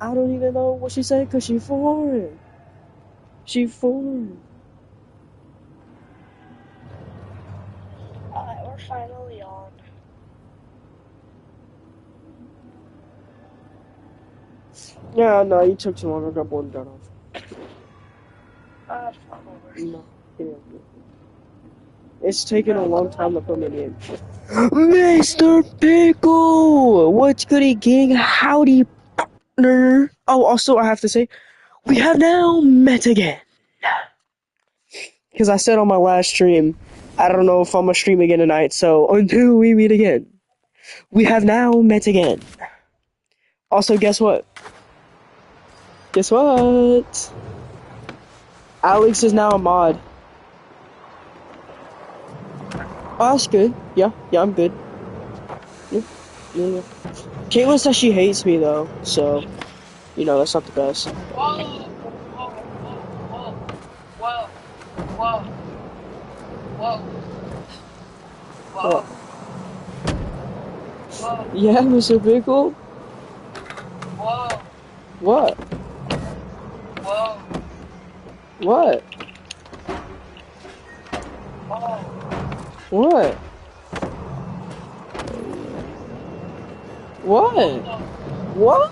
I don't even know what she said because she foreign. She foreign. Alright, we're finally on. Yeah, no, you took too long. I got bored and got off. No, yeah. It's taking a long time to put me in. Mr. Pickle! What's goody, gang? Howdy, partner. Oh, also, I have to say, we have now met again. Because I said on my last stream, I don't know if I'm going to stream again tonight, so until we meet again, we have now met again. Also, guess what? Guess what? Alex is now a mod. Oh, that's good. Yeah, I'm good. Yeah. Caitlin says she hates me, though, so, you know, that's not the best. Whoa! Yeah, Mr. Pickle? Whoa! What? Whoa! What? Whoa! What? What? What?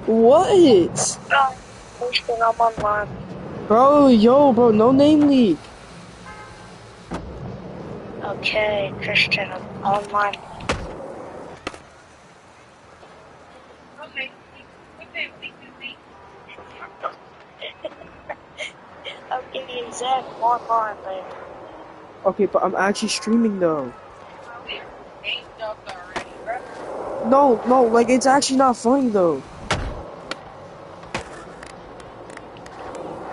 What? Christian, I'm online. Bro, no name leak. Okay, Christian, I'm online. I'll give you exact online, baby. Okay, but I'm actually streaming, though. No, like, it's actually not funny, though.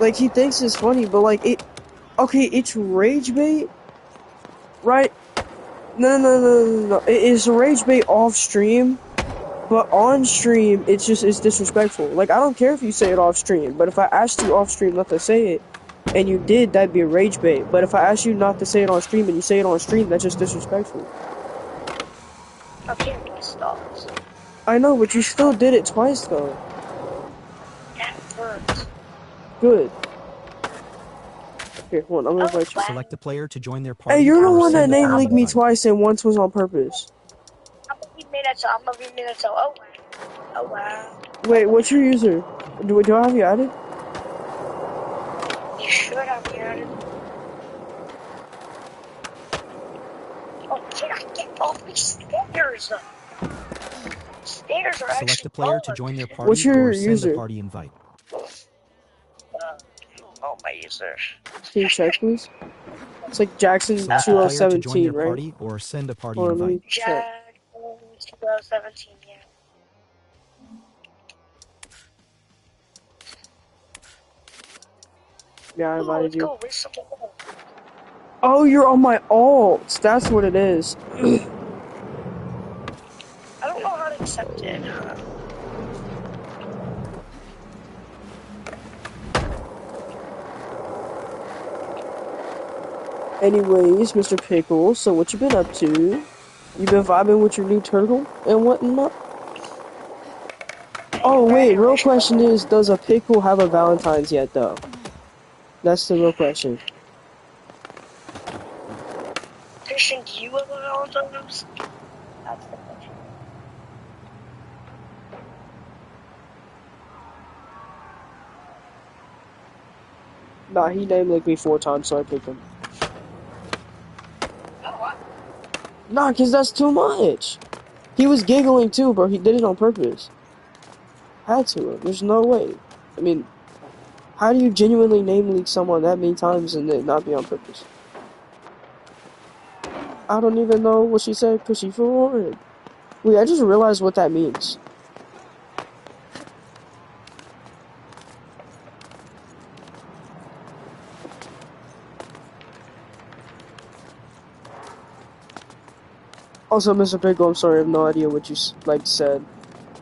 Like, he thinks it's funny, but, like, okay, it's rage bait, right? No. It's rage bait off stream, but on stream, it's disrespectful. Like, I don't care if you say it off stream, but if I asked you off stream not to say it, and you did, that'd be a rage bait. But if I asked you not to say it on stream and you say it on stream, that's just disrespectful. I can't be stopped. I know, but you still did it twice, though. That hurts. Good. Here, hold on, I'm gonna invite you. Select a player to join their party. Hey, you're the or one that send a name party leaked me invite. twice and once was on purpose. I'm gonna be Minato. Oh wow. Wait, what's your user? Do I have you added? You should have me added. Oh, can I get off these stairs? Stairs are actually Select a player to bugged. join their party. What's your or send user? a party invite. Oh, my user. Can you check, please? It's like Jackson Select a player to join 2017, their right? party or send a party Hold on, let invite. me check. Jack 2017, yeah. Yeah, I invited you. Let's go. Where's some more? Oh, you're on my alts. That's what it is. I don't know how to accept it. Anyways, Mr. Pickle, so what you been up to? You been vibing with your new turtle and whatnot? Oh wait, real question is, does a pickle have a Valentine's yet though? That's the real question. Christian, do you have a Valentine's? That's the question. Nah, he named like me 4 times, so I picked him. Oh, what? Nah, cause that's too much. He was giggling too, bro. He did it on purpose. Had to. There's no way. I mean, how do you genuinely name leak someone that many times and it not be on purpose? I don't even know what she said because she forwarded. Wait, I just realized what that means. Also, Mr. Pickle, I'm sorry, I have no idea what you said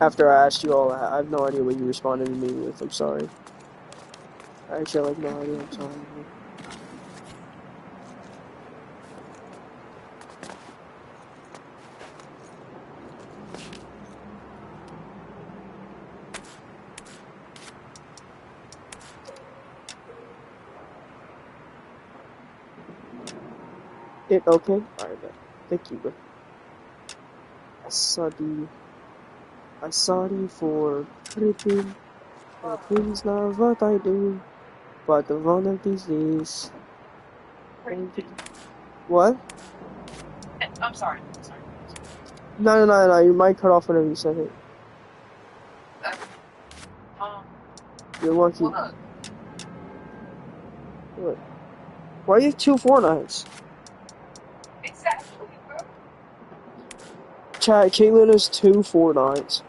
after I asked you all that. I have no idea what you responded to me with. I'm sorry. I actually have no idea. I'm sorry. Okay? Alright, man. Thank you, bro. Sorry for tripping. Tripping's not what I do. But one of these days. What? I'm sorry. No. You might cut off whenever you said it. You're lucky. What? What? Why do you have 2 Fortnites? Exactly, bro. Chat, Caitlyn has 2 Fortnites.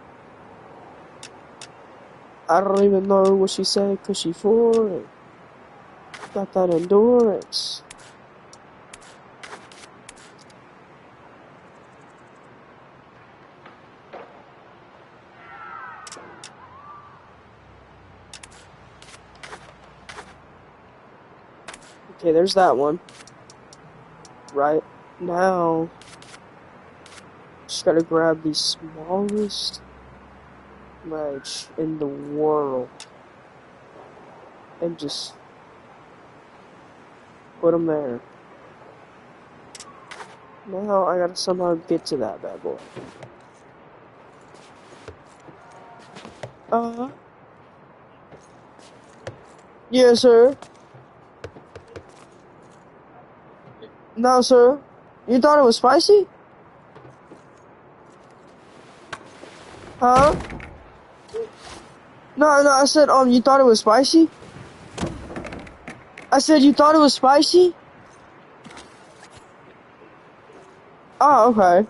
I don't even know what she said, cause she 4 and got that endurance. Okay, there's that one. Right now, just gotta grab the smallest ledge in the world and just put them there. Now I gotta somehow get to that bad boy. Yes, sir. No, sir. You thought it was spicy? Huh? No, I said, you thought it was spicy? I said, you thought it was spicy? Oh, okay.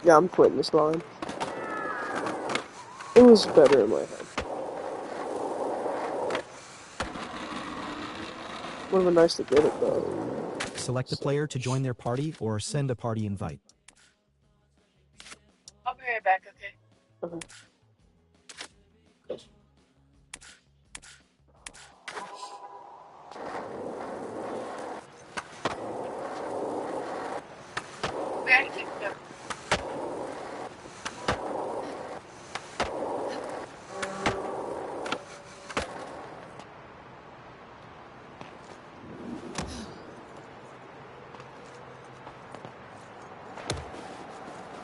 Yeah, I'm quitting this line. It was better in my head. Would have been nice to get it, though. Select a player to join their party or send a party invite. I'll be right back, okay? Okay. We gotta keep it up.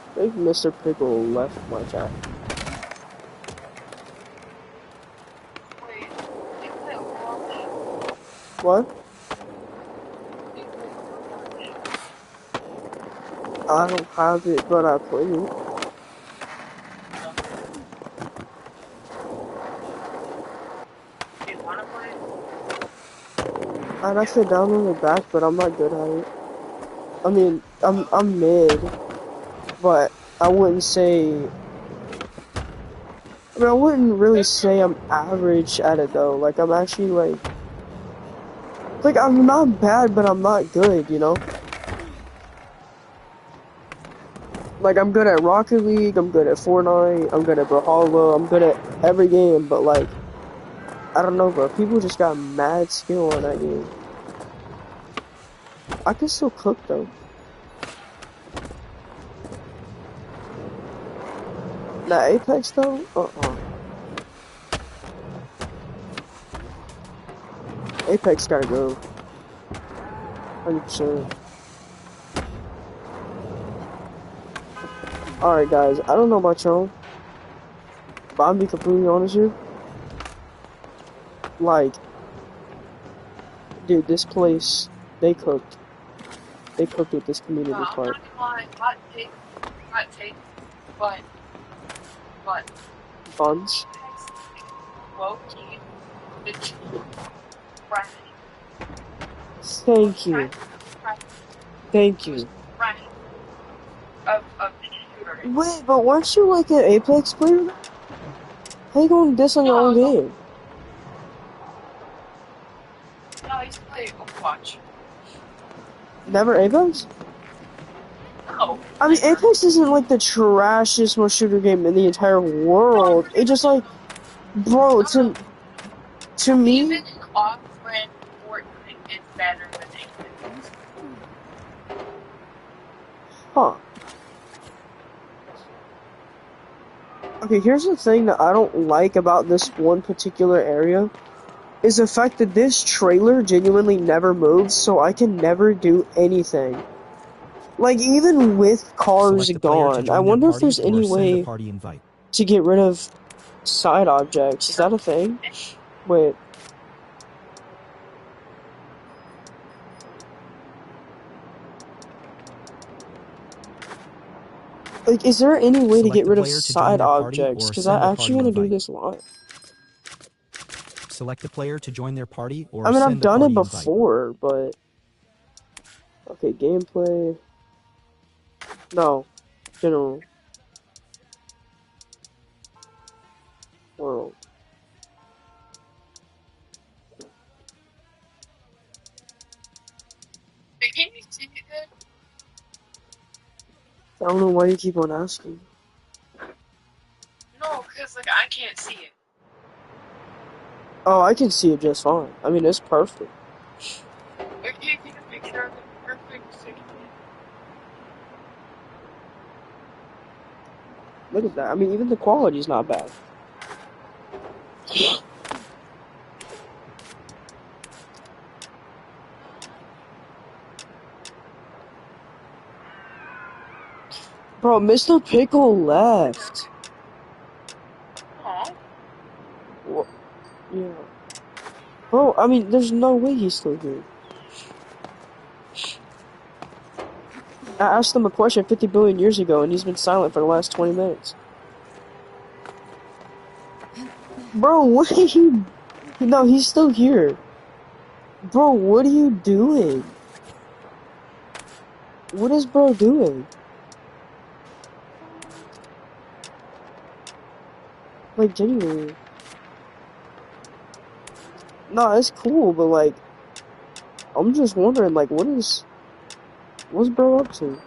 I think Mr. Pickle left my chat. Wait, you play Overwatch? What? You play Overwatch? I don't have it, but I play it. Do you wanna play? I'd have to download it back, but I'm not good at it. I mean, I'm mid, but I wouldn't say. I wouldn't really say I'm average at it though. Like I'm actually like I'm not bad, but I'm not good, you know? Like I'm good at Rocket League, I'm good at Fortnite, I'm good at Brawlhalla, I'm good at every game, but like, I don't know, bro. People just got mad skill on that game. I can still cook though. Nah, Apex though? Apex gotta go. 100%. Alright guys, I don't know about y'all, but I'm being completely honest here. Like, dude, this place, they cooked with this community I'm part. not gonna lie, hot take, but, Buns? low-key, it's right. Thank you. Thank you. Right. Of the shooter. Wait, but weren't you like an Apex player? How you going diss on your own game? No, I used to play Overwatch. Never Apex? No. I mean, Apex isn't like the trashiest most shooter game in the entire world. It just like, bro, to me, Even off-brand Fortnite is better than Apex. huh. Okay, here's the thing that I don't like about this one particular area, is the fact that this trailer genuinely never moves, so I can never do anything. Like, even with cars Select a player to gone, I join their wonder if party there's any or send a way party invite. to get rid of side objects. Is that a thing? Wait. Like, is there any way to Select get a rid of player to join side their party objects? or Because I send a actually party want to do invite. this live. Select a player to join their party or I mean, I've send a done it party invite. before, but... Okay, gameplay... No. General. World. Wait, can you see it good? I don't know why you keep on asking. No, because like I can't see it. Oh, I can see it just fine. I mean, it's perfect. Or can you take a picture of it perfect so you can... Look at that. I mean, even the quality's not bad. Bro, Mr. Pickle left. Aw. What? Yeah. Bro, I mean, there's no way he's still here. I asked him a question 50 billion years ago, and he's been silent for the last 20 minutes. Bro, what are you... No, he's still here. Bro, what are you doing? What is bro doing? Like, genuinely. No, it's cool, but like... I'm just wondering, like, what's bro up to?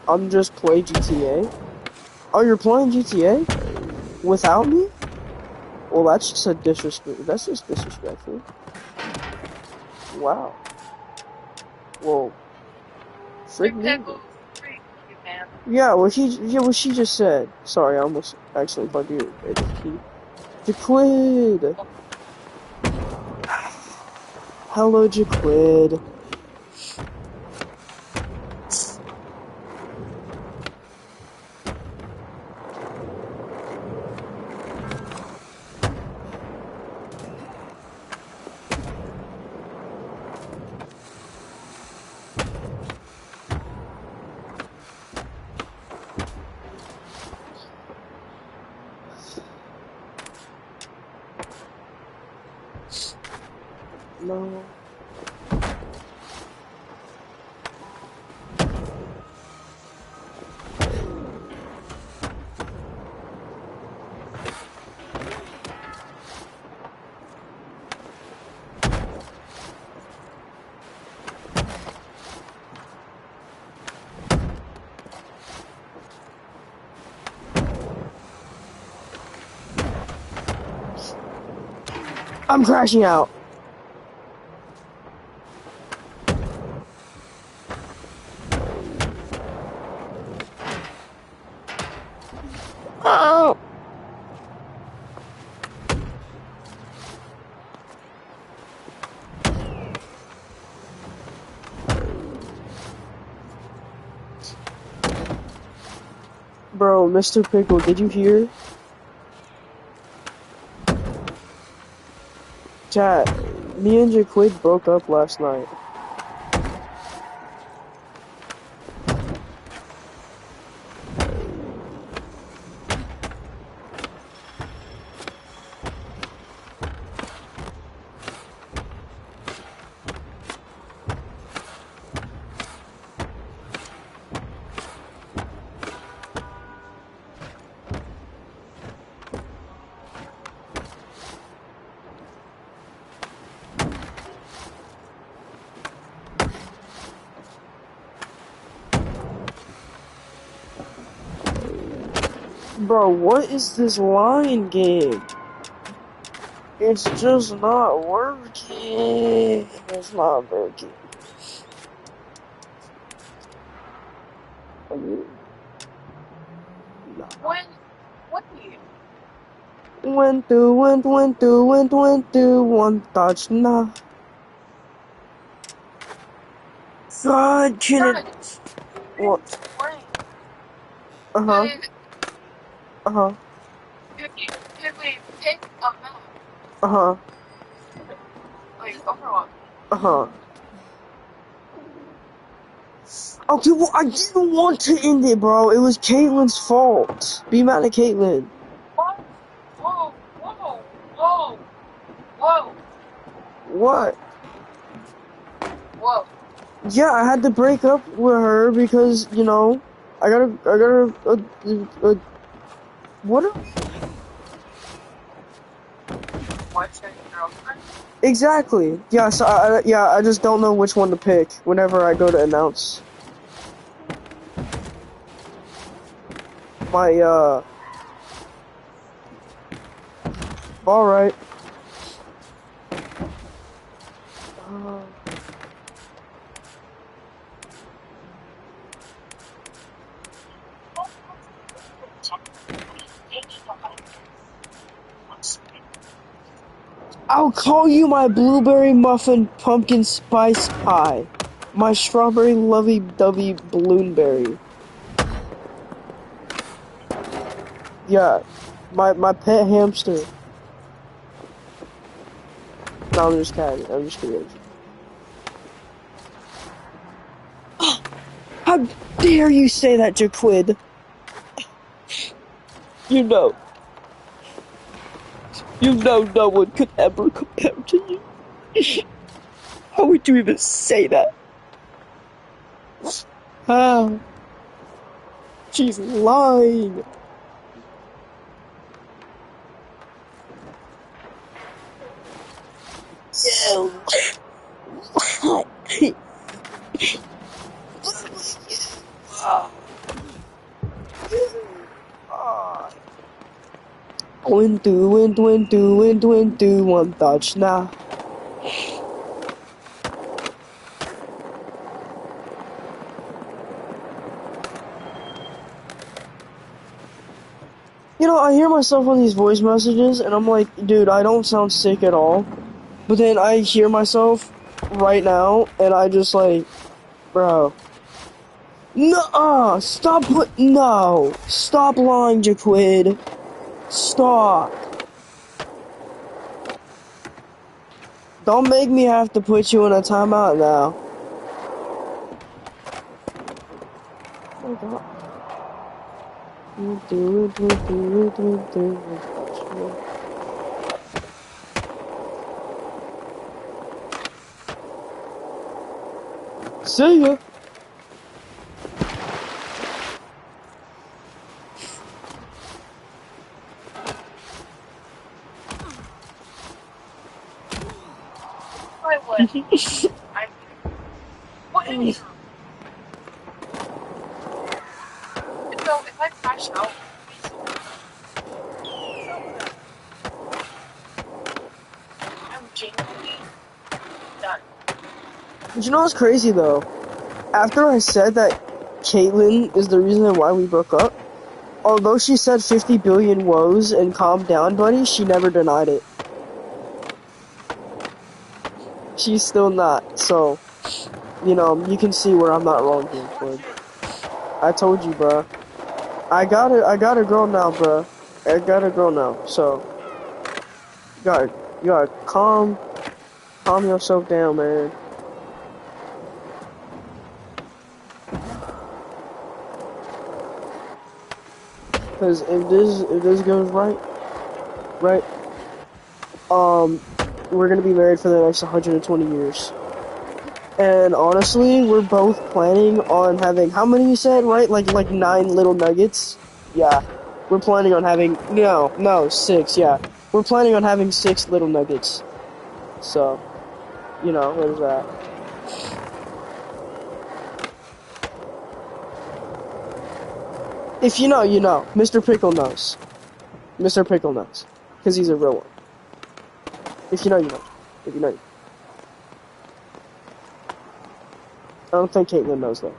I'm just playing GTA? Oh, you're playing GTA? Without me? Well, that's just a disrespect. That's just disrespectful. Wow. Well, frick me. Pickle, freak you, man. Yeah, what she just said. Sorry, I almost actually called you a key. Jaquid! Hello, Jaquid. No. I'm crashing out. Oh. Bro, Mr. Pickle, did you hear? Chat, me and Jaquid broke up last night. Bro, what is this line game? It's just not working. It's not working. When Went through, one touch, nah. God, Chillin. What? Uh-huh, Could uh-huh, we pick a map uh-huh, like Overwatch? uh-huh. Okay, well, I didn't want to end it, bro. It was Caitlin's fault. Be mad at Caitlin. What? Whoa! Whoa! Whoa! Whoa! What? Whoa! Yeah, I had to break up with her because, you know, what? What's your girlfriend? Exactly. Yeah, so I just don't know which one to pick whenever I go to announce my, alright. I'll call you my blueberry muffin pumpkin spice pie. My strawberry lovey-dovey balloonberry. Yeah, my pet hamster. No, I'm just kidding. I'm just kidding. How dare you say that, Jaquid? You know no one could ever compare to you. How would you even say that? How? She's lying. Ew. Went through, one touch now. You know, I hear myself on these voice messages, and I'm like, dude, I don't sound sick at all. But then I hear myself right now, and I just like, bro. No, stop stop lying, Jaquid. Stop. Don't make me have to put you in a timeout now. Oh God. See ya. I would. What in here? So if I crash out, I'm genuinely done. But you know what's crazy though? After I said that Caitlyn is the reason why we broke up, although she said 50 billion woes and calm down, buddy, she never denied it. She's still not, so, you know, you can see where I'm not wrong here, Floyd. I told you, bruh. I got a girl now, bruh. I got a girl now, so, you gotta calm yourself down, man. Cause if this goes right, we're gonna be married for the next 120 years. And honestly, we're both planning on having, how many you said, right? Like 9 little nuggets? Yeah. We're planning on having, no, 6, yeah. We're planning on having 6 little nuggets. So, you know, there's that. If you know, you know. Mr. Pickle knows. Mr. Pickle knows. Because he's a real one. If you know, you know. If you know, you know. I don't think Caitlin knows though.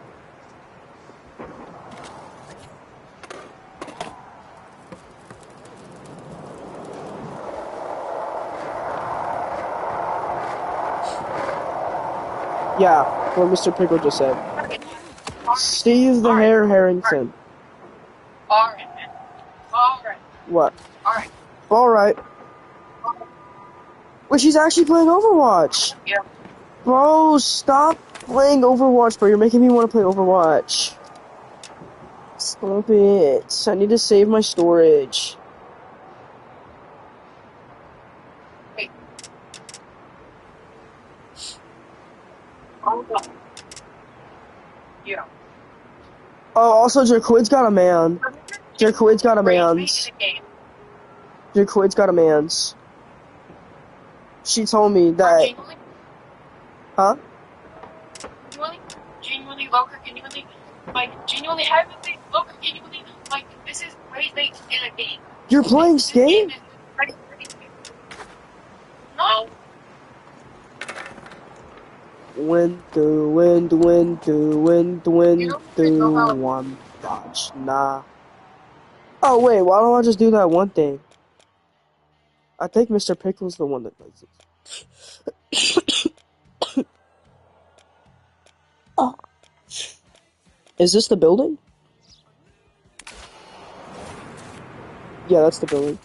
Yeah, what Mr. Pickle just said. Steve the Hare Harrington. Alright, man. Alright. What? Alright. Alright. Wait, she's actually playing Overwatch. Yeah. Bro, stop playing Overwatch, bro. You're making me want to play Overwatch. Stop it. I need to save my storage. Wait. Oh. Yeah. Oh, also, Jaquid's got a man. Jaquid's got a man's. Jaquid's got a man's. She told me that. Genuinely? Huh? Genuinely, Loker, genuinely, like, genuinely, haven't they, Loker, genuinely, like, this is rage bait in a game. You're playing Skate? No. Wind, one dodge, nah. Oh, wait, why don't I just do that one thing? I think Mr. Pickle's the one that does it. Oh. Is this the building? Yeah, that's the building.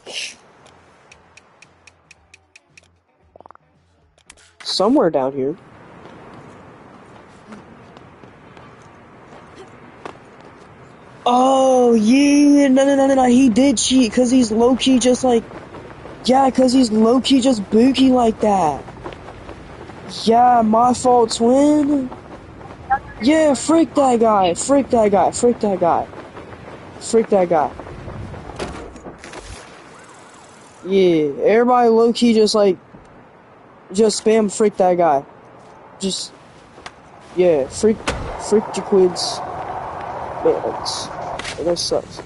Somewhere down here. Oh, yeah, no, he did cheat, cause he's low-key just like, yeah, cause he's low-key just bookie like that. Yeah, my fault, twin. Yeah, freak that guy, freak that guy, freak that guy. Freak that guy. Yeah, everybody low-key just like, just spam freak that guy. Just, yeah, freak Jaquid's maintenance. That sucks.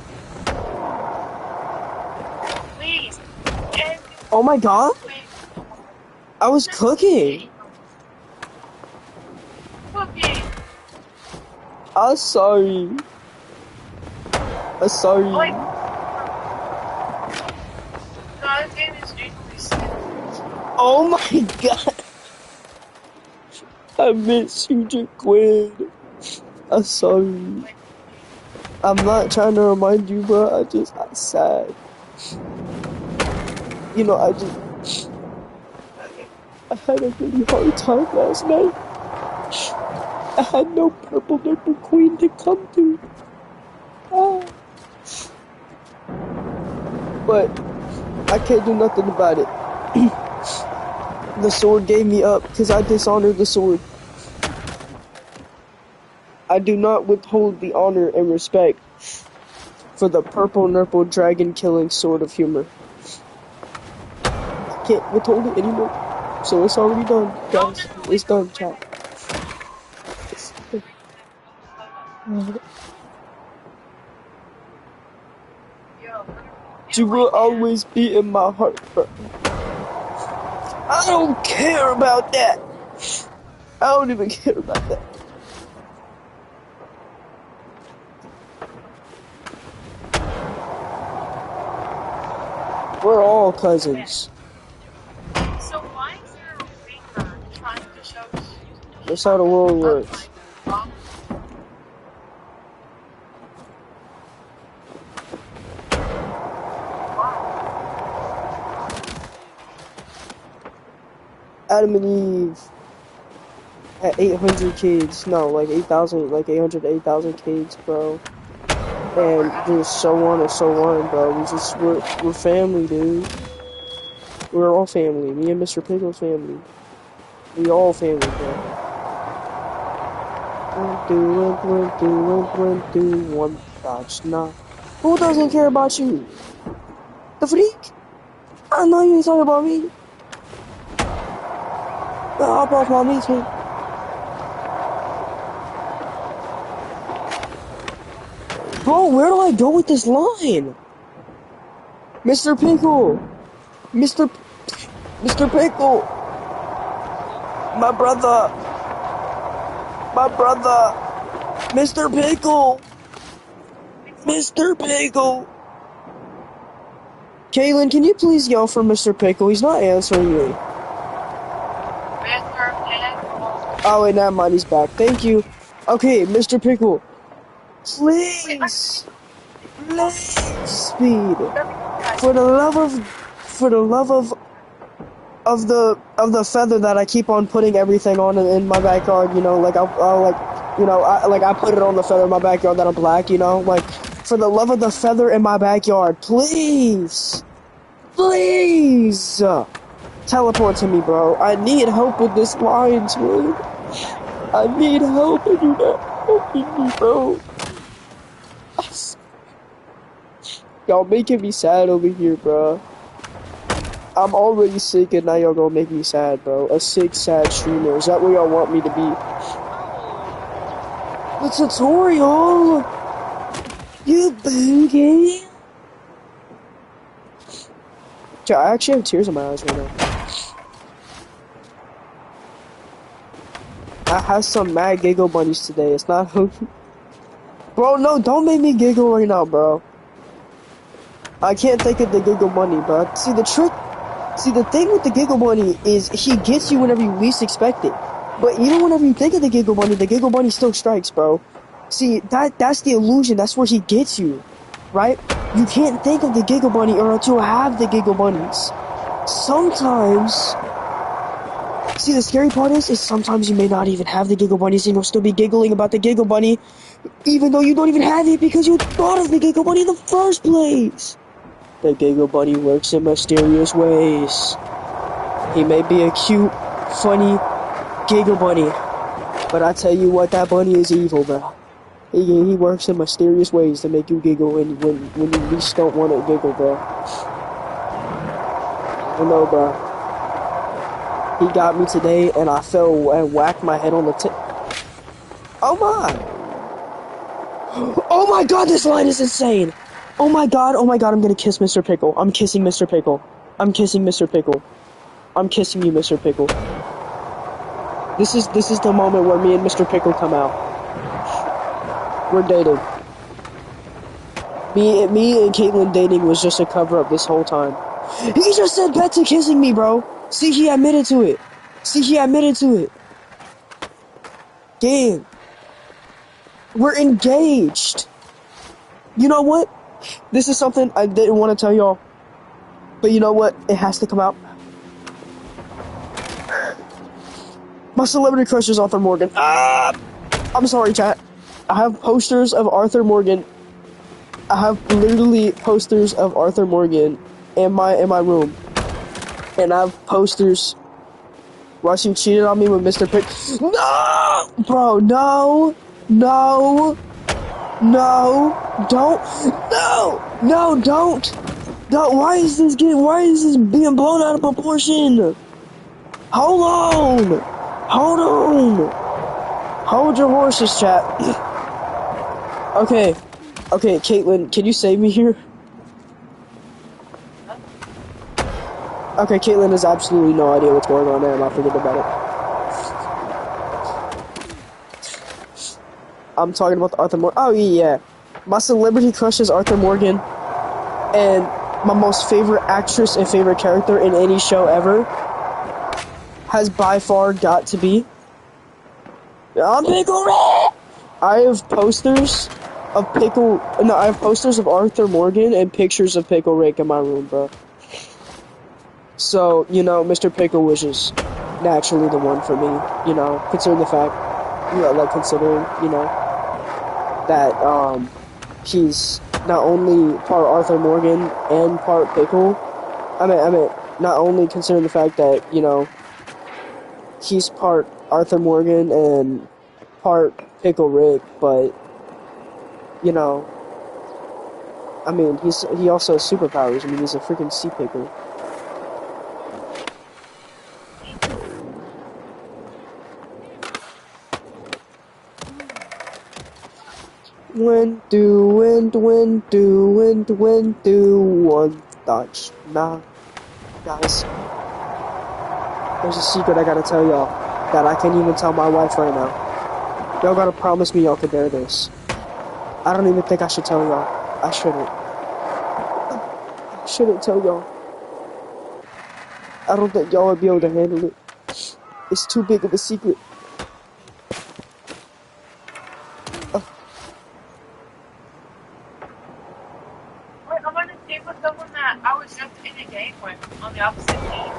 Please. Oh my god? I was cooking. Cooking. I'm sorry. I'm sorry. Like, no, this game is genuinely sick. Oh my god. I miss you, Jaquid. I'm sorry. I'm not trying to remind you, bro. I'm sad. You know, I had a really hard time last night. I had no purple nipple queen to come to. Ah. But I can't do nothing about it. The sword gave me up because I dishonored the sword. I do not withhold the honor and respect for the purple nurple dragon killing sword of humor. I can't withhold it anymore. So it's already done, guys. It's done, chat. You will always be in my heart, bro. I don't care about that. I don't even care about that. We're all cousins. So why is there a finger trying to show? That's how the world works. Adam and Eve had 800 kids. No, like 8,000, like 800 to 8,000 kids, bro. And just so on and so on, bro. We're family, dude. We're all family. Me and Mr. Pickle's family. We all family, bro. One dodge, nah. Who doesn't care about you? The freak? I know you ain't talking about me. Hop off my meat, man. Bro, where do I go with this line? Mr. Pickle! Mr. Mr. Pickle! My brother! My brother! Mr. Pickle! Mr. Pickle! Kaylin, can you please yell for Mr. Pickle? He's not answering me. Mr. Pickle. Oh, wait, never mind. He's back. Thank you. Okay, Mr. Pickle. Please. Please, speed. For the love of the feather that I keep on putting everything on in my backyard, you know, like I'll like, you know, I put it on the feather in my backyard that I'm black, you know, like for the love of the feather in my backyard, please, please, teleport to me, bro. I need help with this line, dude. I need help, and you're not helping me, bro. Y'all making me sad over here, bro. I'm already sick and now y'all gonna make me sad, bro. A sick, sad streamer. Is that what y'all want me to be? The tutorial! You boogie! I actually have tears in my eyes right now. I have some mad giggle bunnies today. It's not Bro, no, don't make me giggle right now, bro. I can't think of the giggle bunny, bro. See, the thing with the giggle bunny is he gets you whenever you least expect it. But even whenever you think of the giggle bunny still strikes, bro. See, that's the illusion. That's where he gets you, right? You can't think of the giggle bunny or else you'll have the giggle bunnies. Sometimes, see, the scary part is sometimes you may not even have the giggle bunnies and you'll still be giggling about the giggle bunny, even though you don't even have it because you thought of the giggle bunny in the first place. The giggle bunny works in mysterious ways. He may be a cute, funny giggle bunny, but I tell you what, that bunny is evil, bro. He works in mysterious ways to make you giggle when you least don't want to giggle, bro. I know, bro. He got me today, and I fell and whacked my head on the tip. Oh my! Oh my God, this line is insane! Oh my God, I'm gonna kiss Mr. Pickle. I'm kissing Mr. Pickle. I'm kissing Mr. Pickle. I'm kissing you, Mr. Pickle. This is the moment where me and Mr. Pickle come out. We're dating. Me and Caitlin dating was just a cover-up this whole time. He just said bet to kissing me, bro. See, he admitted to it. Damn. We're engaged. You know what? This is something I didn't want to tell y'all. But you know what? It has to come out. My celebrity crush is Arthur Morgan. I'm sorry, chat. I have posters of Arthur Morgan. I have literally posters of Arthur Morgan in my room. And I have posters where she cheated on me with Mr. Pick. No! Bro, no! No! No! Don't! No! No, don't! Why is this being blown out of proportion? Hold on! Hold your horses, chat. Okay, Caitlin, can you save me here? Okay, Caitlin has absolutely no idea what's going on there, and I forget about it. I'm talking about the Arthur Morgan. Oh, yeah. My celebrity crush is Arthur Morgan, and my most favorite actress and favorite character in any show ever has by far got to be Pickle Rick! I have posters of Arthur Morgan and pictures of Pickle Rick in my room, bro. So, you know, Mr. Pickle was just naturally the one for me, you know, considering, that, he's not only part Arthur Morgan and part Pickle. I mean, not only considering the fact that, you know, he's part Arthur Morgan and part Pickle Rick, but, you know, I mean, he also has superpowers. I mean, he's a freaking sea pickle. one touch. Nah, guys, there's a secret I gotta tell y'all that I can't even tell my wife right now. Y'all gotta promise me y'all can bear this. I don't even think I should tell y'all. I shouldn't. I shouldn't tell y'all. I don't think y'all would be able to handle it. It's too big of a secret. Wait, I want to see with someone that I was just in a game with on the opposite team.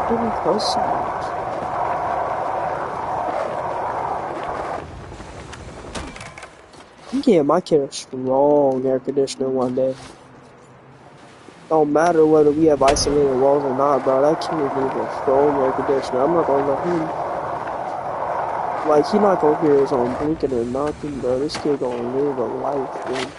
Getting close so much. I'm getting my kid a strong air conditioner one day. Don't matter whether we have isolated walls or not, bro. That kid needs a strong air conditioner. I'm not gonna let him. Like, he not gonna hear his own blinking or nothing, bro. This kid gonna live a life, dude.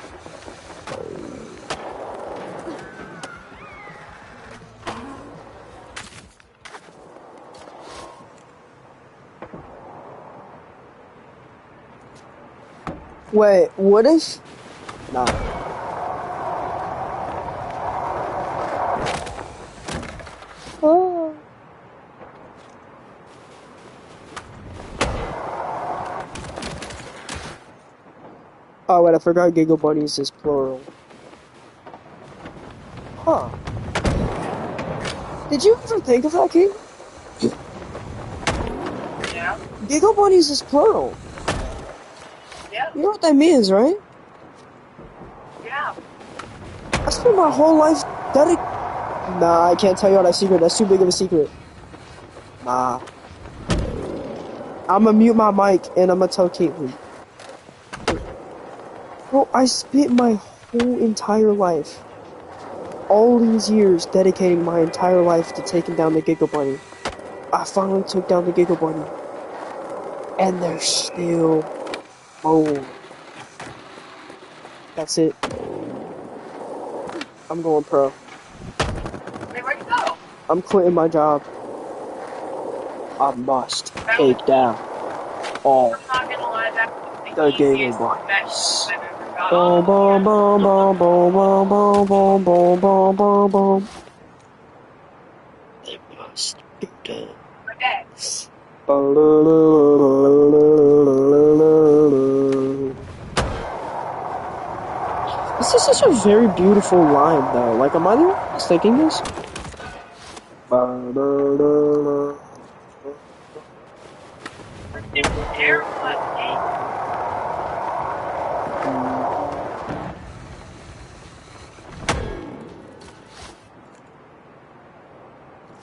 Wait, what if? Nah. Oh. Oh, wait, I forgot Giggle Bunnies is plural. Huh. Did you ever think of that, King? Yeah. Giggle Bunnies is plural. Yeah. You know what that means, right? Yeah. I spent my whole life Nah, I can't tell you all that secret. That's too big of a secret. Nah. I'ma mute my mic and I'ma tell Caitlin. Bro, I spent my whole entire life, all these years, dedicating my entire life to taking down the Giggle Bunny. I finally took down the Giggle Bunny. And they're still bold. That's it. I'm going pro. Wait, where'd you go? I'm quitting my job. I must take down all I'm not gonna lie, that's the the Giggle easiest Bunnies. match I've ever got. Boom, boom, boom, boom, boom, boom, boom, boom, boom, boom, boom. They must be dead. Okay. This is such a very beautiful line, though. Like, am I the one who's thinking this? It's terrible at the game.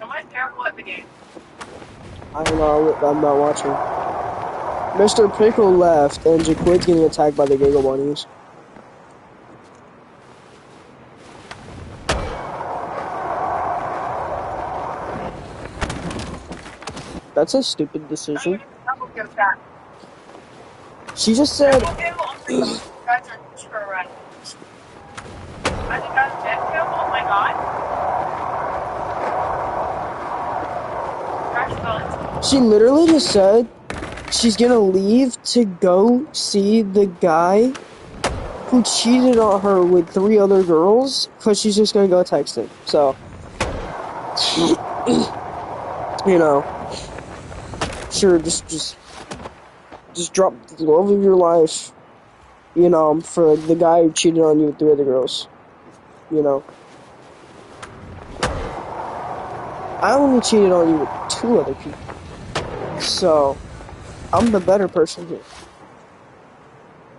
Am I terrible at the game? I don't know, I'm not watching. Mr. Pickle left, and Jaquid's getting attacked by the Giggle Bunnies. That's a stupid decision. She just said... Guys are super right. I just got a jet kill, oh my god. Crash bullets. She literally just said she's gonna leave to go see the guy who cheated on her with 3 other girls, because she's just gonna go text him. So, you know, sure, just drop the love of your life, you know, for the guy who cheated on you with 3 other girls, you know. I only cheated on you with 2 other people, so I'm the better person here.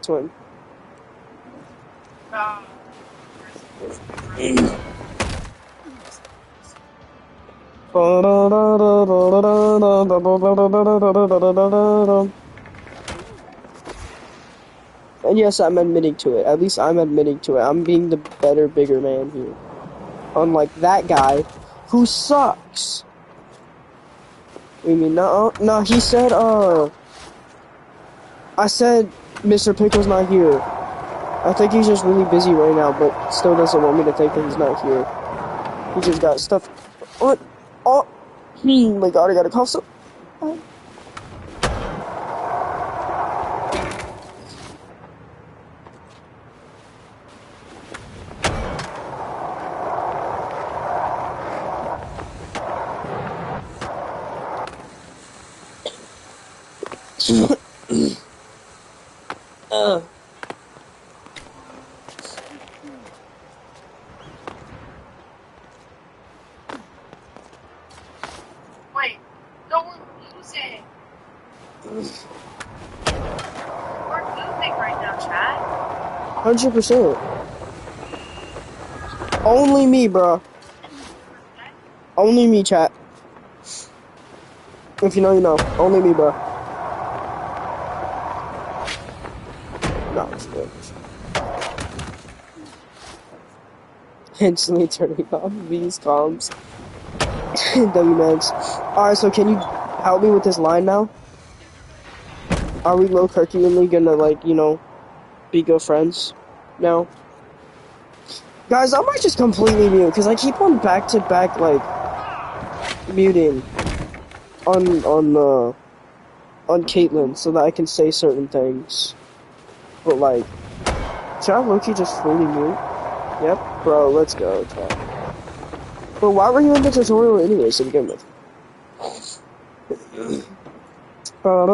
Twin. And yes, I'm admitting to it. At least I'm admitting to it. I'm being the better, bigger man here. Unlike that guy, who sucks. What do you mean? No, he said, I said Mr. Pickle's not here. I think he's just really busy right now, but still doesn't want me to think that he's not here. He just got stuff on. Oh, my god, I gotta cough so. Wait, no, we're losing. We're losing right now, chat. 100%. Only me, bro. Only me, chat. If you know, you know. Only me, bro. No, it's good. Instantly turning off these comms. W-Max. Alright, so can you help me with this line now? Are we low Herculeanly gonna, like, you know, be good friends now? Guys, I might just completely mute, because I keep on back-to-back, like, muting on Caitlyn so that I can say certain things. But, like, should I low-key just fully mute? Yep, bro, let's go, chat. But why were you in the tutorial anyways to begin with? You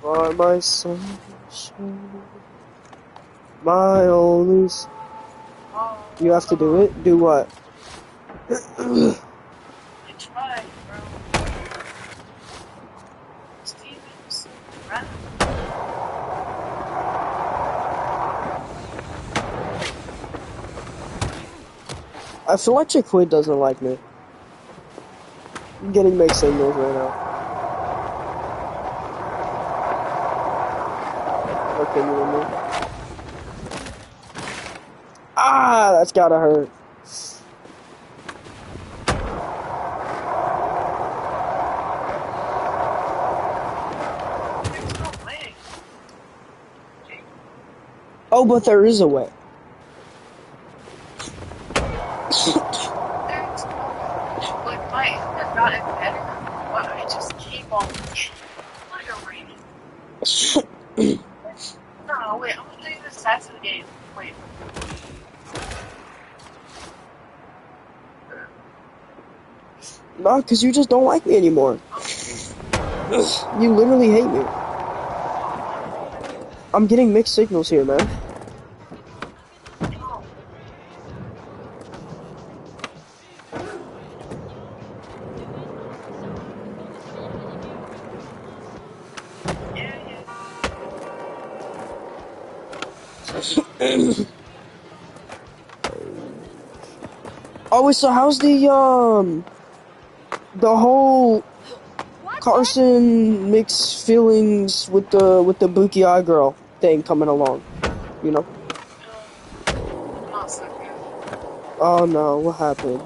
are my sunshine, my only. You have to do it? Do what? I tried, bro. Steven's around. I feel like Chiquid doesn't like me. I'm getting mixed signals right now. Okay, you and me. Ah, that's gotta hurt. There's no way. Oh, but there is a way. There's no like my has gotten better, but I just keep on obliterating. No, wait, I'm gonna do the stats of the game. Wait. No, because you just don't like me anymore. You literally hate me. I'm getting mixed signals here, man. Oh, so how's the whole Carson mixed feelings with the Bookie Eye girl thing coming along? You know? Not so good. Oh no, what happened?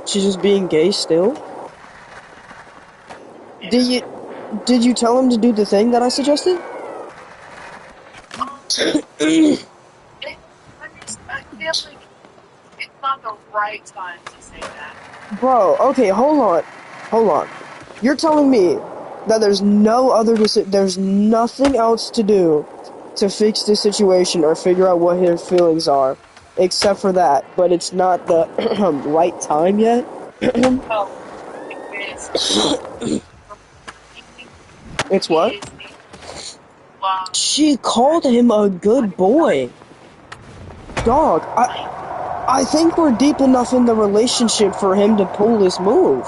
She's just being gay still? Yeah. Did you tell him to do the thing that I suggested? I feel like it's not the right time to say that. Bro, okay, hold on. You're telling me that there's there's nothing else to do to fix this situation or figure out what his feelings are, except for that, but it's not the right time yet? Oh, It's what? Wow. She called him a good boy. Dog, I think we're deep enough in the relationship for him to pull this move.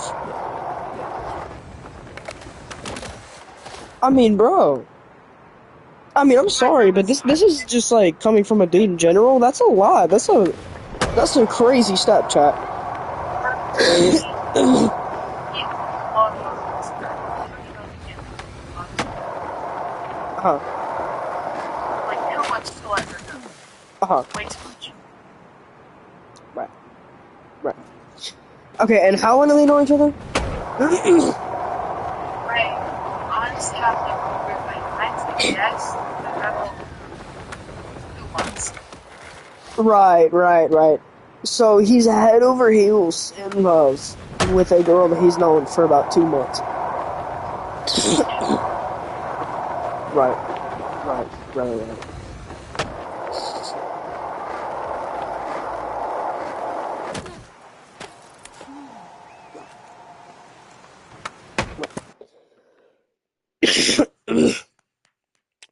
I mean, bro. I mean, I'm sorry, but this is just like coming from a dude in general. That's a lot. That's a crazy step, chat. Uh-huh. Like, too much to let her know. Uh-huh. Way too much. Right. Right. Okay, and how long do they know each other? I honestly have like a weird like I'd say yes, about 2 months. Right. So he's head over heels in love with a girl that he's known for about 2 months. Right. Right.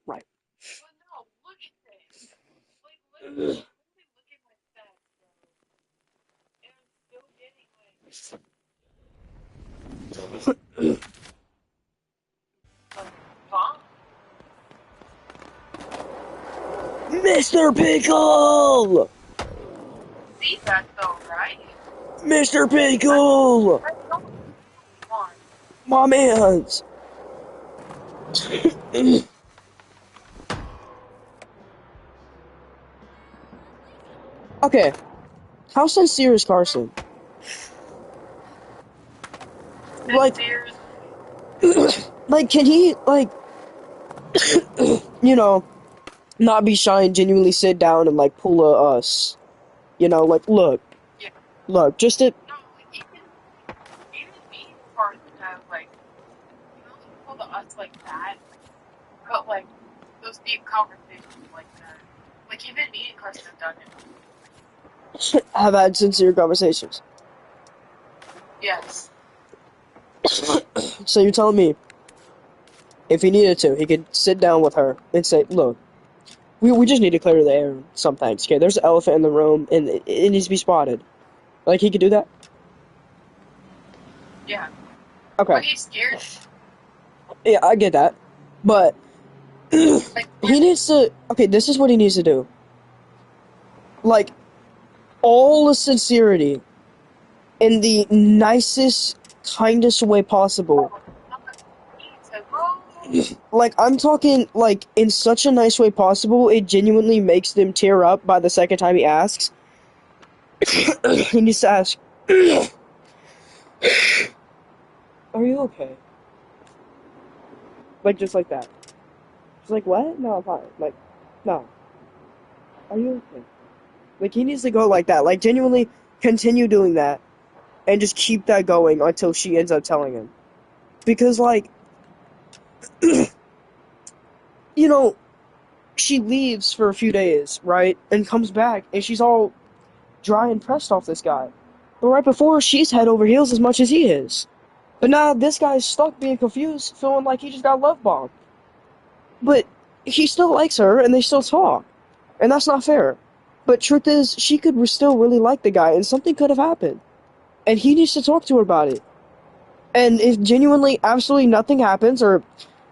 But no, look at this. Like literally look at my stats, bro. And I'm still getting like bomb. Mr. Pickle! See that though, right? Mr. Pickle! I don't want. My mans! Okay, how sincere is Carson? Like, like, can he, like, you know, not be shy and genuinely sit down and, like, pull a us? You know, like, Yeah. look, just to, No, like even me part have like people to us like that, but like those deep conversations like that. Like even me and Carson have done it. have had sincere conversations. Yes. So you're telling me, if he needed to, he could sit down with her and say, look, we just need to clear the air some things, okay? There's an elephant in the room, and it needs to be spotted. Like, he could do that? Yeah. Okay. But he's scared. Yeah, I get that. But, Like he needs to, okay, this is what he needs to do. Like, all the sincerity in the nicest, kindest way possible. Like, I'm talking, like, in such a nice way possible, it genuinely makes them tear up by the second time he asks. He needs to ask, are you okay? Like, just like that. She's like, what? No, I'm fine. Like, no. Are you okay? Like, he needs to go like that. Like, genuinely continue doing that. And just keep that going until she ends up telling him. Because, like, you know, she leaves for a few days, right? And comes back, and she's all dry and pressed off this guy. But right before, she's head over heels as much as he is. But now this guy's stuck being confused, feeling like he just got love bombed. But he still likes her, and they still talk. And that's not fair. But truth is, she could still really like the guy, and something could have happened. And he needs to talk to her about it. And if genuinely absolutely nothing happens, or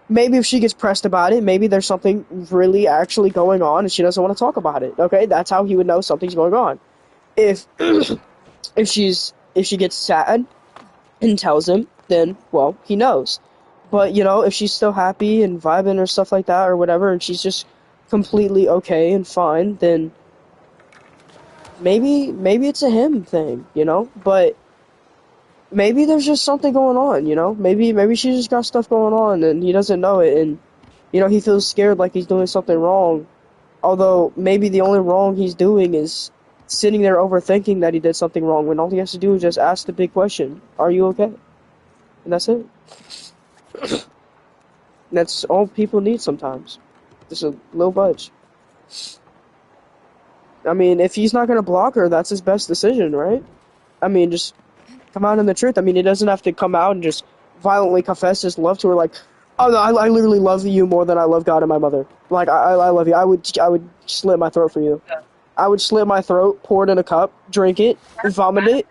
maybe if she gets pressed about it, maybe there's something really actually going on and she doesn't want to talk about it. Okay, that's how he would know something's going on. If if she gets sad and tells him, then well, he knows. But you know, if she's still happy and vibing or stuff like that or whatever, and she's just completely okay and fine, then maybe it's a him thing, you know? But maybe there's just something going on, you know? Maybe she's just got stuff going on and he doesn't know it, and you know, he feels scared like he's doing something wrong. Although maybe the only wrong he's doing is sitting there overthinking that he did something wrong when all he has to do is just ask the big question, are you okay? And that's it. And that's all people need sometimes. Just a little budge. I mean, if he's not going to block her, that's his best decision, right? I mean, just come out in the truth. I mean, he doesn't have to come out and just violently confess his love to her like, oh no, I literally love you more than I love God and my mother. Like, I love you. I would slit my throat for you. I would slit my throat, pour it in a cup, drink it, vomit it,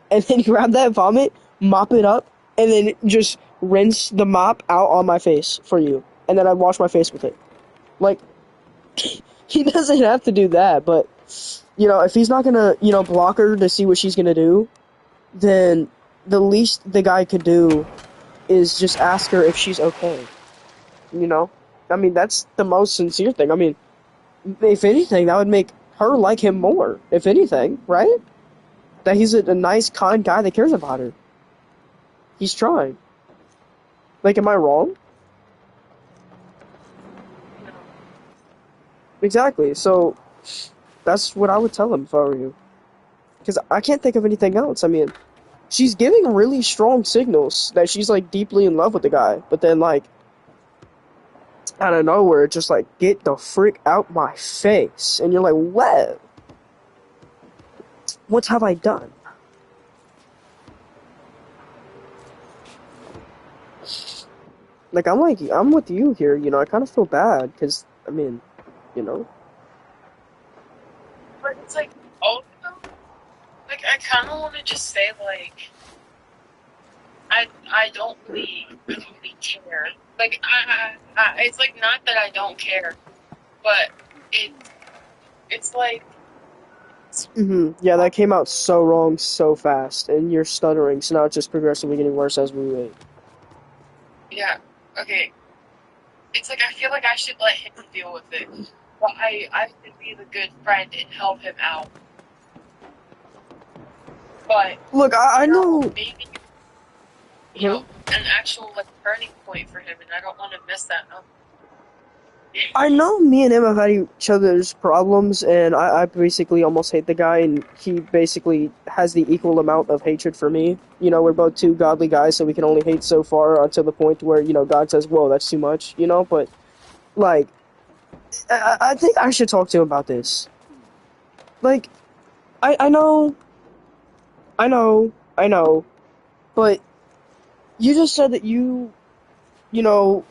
and then grab that vomit, mop it up, and then just rinse the mop out on my face for you. And then I'd wash my face with it. Like, he doesn't have to do that, but, you know, if he's not gonna, you know, block her to see what she's gonna do, then the least the guy could do is just ask her if she's okay. You know? I mean, that's the most sincere thing. I mean, if anything, that would make her like him more. If anything, right? That he's a nice, kind guy that cares about her. He's trying. Like, am I wrong? No. Exactly. So, that's what I would tell him if I were you. Because I can't think of anything else. I mean, she's giving really strong signals that she's, like, deeply in love with the guy. But then, like, out of nowhere, just, like, get the frick out my face. And you're like, what? What have I done? Like, I'm with you here, you know, I kind of feel bad, because, I mean, you know. But it's like, also, like, I kind of want to just say, like, I don't really care. Like, it's like, not that I don't care, but it's like, Yeah, that came out so wrong so fast, and you're stuttering, so now it's just progressively getting worse as we wait. yeah, okay. It's like, I feel like I should let him deal with it. But I should be the good friend and help him out. But, Look, I you know, know... maybe, you know, an actual, like, turning point for him, and I don't want to mess that up. I know me and him have had each other's problems, and I basically almost hate the guy, and he basically has the equal amount of hatred for me. You know, we're both two godly guys, so we can only hate so far until the point where, you know, God says, whoa, that's too much, you know? But, like, I think I should talk to him about this. Like, I know, but you just said that you know,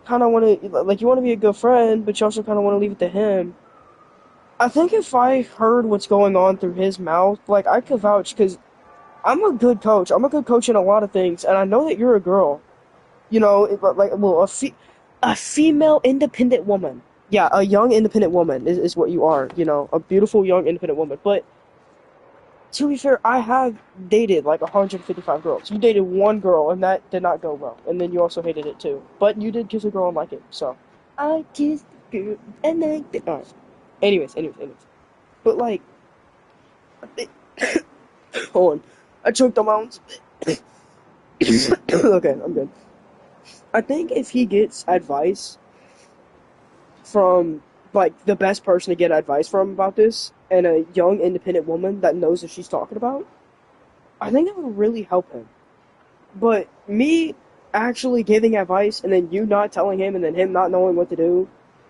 kind of want to, like, you want to be a good friend, but you also kind of want to leave it to him. I think if I heard what's going on through his mouth, like, I could vouch, because I'm a good coach. I'm a good coach in a lot of things, and I know that you're a girl. You know, like, well, a female independent woman. Yeah, a young independent woman is what you are, you know, a beautiful young independent woman. But to be fair, I have dated like 155 girls. You dated one girl, and that did not go well. And then you also hated it too. But you did kiss a girl and like it, so. I kissed a girl and I did. Alright. Anyways. But like, hold on. I choked on my own spit. Okay, I'm good. I think if he gets advice from like the best person to get advice from about this, and a young independent woman that knows what she's talking about, I think that would really help him. But me actually giving advice and then you not telling him and then him not knowing what to do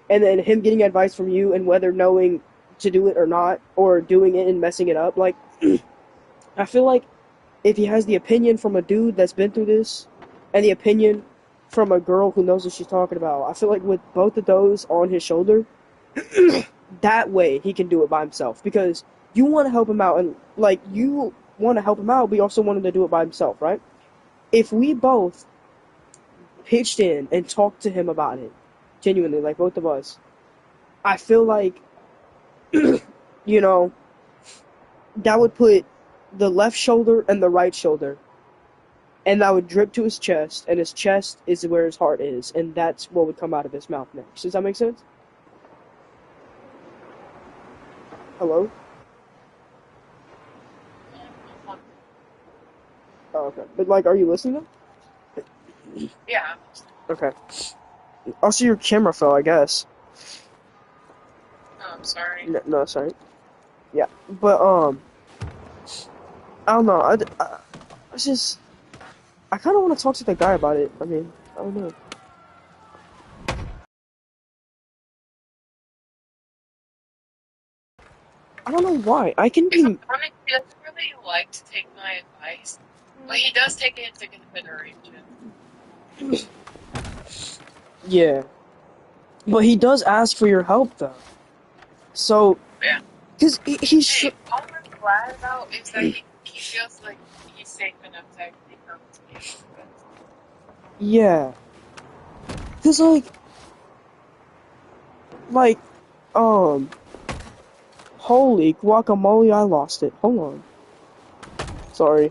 and then him getting advice from you and whether knowing to do it or not or doing it and messing it up, like, I feel like if he has the opinion from a dude that's been through this and the opinion from a girl who knows what she's talking about, I feel like with both of those on his shoulder, that way he can do it by himself, because you want to help him out, and like, you want to help him out, but you also want him to do it by himself, right? If we both pitched in and talked to him about it, genuinely, like both of us, I feel like, you know, that would put the left shoulder and the right shoulder, and that would drip to his chest, and his chest is where his heart is, and that's what would come out of his mouth next. Does that make sense? Hello? Oh, okay. But, like, are you listening? Yeah. Okay. Also, your camera fell, I guess. Oh, I'm sorry. No, sorry. Yeah. But, I don't know. It's just, I kind of want to talk to the guy about it. I mean, I don't know. I don't know why. I can If be... I'm honest, he doesn't really like to take my advice, but he does take it into consideration. Yeah. But he does ask for your help, though. So, Yeah. because he's... Hey, all I'm glad about is that he feels like he's safe enough to actually come to me. Yeah. Because, like, holy guacamole, I lost it. Hold on. Sorry.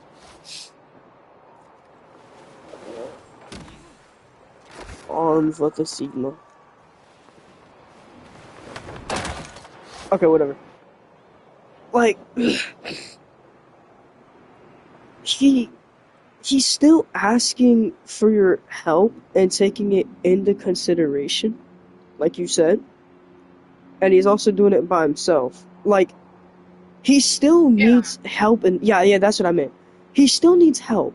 arms with a Sigma. Okay, whatever. Like, he's still asking for your help and taking it into consideration, like you said. And he's also doing it by himself. Like, he still needs help, and yeah, that's what I meant. He still needs help,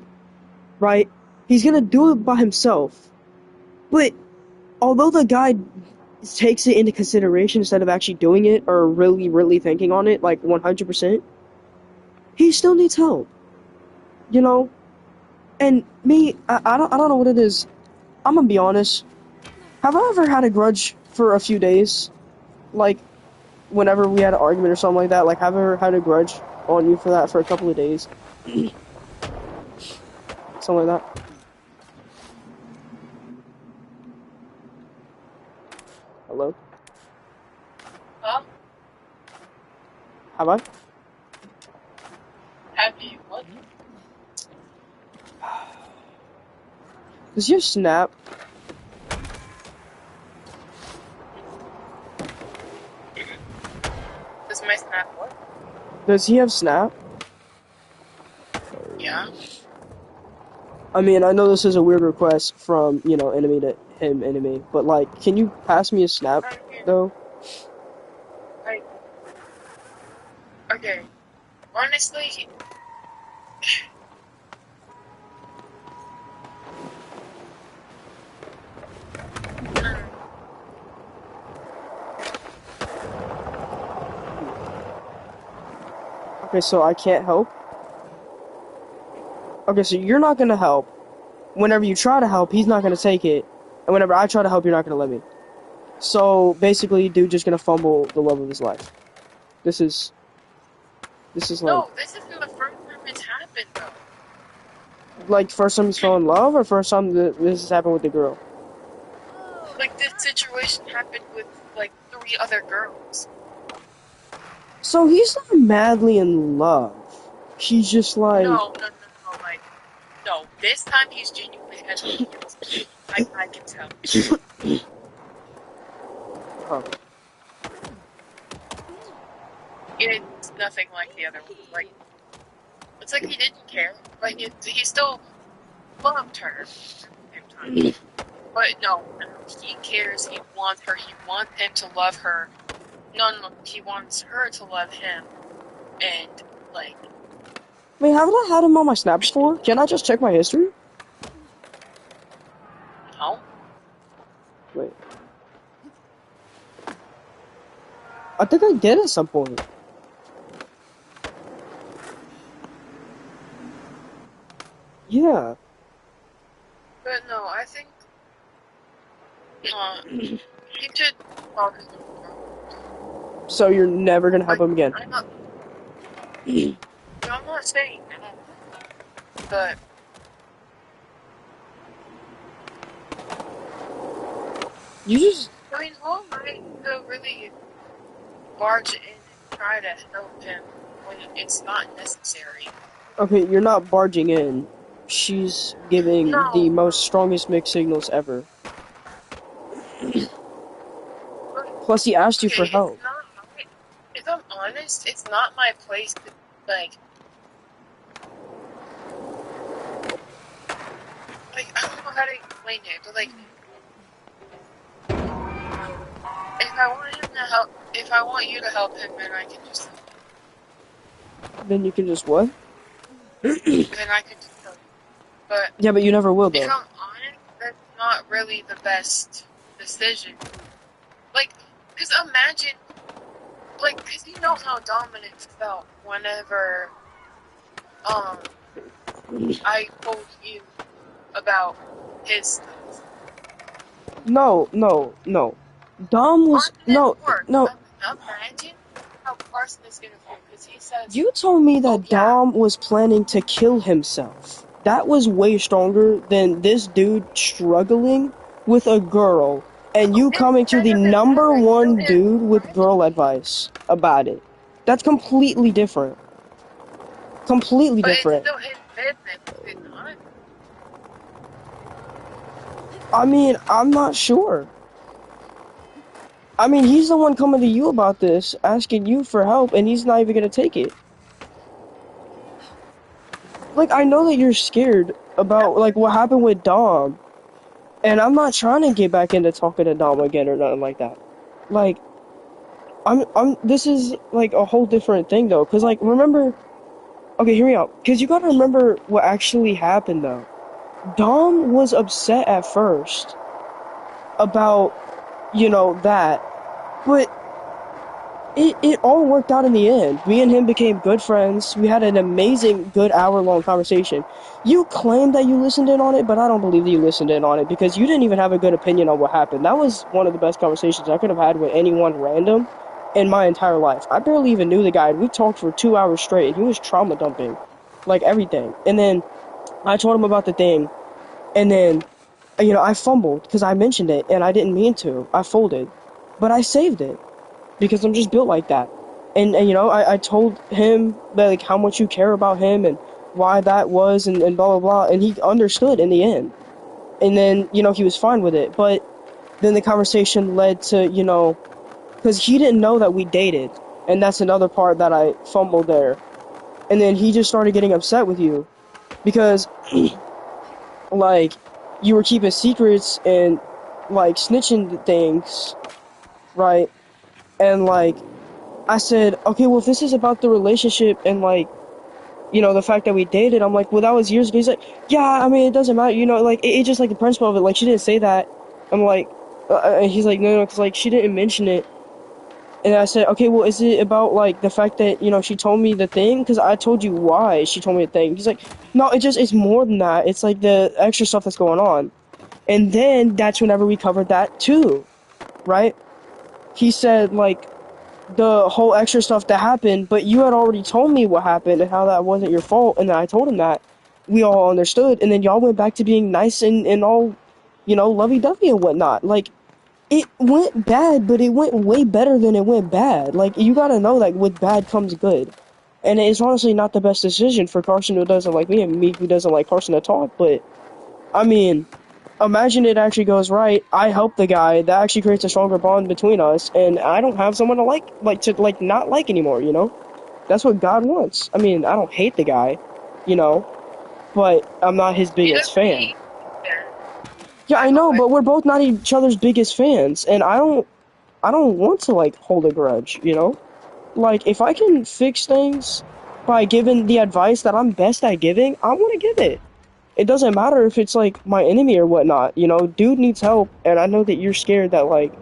right? He's gonna do it by himself. But although the guy takes it into consideration instead of actually doing it or really, really thinking on it, like 100%, he still needs help. You know? And me, I don't know what it is. I'm gonna be honest. Have I ever had a grudge for a few days? Like, whenever we had an argument or something like that, like, have I ever had a grudge on you for that for a couple of days? Something like that. Hello? Huh? Have I? Have you what? Does your snap? Does my snap what? Does he have snap? Yeah. I mean, I know this is a weird request from, you know, enemy to him, enemy, but, like, can you pass me a snap, though? Like, okay. Honestly, Okay, so I can't help? Okay, so you're not gonna help. Whenever you try to help, he's not gonna take it. And whenever I try to help, you're not gonna let me. So, basically, dude just gonna fumble the love of his life. This is like, no, this isn't the first time it's happened, though. first time he's fell in love, or first time that this has happened with the girl? Like, this situation happened with, like, 3 other girls. So he's not madly in love. He's just like... No, like, no, this time he's genuinely had feelings. I can tell. Huh. It's nothing like the other one. Like, it's like he didn't care. Like, he still loved her at the same time. But no, he cares. He wants her. He wants him to love her. No, he wants her to love him. And, like... Wait, haven't I had him on my snap before? Can I just check my history? No. Wait. I think I did at some point. Yeah. But no, I think... he should focus on... So you're never gonna help him again? I'm not... I'm not saying that. But... You just... I mean, who am I to really barge in and try to help him when it's not necessary? Okay, you're not barging in. She's giving No. the most strongest mixed signals ever. Plus, he asked you for help. If I'm honest, it's not my place to, like, I don't know how to explain it, but, like, if I want him to help, if I want you to help him, then I can just help him. Then you can just what? Then I can just help him. But Yeah, but you never will, though. if I'm honest, that's not really the best decision. Like, because imagine, like, because you know how dominant felt whenever, I told you about his stuff. No. Dom was... No. Imagine how Carson is gonna feel, because he says... You told me that Oh, yeah. Dom was planning to kill himself. That was way stronger than this dude struggling with a girl, and you coming to the number one dude with girl advice about it. That's completely different. Completely But different. it's still his business, is it not? I mean, I'm not sure. I mean, he's the one coming to you about this, asking you for help, and he's not even gonna take it. Like, I know that you're scared about, like, what happened with Dom, and I'm not trying to get back into talking to Dom again or nothing like that. Like, this is, like, a whole different thing, though, because, like, remember, okay, hear me out, because you gotta remember what actually happened, though. Dom was upset at first about, that, but it all worked out in the end. Me and him became good friends. We had an amazing, good hour-long conversation. You claim that you listened in on it, but I don't believe that you listened in on it because you didn't even have a good opinion on what happened. That was one of the best conversations I could have had with anyone random in my entire life. I barely even knew the guy. We talked for 2 hours straight, and he was trauma dumping, like everything. And then I told him about the thing, and then, I fumbled because I mentioned it, and I didn't mean to. I folded, but I saved it because I'm just built like that. And I told him that, like, how much you care about him and why that was and blah blah blah, and he understood in the end. And then he was fine with it. But then the conversation led to because he didn't know that we dated, and that's another part that I fumbled there. And then he just started getting upset with you because like you were keeping secrets and like snitching things, right? And like I said, okay, well, if this is about the relationship and, like, the fact that we dated, I'm like, well, that was years ago. He's like, yeah, I mean, it doesn't matter, like, it's just, like, the principle of it, like, she didn't say that. I'm like, and he's like, no, because, like, she didn't mention it. And I said, okay, well, is it about, like, the fact that, she told me the thing? Because I told you why she told me the thing. He's like, no, it's more than that. It's, like, the extra stuff that's going on. And then that's whenever we covered that, too, right? He said, like, the whole extra stuff that happened, but you had already told me what happened and how that wasn't your fault, and then I told him that. We all understood, and then y'all went back to being nice and all, lovey-dovey and whatnot. Like, it went bad, but it went way better than it went bad. Like, you gotta know that with bad comes good. And it's honestly not the best decision for Carson who doesn't like me and me who doesn't like Carson at all, but, I mean, imagine it actually goes right. I help the guy. That actually creates a stronger bond between us, and I don't have someone to not like anymore. That's what God wants. I mean, I don't hate the guy, you know, but I'm not his He biggest doesn't fan. hate there, Yeah, by I the know, way. but we're both not each other's biggest fans, and I don't want to like hold a grudge. Like if I can fix things by giving the advice that I'm best at giving, I want to give it. It doesn't matter if it's like my enemy or whatnot, dude needs help, and I know that you're scared that like,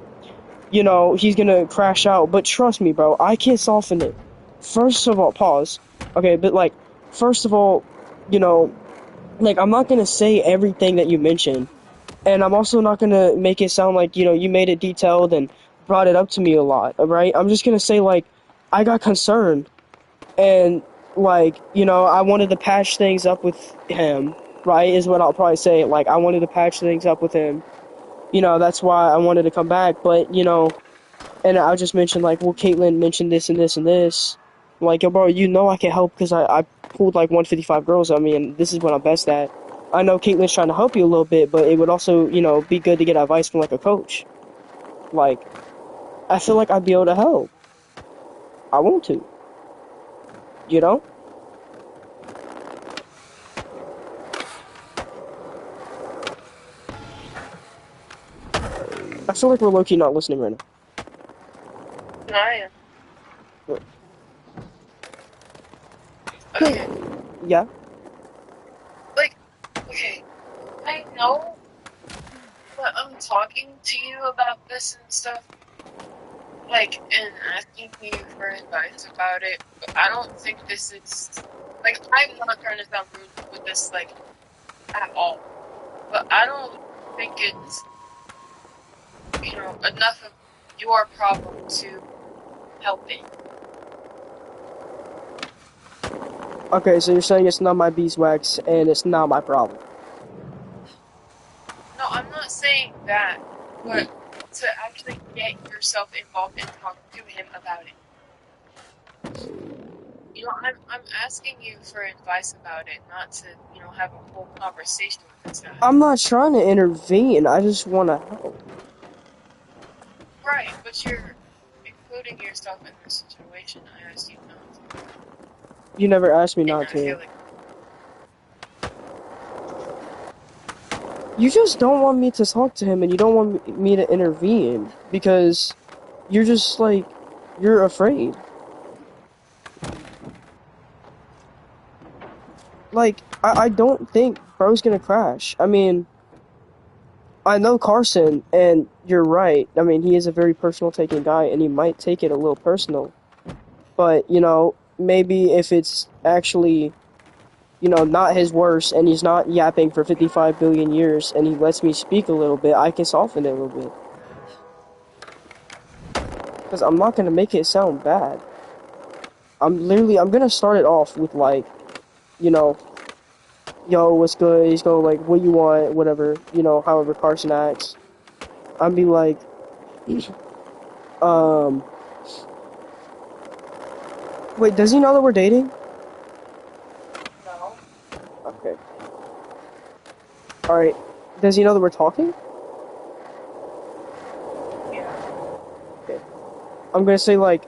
he's gonna crash out, but trust me, bro, I can soften it. First of all, pause. Okay, but like, first of all, you know, like I'm not gonna say everything that you mentioned, and I'm also not gonna make it sound like, you made it detailed and brought it up to me a lot, alright? I'm just gonna say like, I got concerned, and like, I wanted to patch things up with him, right, is what I'll probably say. Like, I wanted to patch things up with him, that's why I wanted to come back. But and I'll just mention like, well, Caitlyn mentioned this and this and this. I'm like, yo, bro, I can help because I pulled like 155 girls. I mean, this is what I'm best at. I know Caitlyn's trying to help you a little bit, but it would also, be good to get advice from like a coach. Like, I feel like I'd be able to help. I want to, you know? I feel like we're low-key not listening right And I am. now. Okay. Yeah? Like, okay. I know that I'm talking to you about this and stuff, like, and asking you for advice about it, but I don't think this is, like, I'm not trying to sound rude with this, like, at all. But I don't think it's, enough of your problem to help it. Okay, so you're saying it's not my beeswax and it's not my problem. No, I'm not saying that, but to actually get yourself involved and talk to him about it. You know, I'm asking you for advice about it, not to, you know, have a whole conversation with this guy. I'm not trying to intervene. I just want to help. Right, but you're including yourself in this situation. I asked you not to. You never asked me And not I feel to. like, You just don't want me to talk to him, and you don't want me to intervene because you're just like you're afraid. Like I don't think bro's gonna crash. I mean, I know Carson, and you're right. I mean, he is a very personal taking guy, and he might take it a little personal. But, you know, maybe if it's actually, you know, not his worst, and he's not yapping for 55 billion years, and he lets me speak a little bit, I can soften it a little bit. Because I'm not gonna make it sound bad. I'm gonna start it off with, like, you know, yo, what's good? He's going, like, what you want, whatever, you know, however Carson acts. I'd be like, um, wait, does he know that we're dating? no. Okay. Alright. Does he know that we're talking? Yeah. Okay. I'm gonna say, like,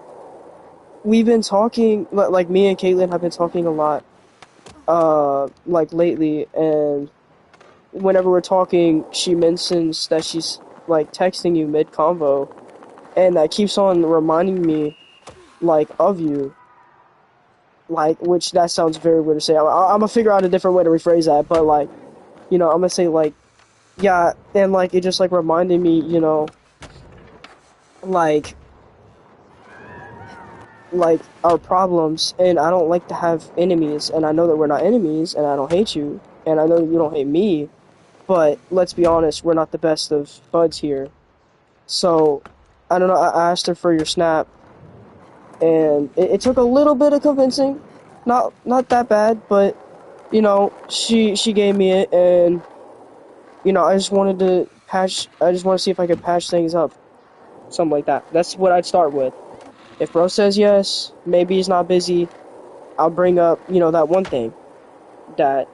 we've been talking, like, me and Caitlin have been talking a lot, like, lately, and whenever we're talking, she mentions that she's, like, texting you mid-convo, and that keeps on reminding me, like, of you. Like, which that sounds very weird to say. I'm gonna figure out a different way to rephrase that, but, like, you know, I'm gonna say, like, yeah, and, like, it just, like, reminded me, you know, like our problems, and I don't like to have enemies, and I know that we're not enemies, and I don't hate you, and I know that you don't hate me, but let's be honest, we're not the best of buds here. So, I don't know, I asked her for your snap, and it took a little bit of convincing, not that bad, but, you know, she gave me it, and, you know, I just want to see if I could patch things up, something like that. That's what I'd start with. If bro says yes, maybe he's not busy, I'll bring up, you know, that one thing that,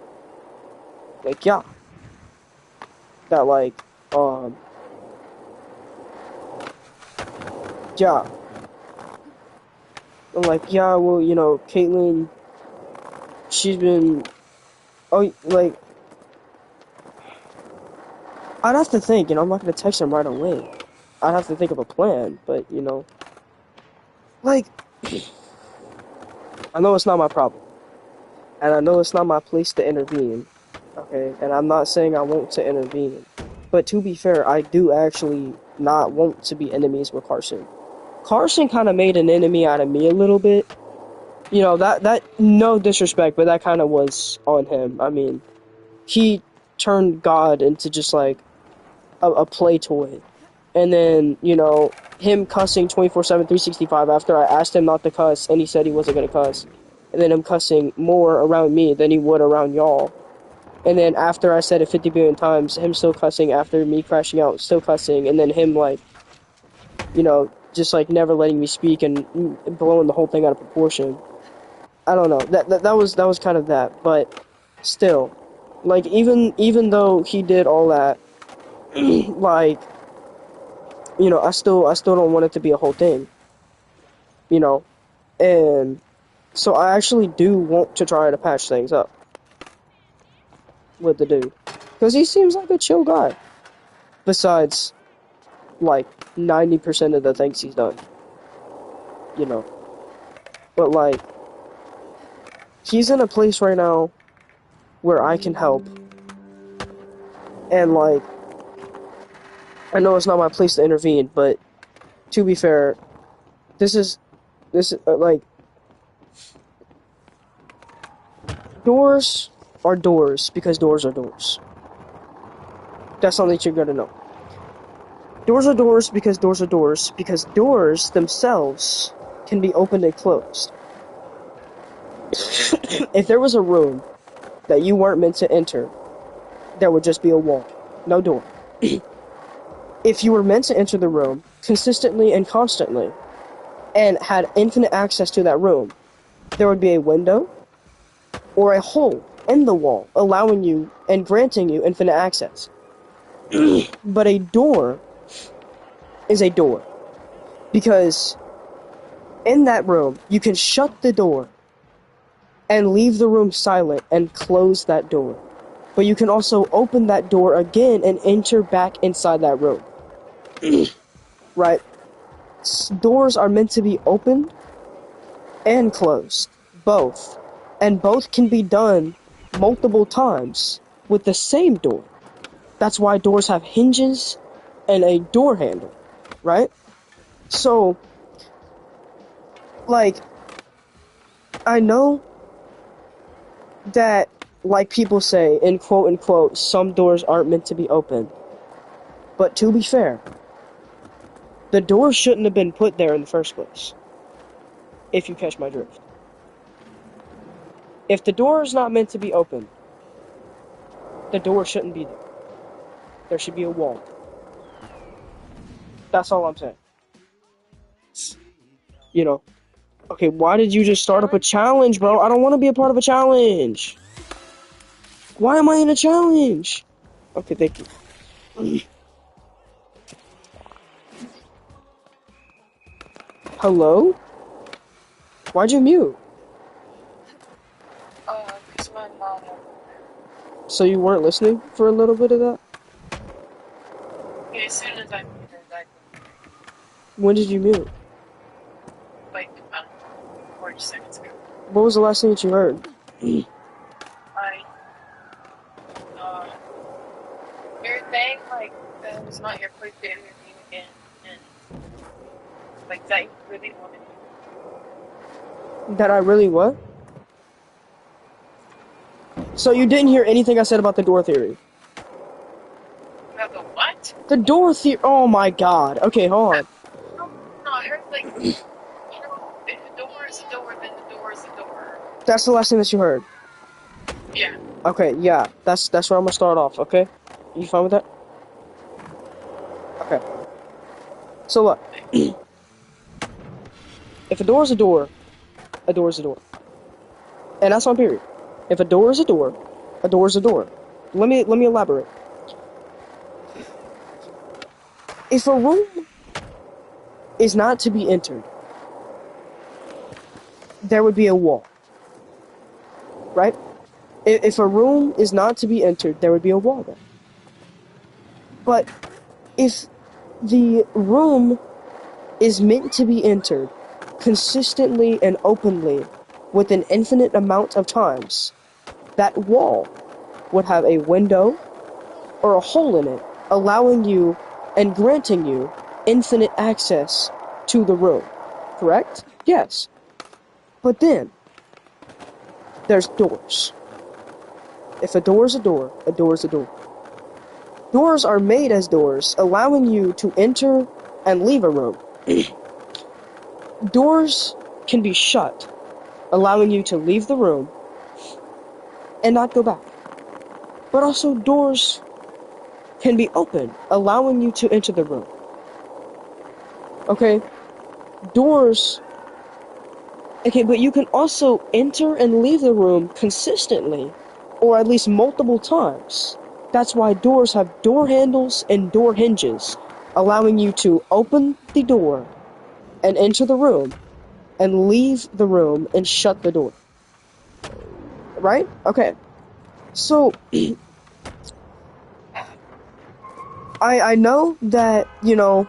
like, yeah, that, like, um, yeah, I'm like, yeah, well, you know, Caitlin, she's been, oh, like, I'd have to think, you know, I'm not gonna text him right away. I'd have to think of a plan, but, you know, like, I know it's not my problem, and I know it's not my place to intervene, okay, and I'm not saying I want to intervene, but to be fair, I do actually not want to be enemies with Carson. Carson kind of made an enemy out of me a little bit. You know, that no disrespect, but that kind of was on him. I mean, he turned God into just like a play toy. And then, you know, him cussing 24/7, 365 after I asked him not to cuss and he said he wasn't going to cuss. And then him cussing more around me than he would around y'all. And then after I said it 50 billion times, him still cussing after me crashing out, still cussing. And then him, like, you know, just like never letting me speak and blowing the whole thing out of proportion. I don't know. That was kind of that, but still, like even though he did all that, like, you know, I still don't want it to be a whole thing, you know, and so I actually do want to try to patch things up with the dude, because he seems like a chill guy. Besides, like 90% of the things he's done, you know, but like he's in a place right now where I can help, and like I know it's not my place to intervene, but to be fair, this is like, doors are doors because doors are doors. That's something that you're gonna know. Doors are doors because doors are doors because doors themselves can be opened and closed. If there was a room that you weren't meant to enter, there would just be a wall, no door. If you were meant to enter the room consistently and constantly and had infinite access to that room, there would be a window or a hole in the wall, allowing you and granting you infinite access. But a door is a door, because in that room, you can shut the door and leave the room silent and close that door. But you can also open that door again and enter back inside that room. Right? Doors are meant to be opened and closed, both. And both can be done multiple times with the same door. That's why doors have hinges and a door handle, right? So, like, I know that, like people say, in quote unquote, some doors aren't meant to be open. But to be fair, the door shouldn't have been put there in the first place. If you catch my drift. If the door is not meant to be open, the door shouldn't be there. There should be a wall. That's all I'm saying. You know. Okay, why did you just start up a challenge, bro? I don't want to be a part of a challenge. Why am I in a challenge? Okay, thank you. Hello? Why'd you mute? Because my mom. So you weren't listening for a little bit of that? Okay, as soon as I muted, When did you mute? like, 40 seconds ago. What was the last thing that you heard? You're saying, like, that it was not your place to intervene again, and, like, that you really wanted to. That I really what? So you didn't hear anything I said about the door theory? About the what? The door theory. Oh my god. Okay, hold on. No, I heard, like, you know, if the door is a door, then the door is a door. That's the last thing that you heard. Yeah. Okay, yeah. That's where I'm gonna start off, okay? You fine with that? Okay. So look. If a door is a door is a door. And that's on period. If a door is a door is a door. Let me elaborate. If a room is not to be entered, there would be a wall. Right? If a room is not to be entered, there would be a wall there. But if the room is meant to be entered consistently and openly with an infinite amount of times, that wall would have a window or a hole in it, allowing you and granting you infinite access to the room. Correct? Yes. But then, there's doors. If a door is a door is a door. Doors are made as doors, allowing you to enter and leave a room. Doors can be shut, allowing you to leave the room and not go back. But also doors can be open, allowing you to enter the room. Okay? Doors... Okay, but you can also enter and leave the room consistently, or at least multiple times. That's why doors have door handles and door hinges, allowing you to open the door and enter the room, and leave the room and shut the door. Right? Okay. So, I know that, you know,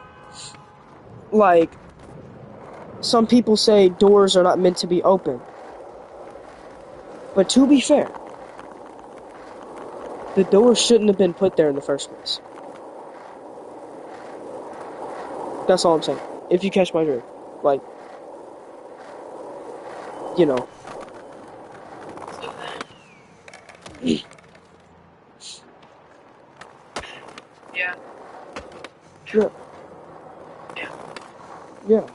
like, some people say doors are not meant to be open. But to be fair, the door shouldn't have been put there in the first place. That's all I'm saying. If you catch my drift. Like, you know. Yeah. Yeah. Yeah. Yeah.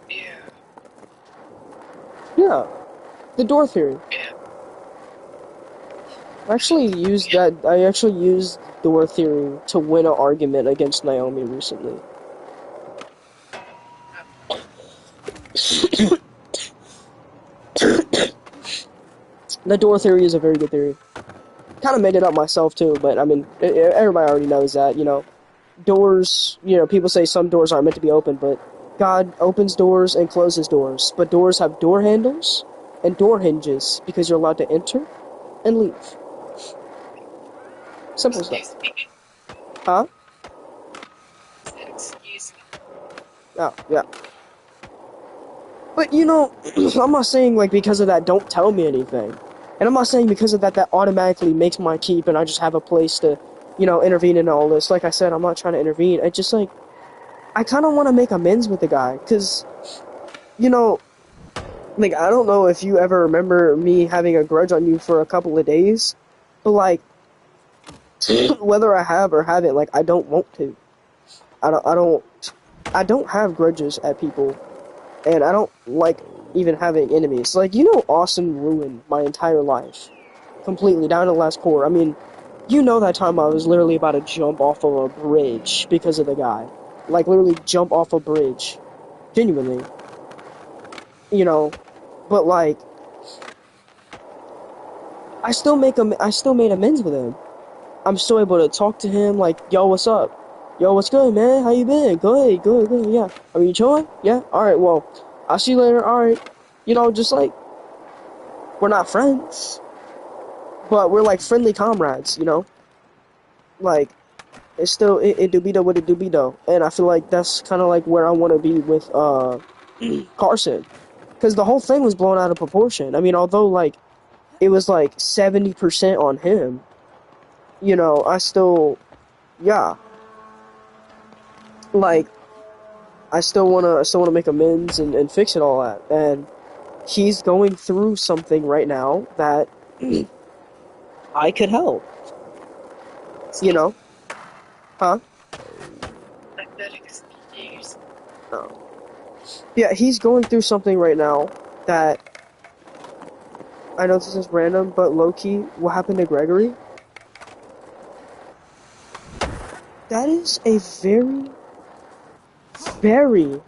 Yeah. Yeah. The door theory. Yeah. I actually used door theory to win an argument against Naomi recently. The door theory is a very good theory. Kind of made it up myself too, but I mean, everybody already knows that, you know. Doors, you know, people say some doors aren't meant to be open, but God opens doors and closes doors. But doors have door handles and door hinges because you're allowed to enter and leave. Simple Excuse stuff. me. Huh? Excuse me. Oh, yeah. But, you know, I'm not saying, like, because of that, don't tell me anything. And I'm not saying because of that, that automatically makes my keep and I just have a place to, you know, intervene in all this. Like I said, I'm not trying to intervene. I just, like, I kind of want to make amends with the guy. Because, you know, like, I don't know if you ever remember me having a grudge on you for a couple of days. But, like, whether I have or haven't, like, I don't want to. I don't have grudges at people. And I don't like even having enemies. Like, you know, Austin ruined my entire life. Completely, down to the last core. I mean, you know that time I was literally about to jump off of a bridge because of the guy. Like, literally jump off a bridge. Genuinely. You know, but like, I still made amends with him. I'm still able to talk to him, like, yo, what's up? Yo, what's good, man? How you been? Good, yeah. Are you chilling? Yeah? Alright, well, I'll see you later, alright. You know, just like, we're not friends, but we're like friendly comrades, you know? Like, it's still, it do be though what it do be though. And I feel like that's kind of like where I want to be with, Carson. Because the whole thing was blown out of proportion. I mean, although, like, it was like 70% on him, you know, I still, yeah. Like, I still wanna make amends and fix it all that. And he's going through something right now that I could help. You know? Huh? Like that excuse. No. Yeah, he's going through something right now that I know this is random, but low-key, what happened to Gregory? That is a very, very,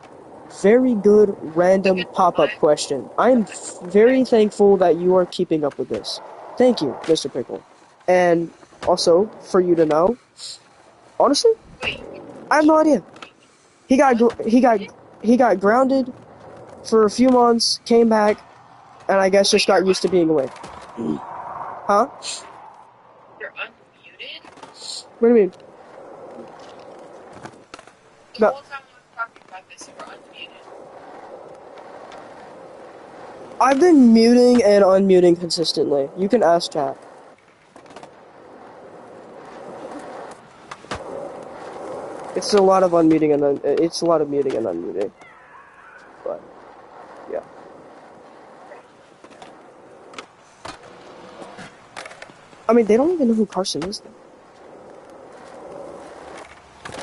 very good random pop-up question. I'm very thankful that you are keeping up with this. Thank you, Mr. Pickle. And also, for you to know, honestly, Wait, I have no idea. He got gr- he got grounded for a few months, came back, and I guess just got used to being away. Huh? you're unmuted? What do you mean? The No, whole time I was talking about this, you were unmuted. I've been muting and unmuting consistently. You can ask chat. It's a lot of unmuting and it's a lot of muting and unmuting. But yeah. I mean, they don't even know who Carson is though.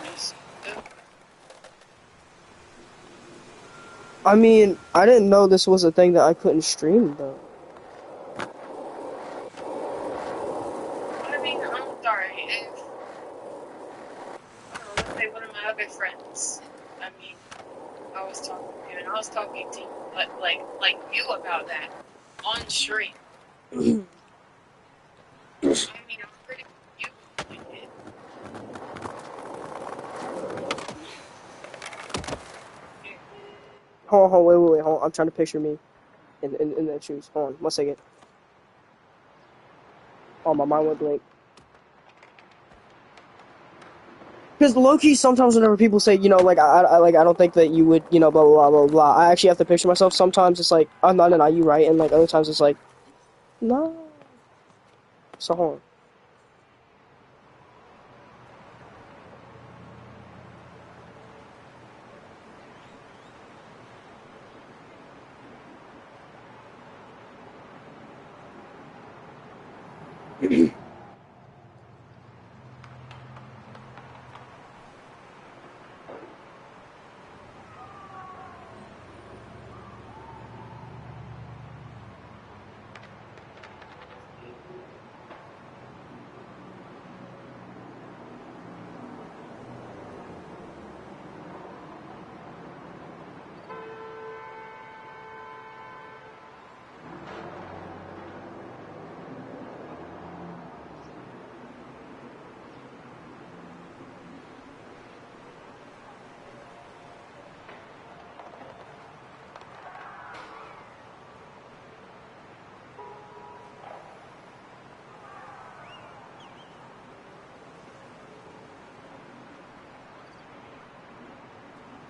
Just, I mean, I didn't know this was a thing that I couldn't stream though. I mean, I'm sorry. If, I don't know, let's say one of my other friends, I mean, I was talking to, and I was talking to, like you about that on stream. I mean, I'm pretty you like it. Hold on, wait, hold on. I'm trying to picture me in that shoes. Hold on, 1 second. Oh, my mind went blank. Because low-key, sometimes whenever people say, you know, like, I don't think that you would, you know, blah, blah, blah, blah, blah, I actually have to picture myself. Sometimes it's like, I'm not an IU, right? And, like, other times it's like, no. So, hold on.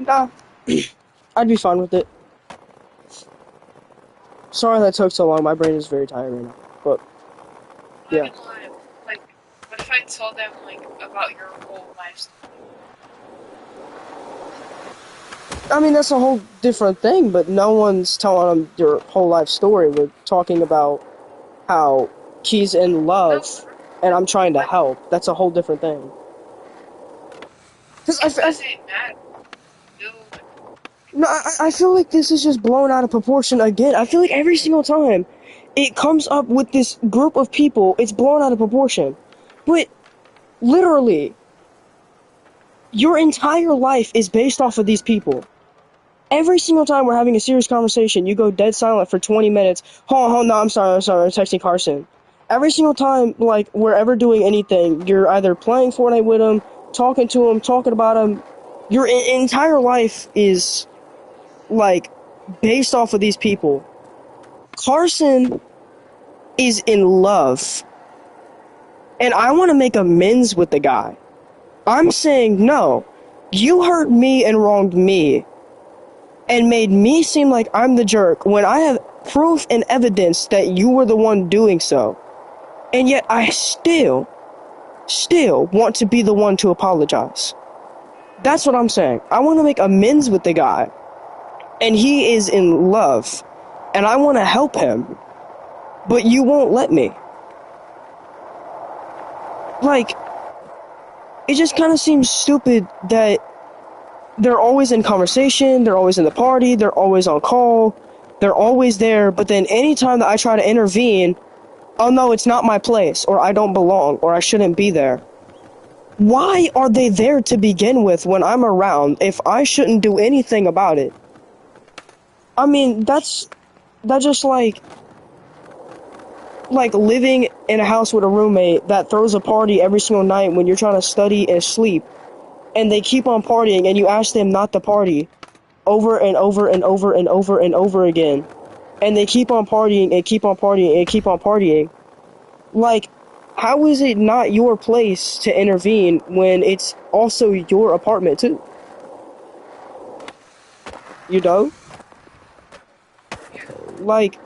Nah, I'd be fine with it. Sorry that took so long. My brain is very tired right now. But yeah, Like, what if I told them like about your whole life story? I mean that's a whole different thing. But no one's telling them your whole life story. We're talking about how he's in love, No, and I'm trying to but help. That's a whole different thing. Because it doesn't matter. You, no, I feel like this is just blown out of proportion again. I feel like every single time it comes up with this group of people, it's blown out of proportion. But literally, your entire life is based off of these people. Every single time we're having a serious conversation, you go dead silent for 20 minutes. Hold on, no, I'm sorry, I'm texting Carson. Every single time, like, we're ever doing anything, you're either playing Fortnite with him, talking about him. Your entire life is, like, based off of these people. Carson is in love, and I want to make amends with the guy. I'm saying, no, you hurt me and wronged me, and made me seem like I'm the jerk when I have proof and evidence that you were the one doing so. And yet I still want to be the one to apologize. That's what I'm saying. I want to make amends with the guy, and he is in love, and I want to help him, but you won't let me. Like, it just kind of seems stupid that they're always in conversation, they're always in the party, they're always on call, they're always there, but then anytime that I try to intervene, oh no, it's not my place, or I don't belong, or I shouldn't be there. Why are they there to begin with when I'm around if I shouldn't do anything about it? I mean, that's just like living in a house with a roommate that throws a party every single night when you're trying to study and sleep, and they keep on partying, and you ask them not to party over and over and over and over and over again, and they keep on partying and keep on partying and keep on partying. Like, how is it not your place to intervene when it's also your apartment too? You know? Like,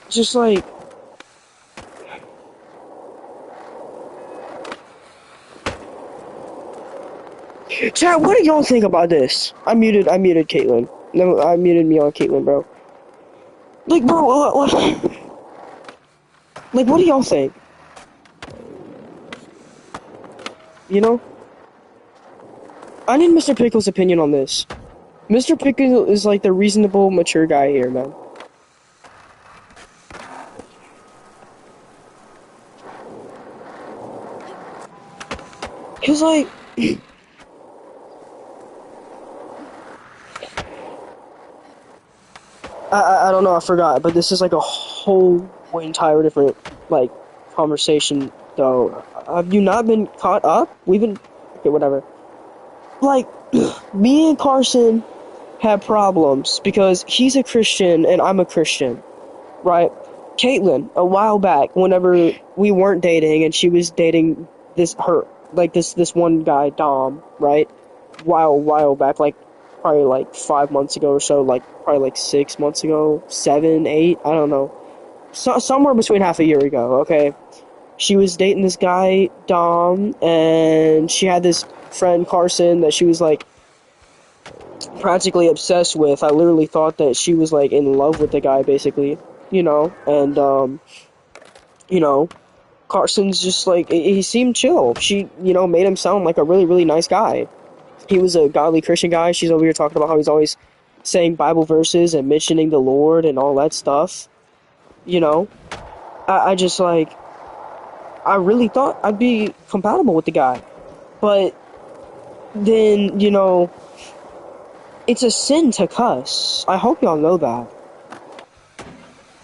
just like, chat, what do y'all think about this? I muted Caitlyn. No, I muted me on Caitlyn, bro. Like, bro, like, what do y'all think? You know? I need Mr. Pickle's opinion on this. Mr. Pickle is like the reasonable, mature guy here, man. Cause like, I don't know, I forgot, but this is like a whole entire different, like, conversation, though. Have you not been caught up? We've been, okay, whatever. Like, me and Carson have problems because he's a Christian and I'm a Christian, right? Caitlyn, a while back, whenever we weren't dating and she was dating this one guy, Dom, right? While back, like, probably like 5 months ago or so, like probably like 6 months ago, 7, 8, I don't know. Somewhere between half a year ago, okay? She was dating this guy, Dom, and she had this friend, Carson, that she was like practically obsessed with. I literally thought that she was like in love with the guy, basically, you know, and you know, Carson's just like, he seemed chill. She, you know, made him sound like a really, really nice guy. He was a godly Christian guy. She's over here talking about how he's always saying Bible verses and mentioning the Lord and all that stuff. You know, I just like, I really thought I'd be compatible with the guy. But then, you know, it's a sin to cuss. I hope y'all know that.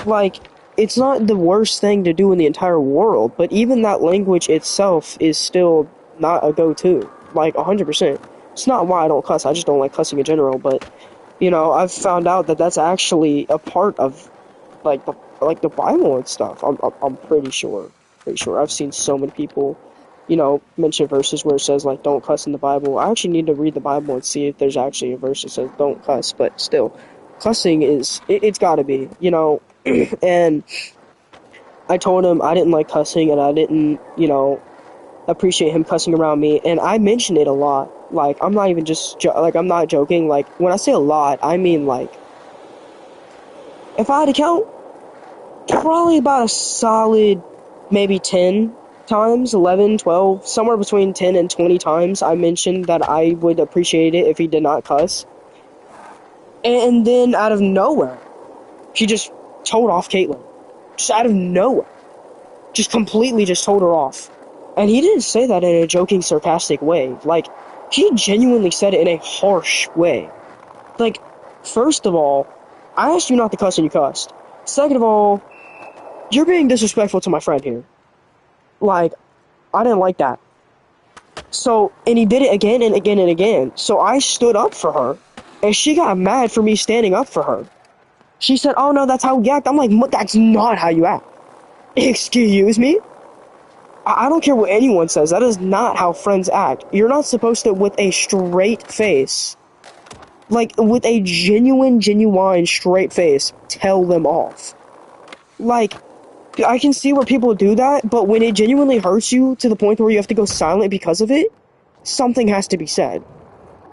Like, it's not the worst thing to do in the entire world, but even that language itself is still not a go-to. Like, 100%. It's not why I don't cuss, I just don't like cussing in general, but, you know, I've found out that that's actually a part of, like, the Bible and stuff. I'm pretty sure. I've seen so many people, mention verses where it says, like, don't cuss in the Bible. I actually need to read the Bible and see if there's actually a verse that says don't cuss, but still, cussing it's gotta be, and I told him I didn't like cussing and I didn't, appreciate him cussing around me, and I mentioned it a lot. Like, I'm not even just, I'm not joking. Like, when I say a lot, I mean, like, if I had to count, probably about a solid maybe 10 times, 11, 12, somewhere between 10 and 20 times I mentioned that I would appreciate it if he did not cuss. And then out of nowhere, he just told off Caitlin. Just out of nowhere. Just completely just told her off. And he didn't say that in a joking, sarcastic way. Like, he genuinely said it in a harsh way. Like, first of all, I asked you not to cuss and you cussed. Second of all, you're being disrespectful to my friend here. Like, I didn't like that. So, and he did it again and again and again. So I stood up for her, and she got mad for me standing up for her. She said, oh no, that's how you act. I'm like, that's not how you act. Excuse me? I don't care what anyone says. That is not how friends act. You're not supposed to, with a straight face, like, with a genuine straight face, tell them off. Like, I can see where people do that, but when it genuinely hurts you to the point where you have to go silent because of it, something has to be said.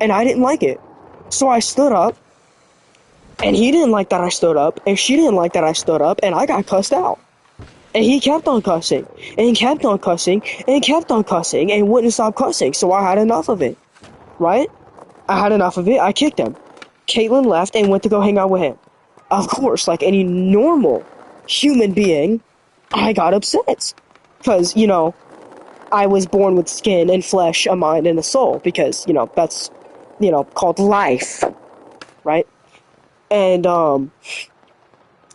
And I didn't like it. So I stood up, and he didn't like that I stood up, and she didn't like that I stood up, and I got cussed out. And he kept on cussing, and kept on cussing, and kept on cussing, and wouldn't stop cussing, so I had enough of it. Right? I had enough of it, I kicked him. Caitlin left and went to go hang out with him. Of course, like any normal human being, I got upset. Because, I was born with skin and flesh, a mind, and a soul, because, that's, called life. Right? And,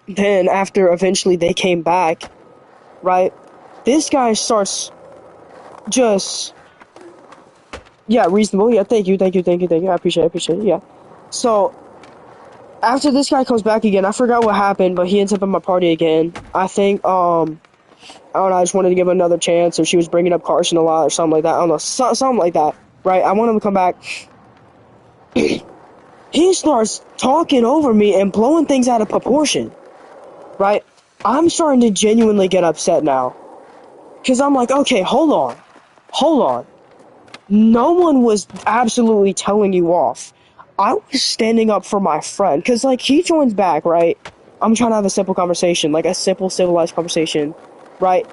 then after eventually they came back, right, this guy starts just, yeah, reasonable, yeah, thank you, I appreciate it, yeah. So, after this guy comes back again, I forgot what happened, but he ends up at my party again. I think, I don't know, I just wanted to give him another chance, or she was bringing up Carson a lot, or something like that, I don't know, something like that, right, I want him to come back. He starts talking over me and blowing things out of proportion, right? I'm starting to genuinely get upset now. Because I'm like, okay, hold on. No one was absolutely telling you off. I was standing up for my friend. Because, like, he joins back, right? I'm trying to have a simple conversation. Like, a simple, civilized conversation, right?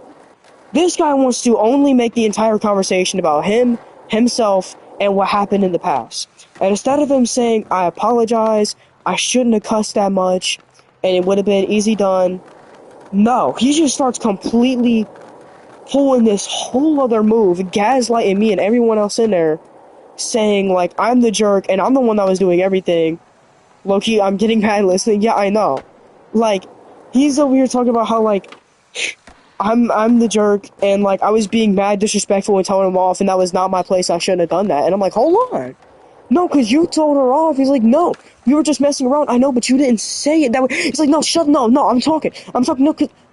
This guy wants to only make the entire conversation about him, himself, and what happened in the past. And instead of him saying, I apologize, I shouldn't have cussed that much, and it would have been easy done, no, he just starts completely pulling this whole other move, gaslighting me and everyone else in there, saying, like, I'm the jerk, and I'm the one that was doing everything. Low-key, I'm getting mad listening. Yeah, I know. Like, he's over here talking about how, like, I'm the jerk, and, like, I was being mad disrespectful and telling him off, and that was not my place, I shouldn't have done that. And I'm like, hold on. No, because you told her off. He's like, no, you were just messing around. I know, but you didn't say it that way. He's like, no, I'm talking, no, I'm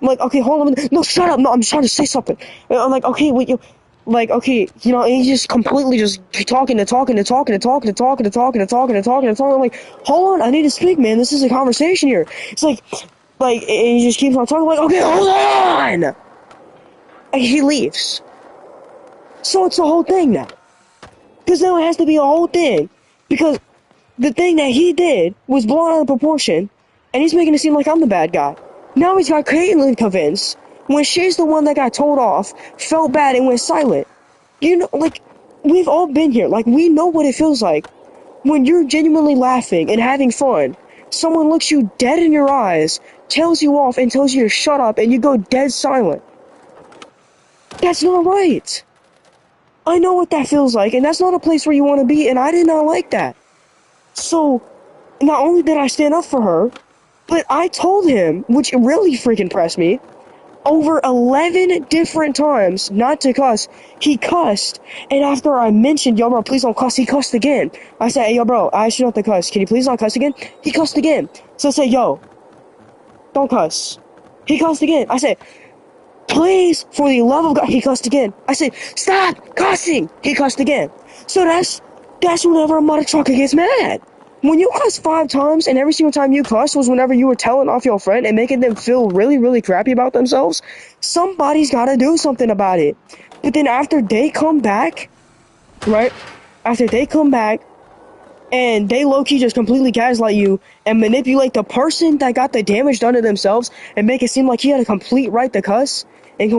like, okay, hold on, no, shut up, no, I'm trying to say something. And I'm like, okay, wait, okay, and he's just completely just talking. I'm like, hold on, I need to speak, man, this is a conversation here. It's like, and he just keeps on talking, like, okay, hold on! And he leaves. So it's a whole thing now. Because now it has to be a whole thing. Because the thing that he did was blown out of proportion, and he's making it seem like I'm the bad guy. Now he's got Caitlin convinced, when she's the one that got told off, felt bad, and went silent. Like, we've all been here. Like, we know what it feels like. When you're genuinely laughing and having fun, someone looks you dead in your eyes, tells you off, and tells you to shut up, and you go dead silent. That's not right. I know what that feels like, and that's not a place where you want to be, and I did not like that. So, not only did I stand up for her, but I told him, which really freaking pressed me, over 11 different times not to cuss. He cussed, and after I mentioned, yo bro, please don't cuss, he cussed again. I said, hey, yo bro, I asked you not to cuss, can you please not cuss again? He cussed again. So I said, yo, don't cuss. He cussed again. I said, Please, for the love of God, he cussed again. I said, stop cussing. He cussed again. So that's whenever a mother trucker gets mad. When you cuss 5 times and every single time you cuss was whenever you were telling off your friend and making them feel really, really crappy about themselves, somebody's got to do something about it. But then after they come back, right? After they come back and they low-key just completely gaslight you and manipulate the person that got the damage done to themselves and make it seem like he had a complete right to cuss and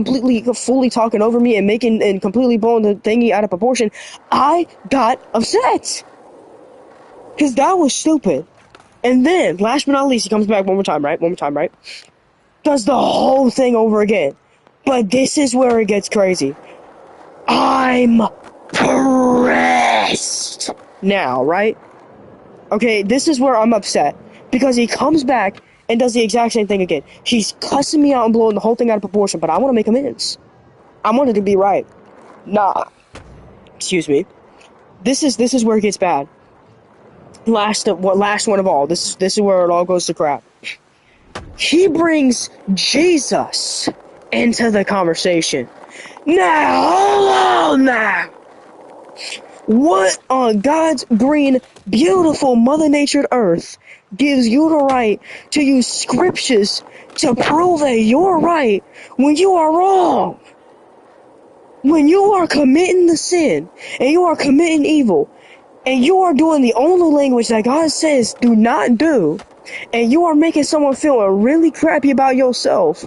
fully talking over me and completely blowing the thingy out of proportion, I got upset. Because that was stupid. And then, last but not least, he comes back one more time, right? Does the whole thing over again. But this is where it gets crazy. I'm pressed now, right? Okay, this is where I'm upset. Because he comes back and does the exact same thing again. He's cussing me out and blowing the whole thing out of proportion, but I want to make amends. I want it to be right. Nah. Excuse me. This is where it gets bad. Last one of all. This is where it all goes to crap. He brings Jesus into the conversation. Now, hold on now. What on God's green, beautiful, mother-natured earth gives you the right to use scriptures to prove that you're right when you are wrong? When you are committing the sin and you are committing evil and you are doing the only language that God says do not do, and you are making someone feel really crappy about yourself,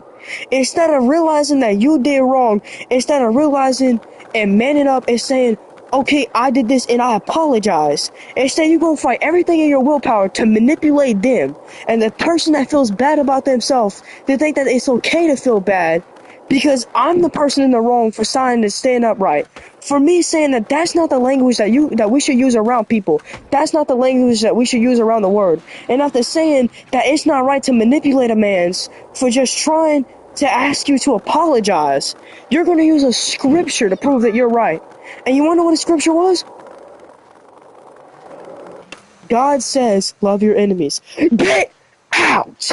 instead of realizing that you did wrong, instead of realizing and manning up and saying, okay, I did this and I apologize, instead you're going to fight everything in your willpower to manipulate them and the person that feels bad about themselves to think that it's okay to feel bad because I'm the person in the wrong for signing to stand up right. For me saying that that's not the language that we should use around people. That's not the language that we should use around the word. And after saying that it's not right to manipulate a man's for just trying to ask you to apologize, you're going to use a scripture to prove that you're right. And you want to know what the scripture was? God says, love your enemies. Get out!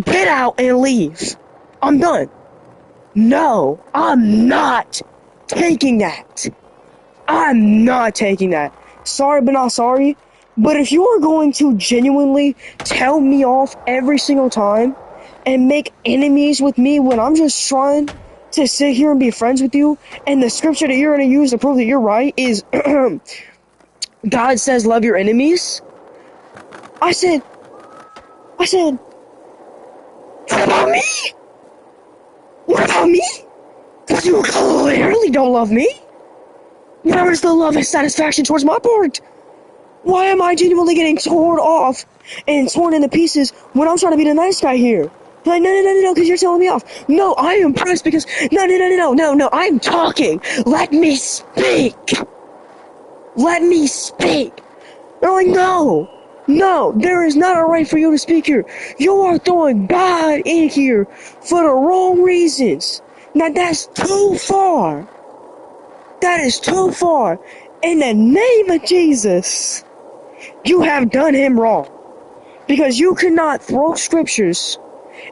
Get out and leave. I'm done. No, I'm not taking that. I'm not taking that. Sorry, but not sorry. But if you are going to genuinely tell me off every single time and make enemies with me when I'm just trying to sit here and be friends with you, and the scripture that you're going to use to prove that you're right is God says love your enemies. I said, what about me? What about me? Because you clearly don't love me. Where is the love and satisfaction towards my part? Why am I genuinely getting torn off and torn into pieces when I'm trying to be the nice guy here? Like, no, because you're telling me off. No, I am pressed because, no, I'm talking. Let me speak. Let me speak. They're like, no, there is not a right for you to speak here. You are throwing God in here for the wrong reasons. Now that's too far. That is too far. In the name of Jesus, you have done him wrong. Because you cannot throw scriptures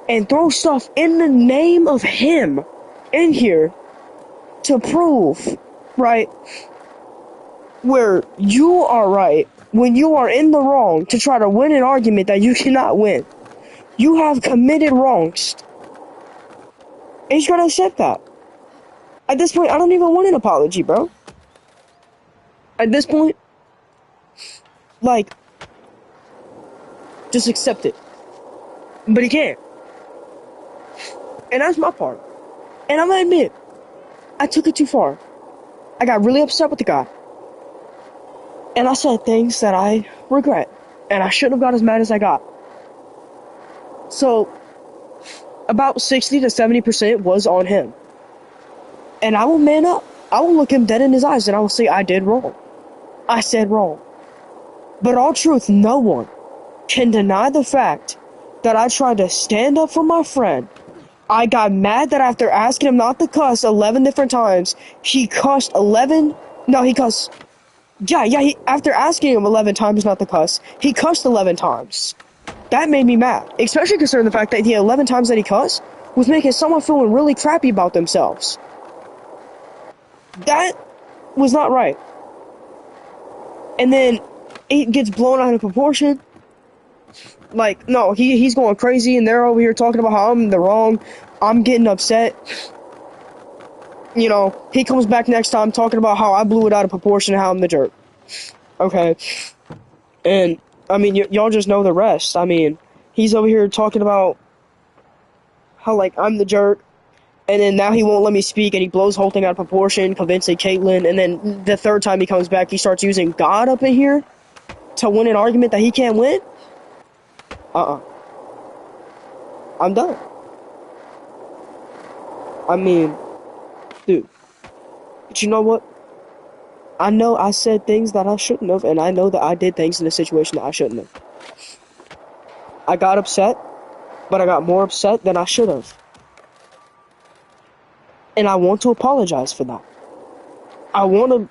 and throw stuff in the name of him in here to prove, right, where you are right when you are in the wrong to try to win an argument that you cannot win. You have committed wrongs. And you gotta accept that. At this point, I don't even want an apology, bro. At this point, like, just accept it. But he can't. And that's my part. And I'm gonna admit, I took it too far. I got really upset with the guy. And I said things that I regret. And I shouldn't have got as mad as I got. So, about 60 to 70% was on him. And I will man up. I will look him dead in his eyes and I will say I did wrong. I said wrong. But all truth, no one can deny the fact that I tried to stand up for my friend. I got mad that after asking him not to cuss 11 different times, he cussed 11... No, he cussed... after asking him 11 times not to cuss, he cussed 11 times. That made me mad. Especially considering the fact that the 11 times that he cussed was making someone feeling really crappy about themselves. That was not right. And then it gets blown out of proportion. Like, no, he's going crazy, and they're over here talking about how I'm the wrong. I'm getting upset. You know, he comes back next time talking about how I blew it out of proportion and how I'm the jerk. Okay. And, I mean, y'all just know the rest. I mean, he's over here talking about how, like, I'm the jerk, and then now he won't let me speak, and he blows the whole thing out of proportion, convincing Caitlyn, and then the third time he comes back, he starts using God up in here to win an argument that he can't win? I'm done. I mean, dude. But you know what? I know I said things that I shouldn't have, and I know that I did things in the situation that I shouldn't have. I got upset, but I got more upset than I should have. And I want to apologize for that. I want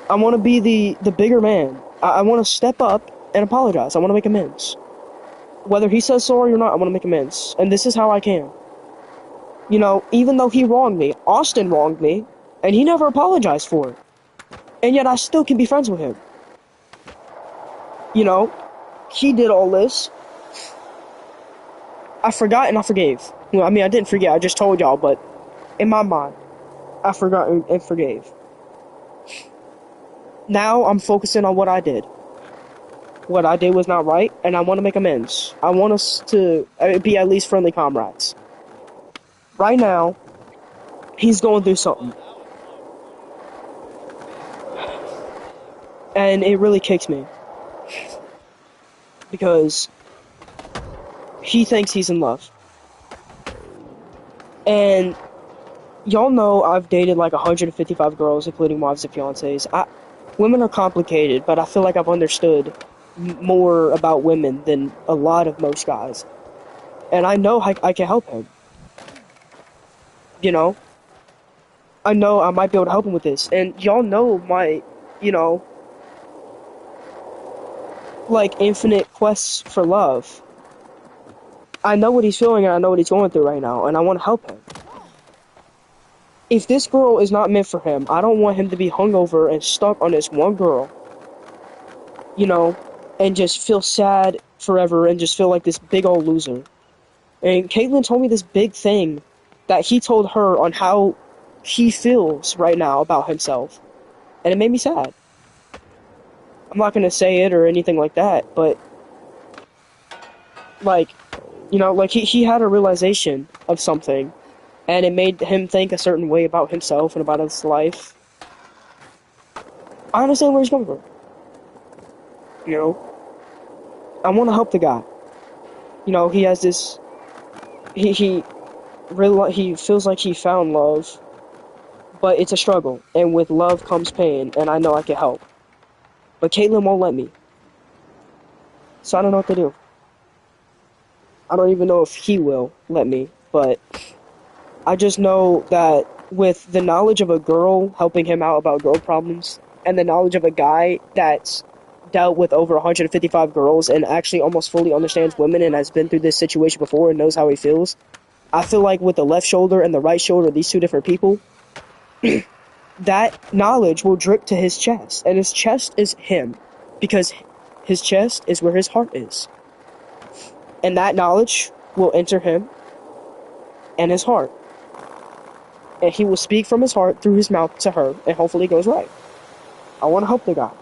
to be the bigger man. I want to step up and apologize. I want to make amends. Whether he says sorry or not, I want to make amends. And this is how I can. You know, even though he wronged me, Austin wronged me, and he never apologized for it. And yet I still can be friends with him. You know, he did all this. I forgot and I forgave. Well, I mean, I didn't forget, I just told y'all, but in my mind, I forgot and forgave. Now I'm focusing on what I did. What I did was not right, and I want to make amends. I want us to be at least friendly comrades. Right now, he's going through something. And it really kicks me. Because he thinks he's in love. And y'all know I've dated like 155 girls, including wives and fiancés. Women are complicated, but I feel like I've understood more about women than a lot of most guys. And I know I can help him. You know? I know I might be able to help him with this. And y'all know my, you know, like, infinite quests for love. I know what he's feeling and I know what he's going through right now, and I want to help him. If this girl is not meant for him, I don't want him to be hungover and stuck on this one girl, you know, and just feel sad forever and just feel like this big old loser. And Caitlyn told me this big thing that he told her on how he feels right now about himself, and it made me sad. I'm not gonna say it or anything like that, but, like, you know, like, he had a realization of something, and it made him think a certain way about himself and about his life. I understand where he's coming from. You know? I want to help the guy. You know, he has this... He feels like he found love, but it's a struggle, and with love comes pain, and I know I can help. But Caitlyn won't let me. So I don't know what to do. I don't even know if he will let me, but I just know that with the knowledge of a girl helping him out about girl problems, and the knowledge of a guy that's dealt with over 155 girls and actually almost fully understands women and has been through this situation before and knows how he feels, I feel like with the left shoulder and the right shoulder, these two different people, that knowledge will drip to his chest, and his chest is him, because his chest is where his heart is. And that knowledge will enter him and his heart. And he will speak from his heart through his mouth to her, and hopefully it goes right. I want to help the guy.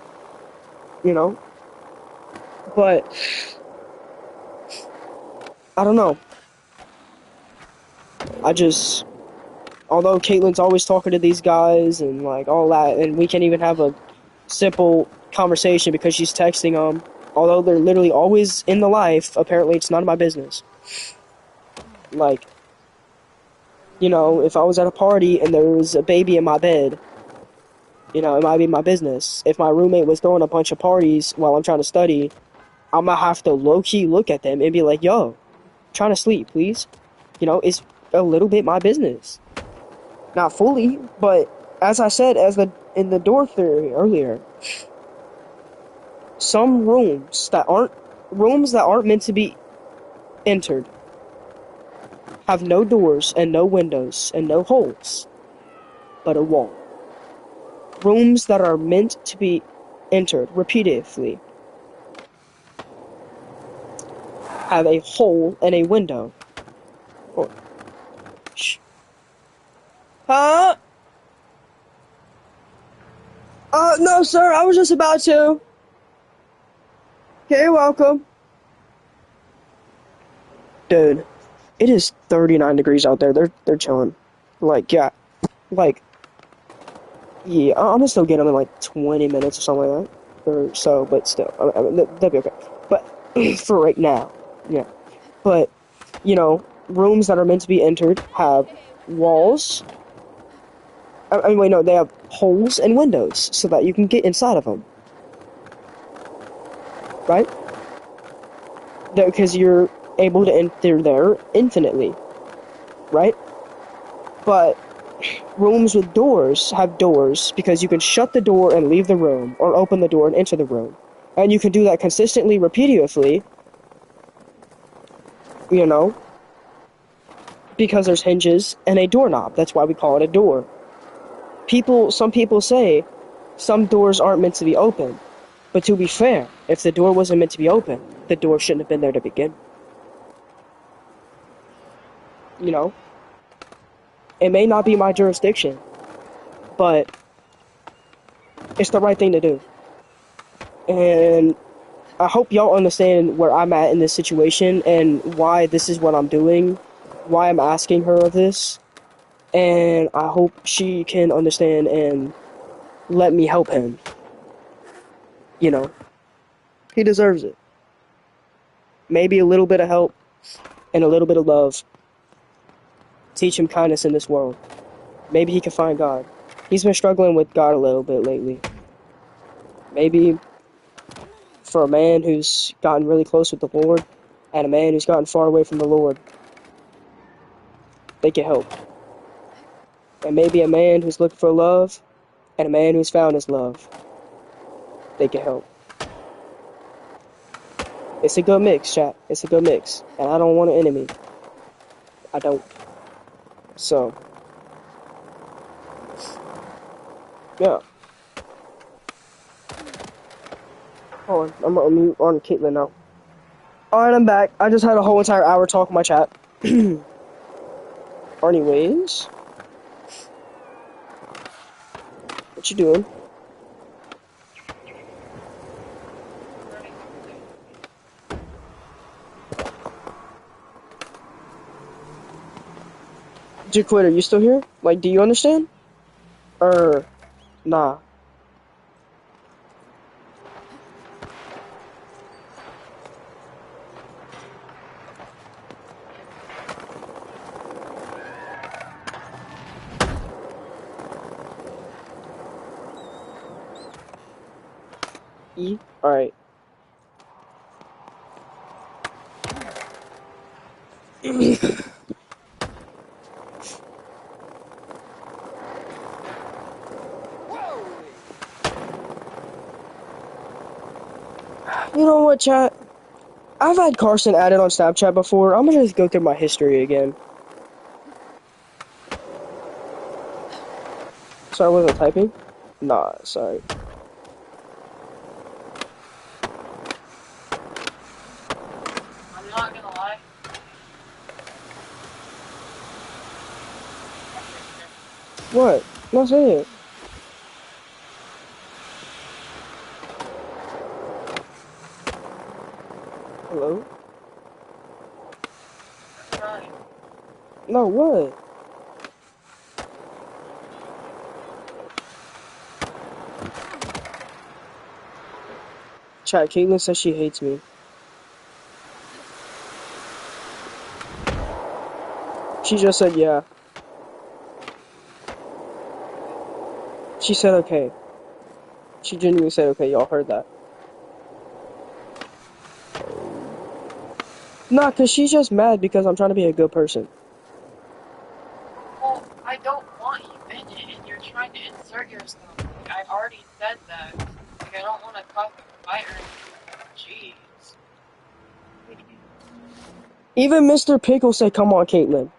You know? But I don't know. Although Caitlyn's always talking to these guys and like all that, and we can't even have a simple conversation because she's texting them, although they're literally always in the life, apparently it's none of my business. Like, you know, if I was at a party and there was a baby in my bed, you know, it might be my business. If my roommate was throwing a bunch of parties while I'm trying to study, I'm gonna have to low-key look at them and be like, yo, trying to sleep, please. You know, it's a little bit my business. Not fully, but as I said, in the door theory earlier, some rooms that aren't meant to be entered have no doors and no windows and no holes, but a wall. Rooms that are meant to be entered repeatedly have a hole and a window. Oh, shh. Huh? No, sir, I was just about to. Okay, you're welcome. Dude, it is 39 degrees out there. They're chilling. Like, yeah. Like, yeah, I'm gonna still get them in like 20 minutes or something like that. Or so, but still. I mean, that'd be okay. But, for right now, yeah. But, you know, rooms that are meant to be entered have walls. I mean, wait, no, they have holes and windows so that you can get inside of them. Right? Because you're able to enter there infinitely. Right? But rooms with doors have doors because you can shut the door and leave the room, or open the door and enter the room. And you can do that consistently, repeatedly, you know, because there's hinges and a doorknob. That's why we call it a door. Some people say some doors aren't meant to be open. But to be fair, if the door wasn't meant to be open, the door shouldn't have been there to begin. You know? It may not be my jurisdiction, but it's the right thing to do. And I hope y'all understand where I'm at in this situation and why this is what I'm doing, why I'm asking her of this. And I hope she can understand and let me help him. You know? He deserves it. Maybe a little bit of help and a little bit of love. Teach him kindness in this world. Maybe he can find God. He's been struggling with God a little bit lately. Maybe for a man who's gotten really close with the Lord and a man who's gotten far away from the Lord, they can help. And maybe a man who's looking for love and a man who's found his love, they can help. It's a good mix, chat. It's a good mix. And I don't want an enemy. I don't. So, yeah. Hold on. I'm on Caitlin now. Alright, I'm back. I just had a whole entire hour talk in my chat. Anyways. What you doing? Jaquid, are you still here? Like, do you understand? Or, nah. E? Alright. You know what, chat? I've had Carson added on Snapchat before. I'm gonna just go through my history again. Sorry, I wasn't typing? Nah, sorry. I'm not gonna lie. What? No, say it. Hello? Right. No, what? Chat, Caitlin says she hates me. She just said yeah. She said okay. She genuinely said okay, y'all heard that. Nah, cause she's just mad because I'm trying to be a good person. Well, I don't want you in it, and you're trying to insert yourself. Like, I already said that. Like, I don't want to cause a fight or anything. Jeez. Even Mr. Pickle said, come on, Caitlin.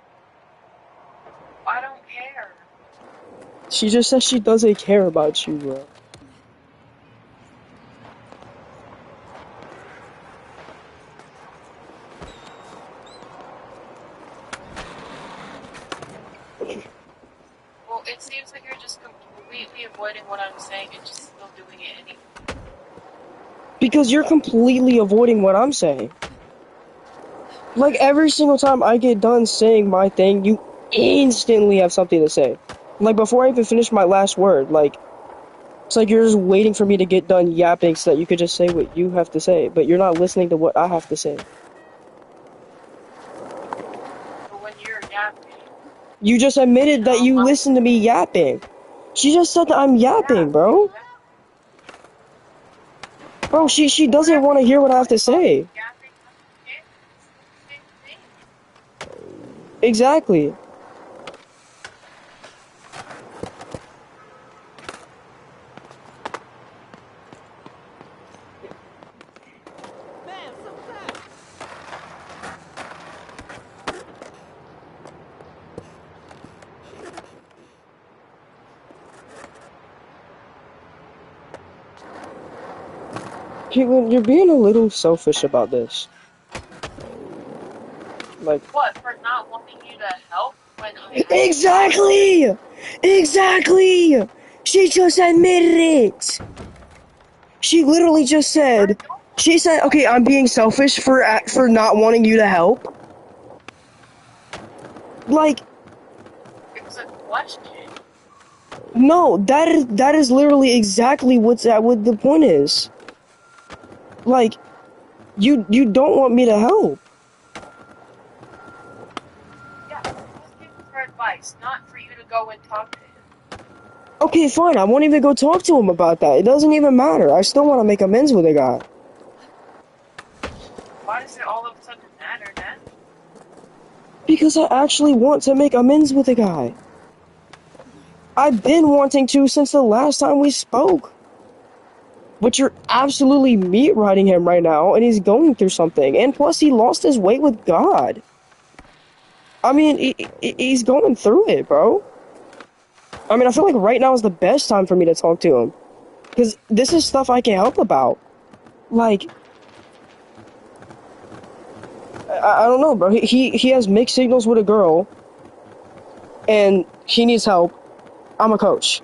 I don't care. She just says she doesn't care about you, bro. Well, it seems like you're just completely avoiding what I'm saying and just still doing it anyway. Because you're completely avoiding what I'm saying. Like, every single time I get done saying my thing, you instantly have something to say. Like, before I even finish my last word, like, it's like you're just waiting for me to get done yapping so that you could just say what you have to say, but you're not listening to what I have to say. But when you're yapping, You just admitted that you listen to me yapping. She just said that I'm yapping, bro. Bro, she doesn't want to hear what I have to say. yapping, it's the same thing. Exactly. Caitlin, you're being a little selfish about this. Like, What, for not wanting you to help when I exactly! Exactly! She just admitted it! She literally just said, she said, okay, I'm being selfish for not wanting you to help. Like, It was a question. no, that is literally exactly what the point is. Like, you don't want me to help. Yeah, I'm asking for advice, not for you to go and talk to him. Okay, fine, I won't even go talk to him about that. It doesn't even matter. I still want to make amends with the guy. Why does it all of a sudden matter now? Because I actually want to make amends with the guy. I've been wanting to since the last time we spoke. But you're absolutely meat riding him right now, and he's going through something. And plus, he lost his weight with God. I mean, he's going through it, bro. I mean, I feel like right now is the best time for me to talk to him. Because this is stuff I can help about. Like, I don't know, bro. He has mixed signals with a girl, and he needs help. I'm a coach,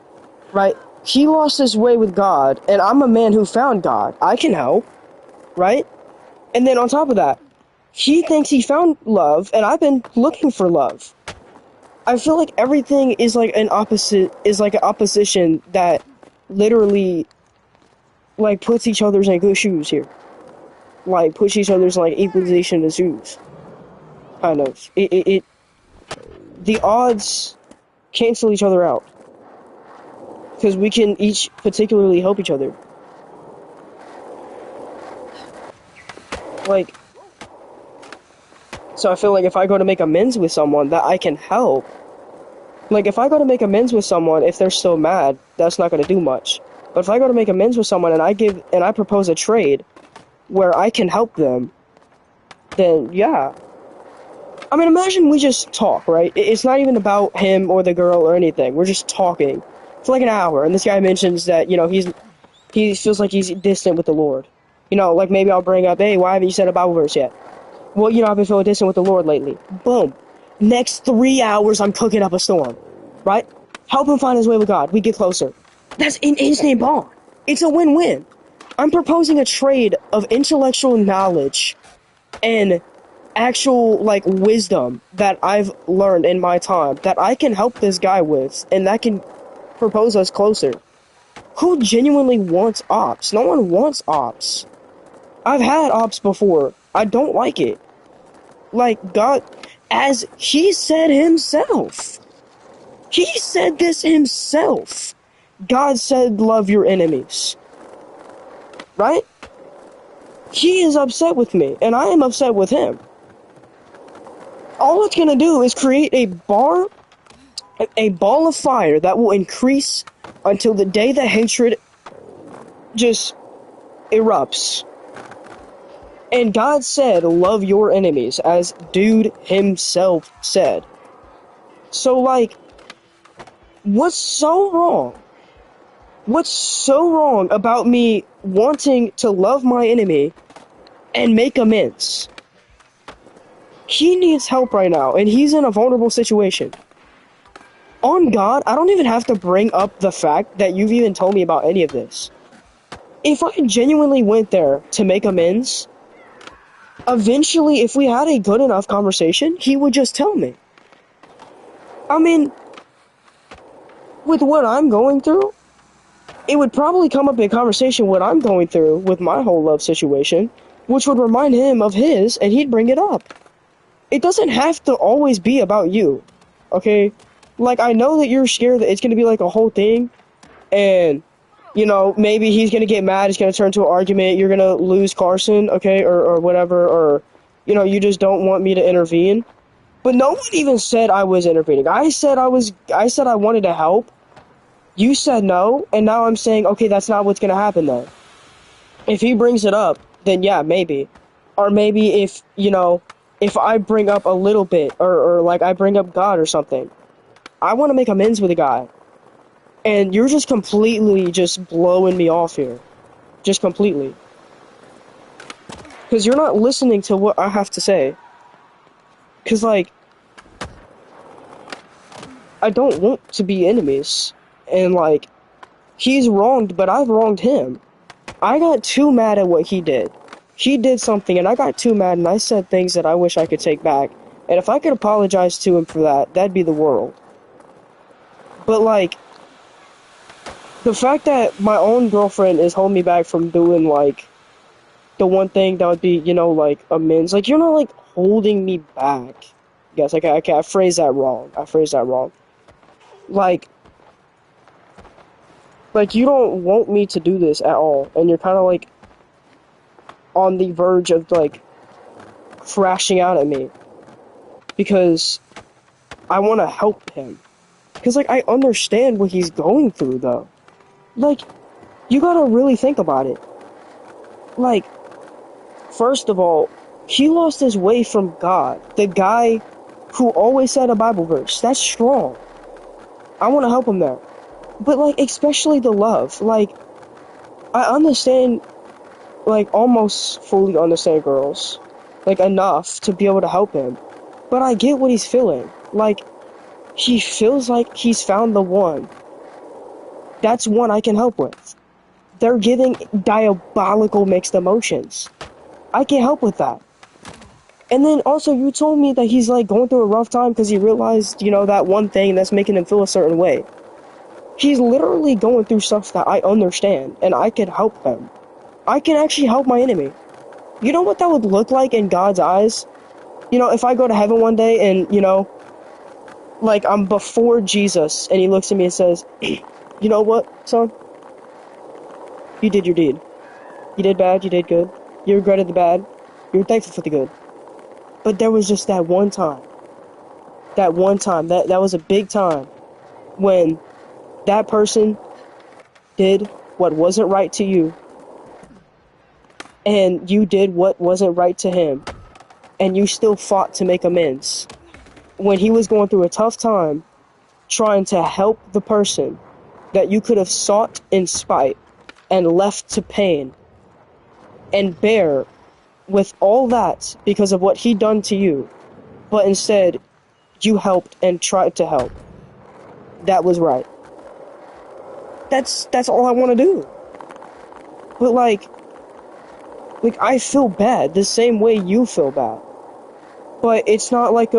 right? He lost his way with God, and I'm a man who found God. I can help, right? And then on top of that, he thinks he found love, and I've been looking for love. I feel like everything is like an opposition that literally, like, puts each other's in good shoes here. Like, puts each other's, like, equalization of shoes. Kind of. The odds cancel each other out. Because we can each particularly help each other. Like, so I feel like if I go to make amends with someone that I can help, like if I go to make amends with someone, if they're still mad, that's not going to do much. But if I go to make amends with someone and I propose a trade where I can help them, then yeah. I mean, imagine we just talk, right? It's not even about him or the girl or anything. We're just talking for like an hour, and this guy mentions that, you know, he feels like he's distant with the Lord. You know, like maybe I'll bring up, hey, why haven't you said a Bible verse yet? Well, you know, I've been feeling distant with the Lord lately. Boom. Next 3 hours, I'm cooking up a storm. Right? Help him find his way with God. We get closer. That's an instant bond. It's a win-win. I'm proposing a trade of intellectual knowledge and actual, like, wisdom that I've learned in my time that I can help this guy with, and that can propose us closer. Who genuinely wants ops? No one wants ops. I've had ops before. I don't like it. Like, God, as he said himself. He said this himself. God said, love your enemies. Right? He is upset with me, and I am upset with him. All it's gonna do is create a ball of fire that will increase until the day the hatred just erupts. And God said, love your enemies, as dude himself said. So, like, what's so wrong? What's so wrong about me wanting to love my enemy and make amends? He needs help right now, and he's in a vulnerable situation. On God, I don't even have to bring up the fact that you've even told me about any of this. If I genuinely went there to make amends, eventually, if we had a good enough conversation, he would just tell me. I mean, with what I'm going through, it would probably come up in conversation what I'm going through with my whole love situation, which would remind him of his, and he'd bring it up. It doesn't have to always be about you, okay? Like, I know that you're scared that it's going to be like a whole thing, and, you know, maybe he's going to get mad, it's going to turn to an argument, you're going to lose Carson, okay, or whatever, or, you know, you just don't want me to intervene. But no one even said I was intervening. I said I wanted to help. You said no, and now I'm saying, okay, that's not what's going to happen then. If he brings it up, then yeah, maybe. Or maybe if, you know, if I bring up a little bit, or like I bring up God or something, I want to make amends with a guy. And you're just completely just blowing me off here. Just completely. Because you're not listening to what I have to say. Because, like, I don't want to be enemies. And, like, he's wronged, but I've wronged him. I got too mad at what he did. He did something, and I got too mad, and I said things that I wish I could take back. And if I could apologize to him for that, that'd be the world. But, like, the fact that my own girlfriend is holding me back from doing, like, the one thing that would be, you know, like, amends. Like, you're not, like, holding me back. Yes, I phrased that wrong. Like, you don't want me to do this at all. And you're kind of, like, on the verge of, like, crashing out at me. Because I want to help him. Because, like, I understand what he's going through, though. Like, you gotta really think about it. Like, first of all, he lost his way from God. The guy who always said a Bible verse. That's strong. I want to help him there. But, like, especially the love. Like, I understand, like, almost fully understand girls. Like, enough to be able to help him. But I get what he's feeling. Like, he feels like he's found the one. That's one I can help with. They're giving diabolical mixed emotions. I can help with that. And then also, you told me that he's, like, going through a rough time because he realized, you know, that one thing that's making him feel a certain way. He's literally going through stuff that I understand, and I can help him. I can actually help my enemy. You know what that would look like in God's eyes? You know, if I go to heaven one day and, you know, like, I'm before Jesus, and he looks at me and says, you know what, son? You did your deed. You did bad, you did good. You regretted the bad. You were thankful for the good. But there was just that one time. That one time. That was a big time when that person did what wasn't right to you. And you did what wasn't right to him. And you still fought to make amends. When he was going through a tough time, trying to help the person that you could have sought in spite and left to pain and bear with all that because of what he'd done to you, but instead you helped and tried to help. That was right. That's all I want to do. But like I feel bad the same way you feel bad. But it's not like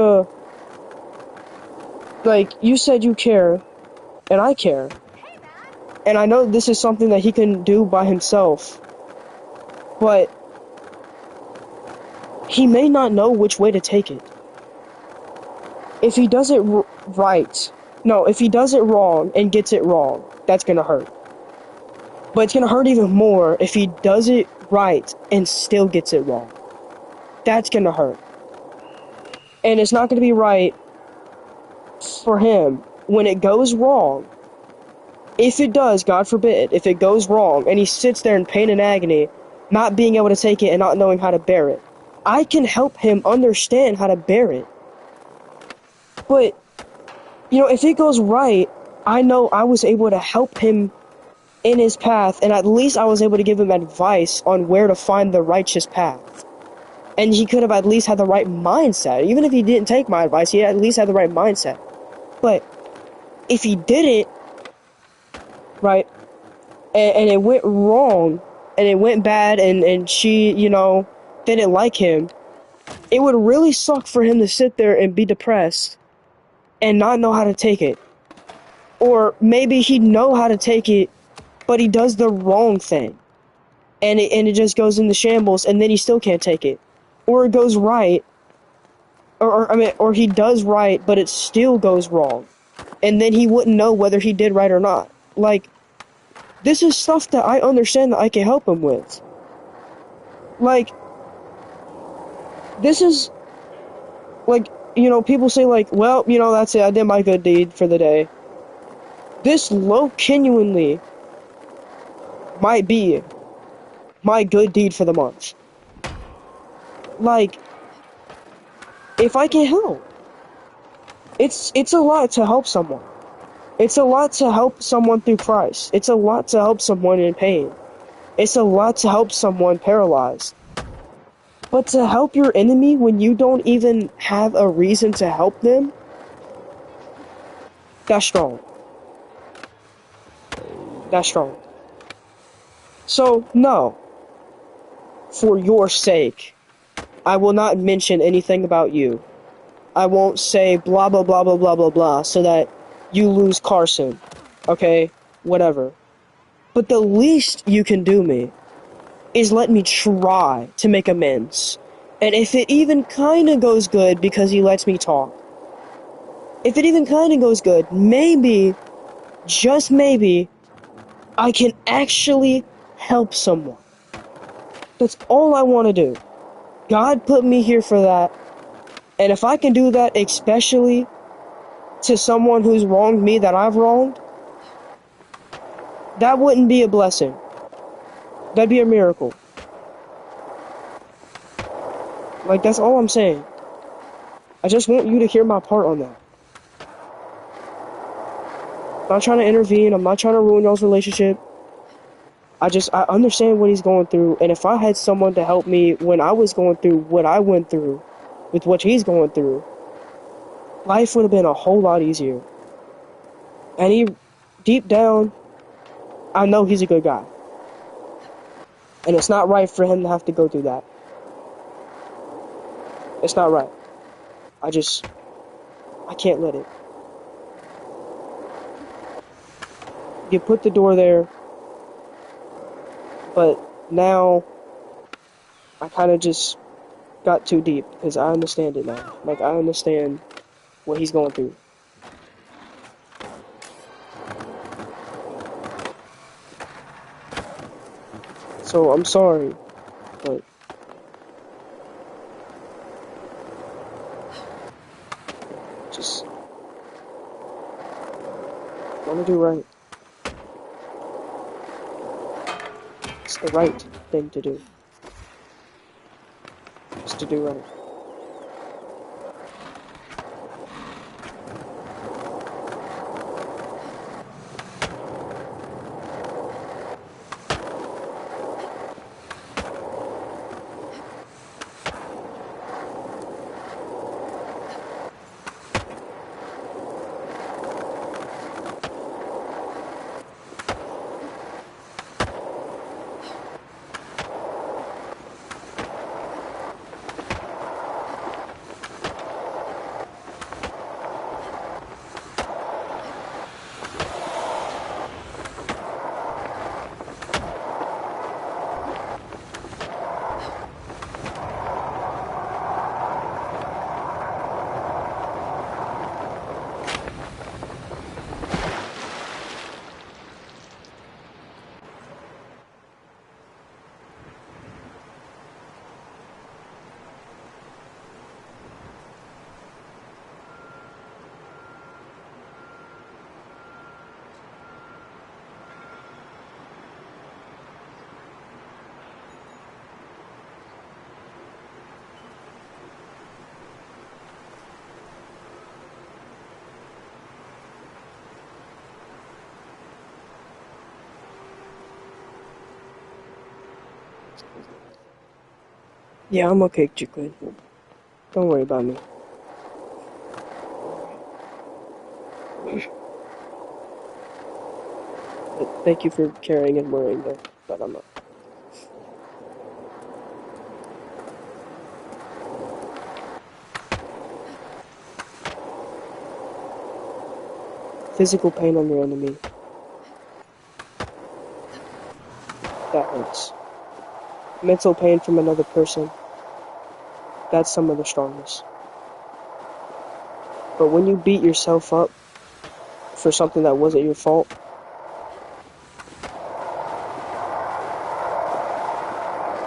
you said you care, and I care. And I know this is something that he can do by himself. But he may not know which way to take it. If he does it if he does it wrong and gets it wrong, that's gonna hurt. But it's gonna hurt even more if he does it right and still gets it wrong. That's gonna hurt. And it's not gonna be right for him when it goes wrong. If it does, God forbid, if it goes wrong and he sits there in pain and agony, not being able to take it and not knowing how to bear it. I can help him understand how to bear it. But, you know, if it goes right, I know I was able to help him in his path, and at least I was able to give him advice on where to find the righteous path. And he could have at least had the right mindset. Even if he didn't take my advice, he at least had the right mindset. But if he didn't, right, and it went wrong, and it went bad, and she, you know, didn't like him, it would really suck for him to sit there and be depressed and not know how to take it. Or maybe he'd know how to take it, but he does the wrong thing. And it just goes into shambles, and then he still can't take it. Or it goes right, or he does right, but it still goes wrong. And then he wouldn't know whether he did right or not. Like, this is stuff that I understand that I can help him with. Like, this is, like, you know, people say, like, well, you know, that's it, I did my good deed for the day. This genuinely might be my good deed for the month. Like, if I can help, it's a lot to help someone. It's a lot to help someone through Christ. It's a lot to help someone in pain. It's a lot to help someone paralyzed. But to help your enemy when you don't even have a reason to help them, that's strong. That's strong. So, no. For your sake, I will not mention anything about you. I won't say blah blah blah blah blah blah blah so that you lose Carson. Okay? Whatever. But the least you can do me is let me try to make amends. And if it even kinda goes good because he lets me talk, if it even kinda goes good, maybe, just maybe, I can actually help someone. That's all I want to do. God put me here for that. And if I can do that, especially to someone who's wronged me that I've wronged, that wouldn't be a blessing. That'd be a miracle. Like, that's all I'm saying. I just want you to hear my part on that. I'm not trying to intervene. I'm not trying to ruin y'all's relationship. I understand what he's going through. And if I had someone to help me when I was going through what I went through with what he's going through, life would have been a whole lot easier. And he, deep down, I know he's a good guy. And it's not right for him to have to go through that. It's not right. I can't let it. You put the door there, but now I kind of just got too deep because I understand it now. Like, I understand what he's going through. So I'm sorry, but just want to do right. It's the right thing to do. It's to do right. Yeah, I'm okay, Chicken. Don't worry about me. But thank you for caring and worrying, though. But I'm not. Physical pain on your enemy. That hurts. Mental pain from another person. That's some of the strongest. But when you beat yourself up for something that wasn't your fault,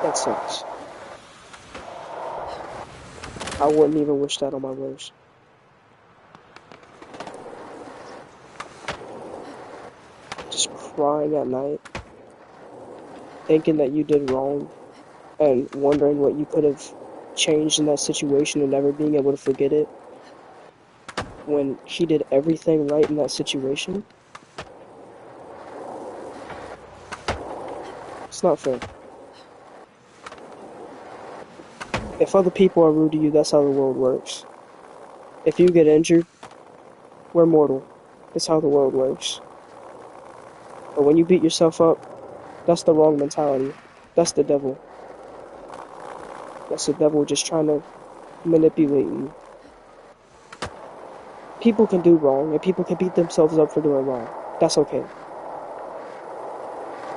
that sucks. I wouldn't even wish that on my worst. Just crying at night, thinking that you did wrong, and wondering what you could have changed in that situation and never being able to forget it when he did everything right in that situation. It's not fair. If other people are rude to you, that's how the world works. If you get injured, we're mortal. That's how the world works. But when you beat yourself up, that's the wrong mentality. That's the devil. That's the devil just trying to manipulate you. People can do wrong, and people can beat themselves up for doing wrong. That's okay.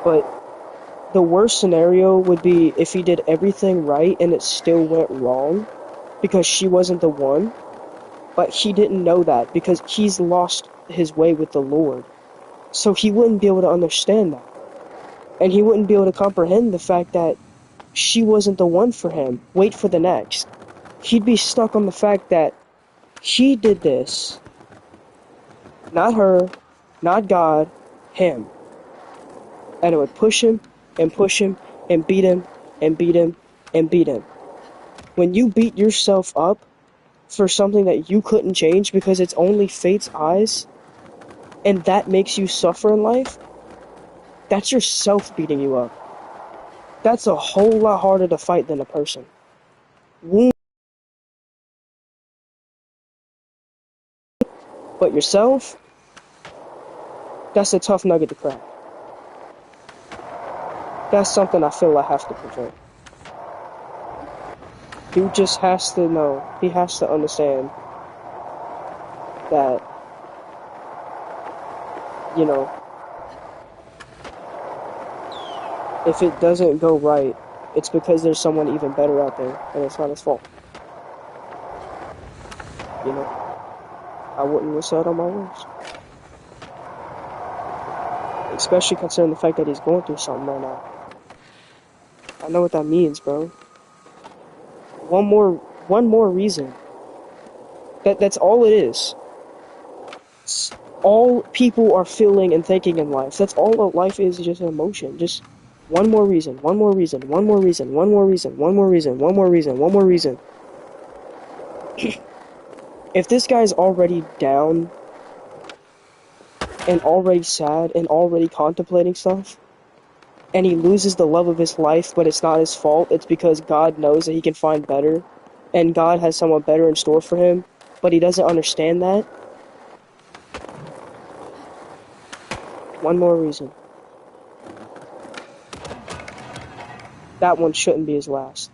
But the worst scenario would be if he did everything right and it still went wrong because she wasn't the one, but he didn't know that because he's lost his way with the Lord. So he wouldn't be able to understand that. And he wouldn't be able to comprehend the fact that she wasn't the one for him. Wait for the next. He'd be stuck on the fact that he did this. Not her, not God, him. And it would push him and push him and beat him and beat him and beat him. When you beat yourself up for something that you couldn't change because it's only fate's eyes, and that makes you suffer in life, that's yourself beating you up. That's a whole lot harder to fight than a person. But yourself, that's a tough nugget to crack. That's something I feel I have to prevent. He just has to know, he has to understand that, you know, if it doesn't go right, it's because there's someone even better out there, and it's not his fault. You know? I wouldn't wish that on my worst. Especially considering the fact that he's going through something right now. I know what that means, bro. One more reason. That's all it is. It's all people are feeling and thinking in life. That's all life is, just an emotion. Just one more reason, one more reason, one more reason, one more reason, one more reason, one more reason, one more reason. If this guy's already down and already sad and already contemplating stuff, and he loses the love of his life, but it's not his fault, it's because God knows that he can find better, and God has someone better in store for him, but he doesn't understand that. One more reason. That one shouldn't be his last.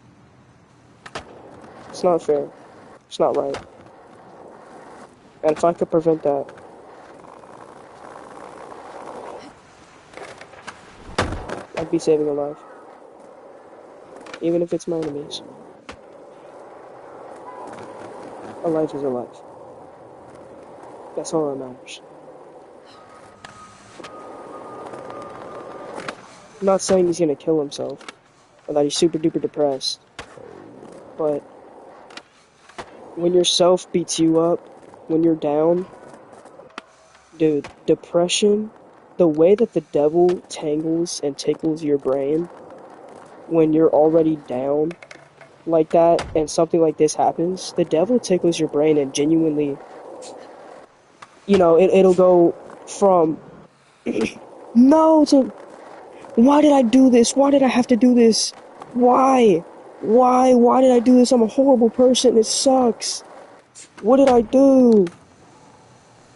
It's not fair. It's not right. And if I could prevent that, I'd be saving a life. Even if it's my enemies. A life is a life. That's all that matters. I'm not saying he's gonna kill himself, or that he's super duper depressed, but when yourself beats you up, when you're down, dude, depression, the way that the devil tangles and tickles your brain when you're already down like that and something like this happens, the devil tickles your brain and genuinely, you know, it'll go from no to why did I do this? Why did I have to do this? Why? Why did I do this? I'm a horrible person. It sucks. What did I do?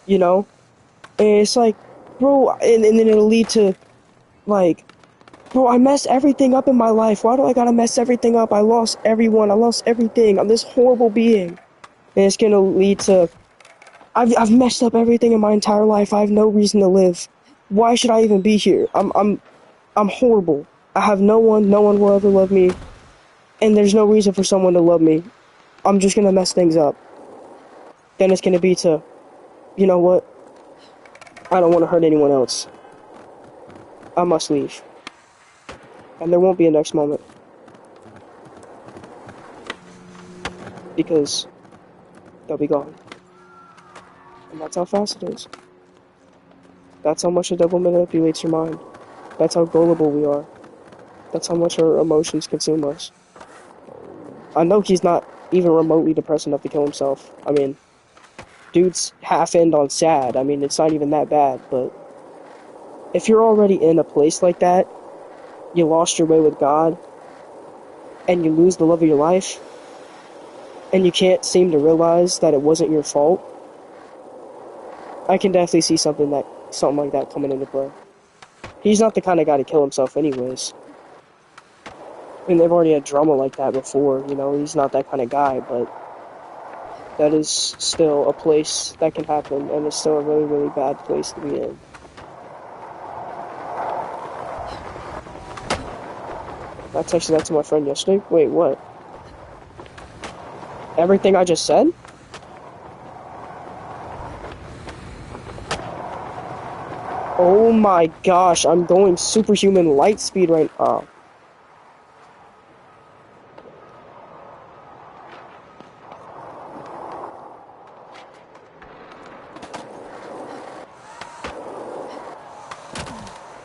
You know? And it's like, bro, and then it'll lead to, like, bro, I messed everything up in my life. Why do I gotta mess everything up? I lost everyone. I lost everything. I'm this horrible being. And it's gonna lead to, I've messed up everything in my entire life. I have no reason to live. Why should I even be here? I'm horrible. I have no one will ever love me. And there's no reason for someone to love me. I'm just gonna mess things up. Then it's gonna be to, you know what? I don't want to hurt anyone else. I must leave. And there won't be a next moment. Because they'll be gone. And that's how fast it is. That's how much the devil manipulates your mind. That's how gullible we are. That's how much our emotions consume us. I know he's not even remotely depressed enough to kill himself. I mean, dude's half-end on sad. I mean, it's not even that bad, but if you're already in a place like that, you lost your way with God, and you lose the love of your life, and you can't seem to realize that it wasn't your fault, I can definitely see something like that coming into play. He's not the kind of guy to kill himself anyways. I mean, they've already had drama like that before, you know, he's not that kind of guy, but that is still a place that can happen, and it's still a really, really bad place to be in. I texted that to my friend yesterday. Wait, what? Everything I just said? Oh my gosh, I'm going superhuman light speed right now.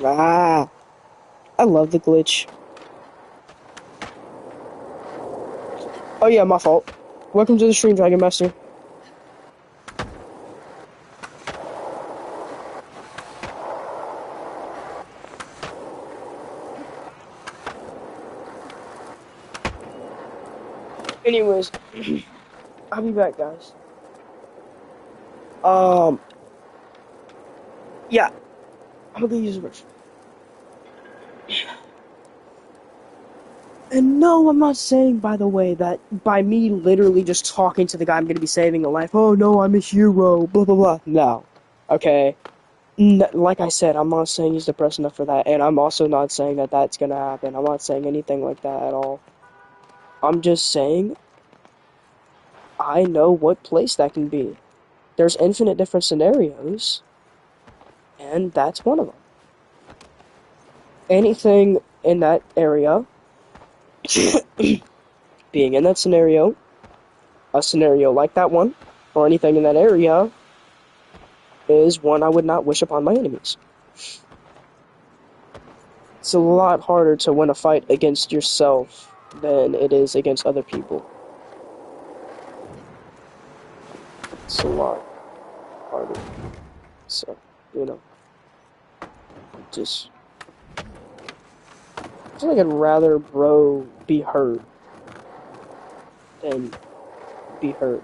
Ah, I love the glitch. Oh yeah, my fault. Welcome to the stream, Dragon Master. Anyways, I'll be back, guys. Yeah, I'm gonna use a brush. And no, I'm not saying, by the way, that by me literally just talking to the guy I'm gonna be saving a life, oh no, I'm a hero, blah blah blah. No. Okay. Like I said, I'm not saying he's depressed enough for that, and I'm also not saying that that's gonna happen. I'm not saying anything like that at all. I'm just saying, I know what place that can be. There's infinite different scenarios, and that's one of them. Anything in that area, being in that scenario, a scenario like that one, or anything in that area, is one I would not wish upon my enemies. It's a lot harder to win a fight against yourself than it is against other people. It's a lot harder. So, you know, just, I feel like I'd rather bro be hurt than be hurt,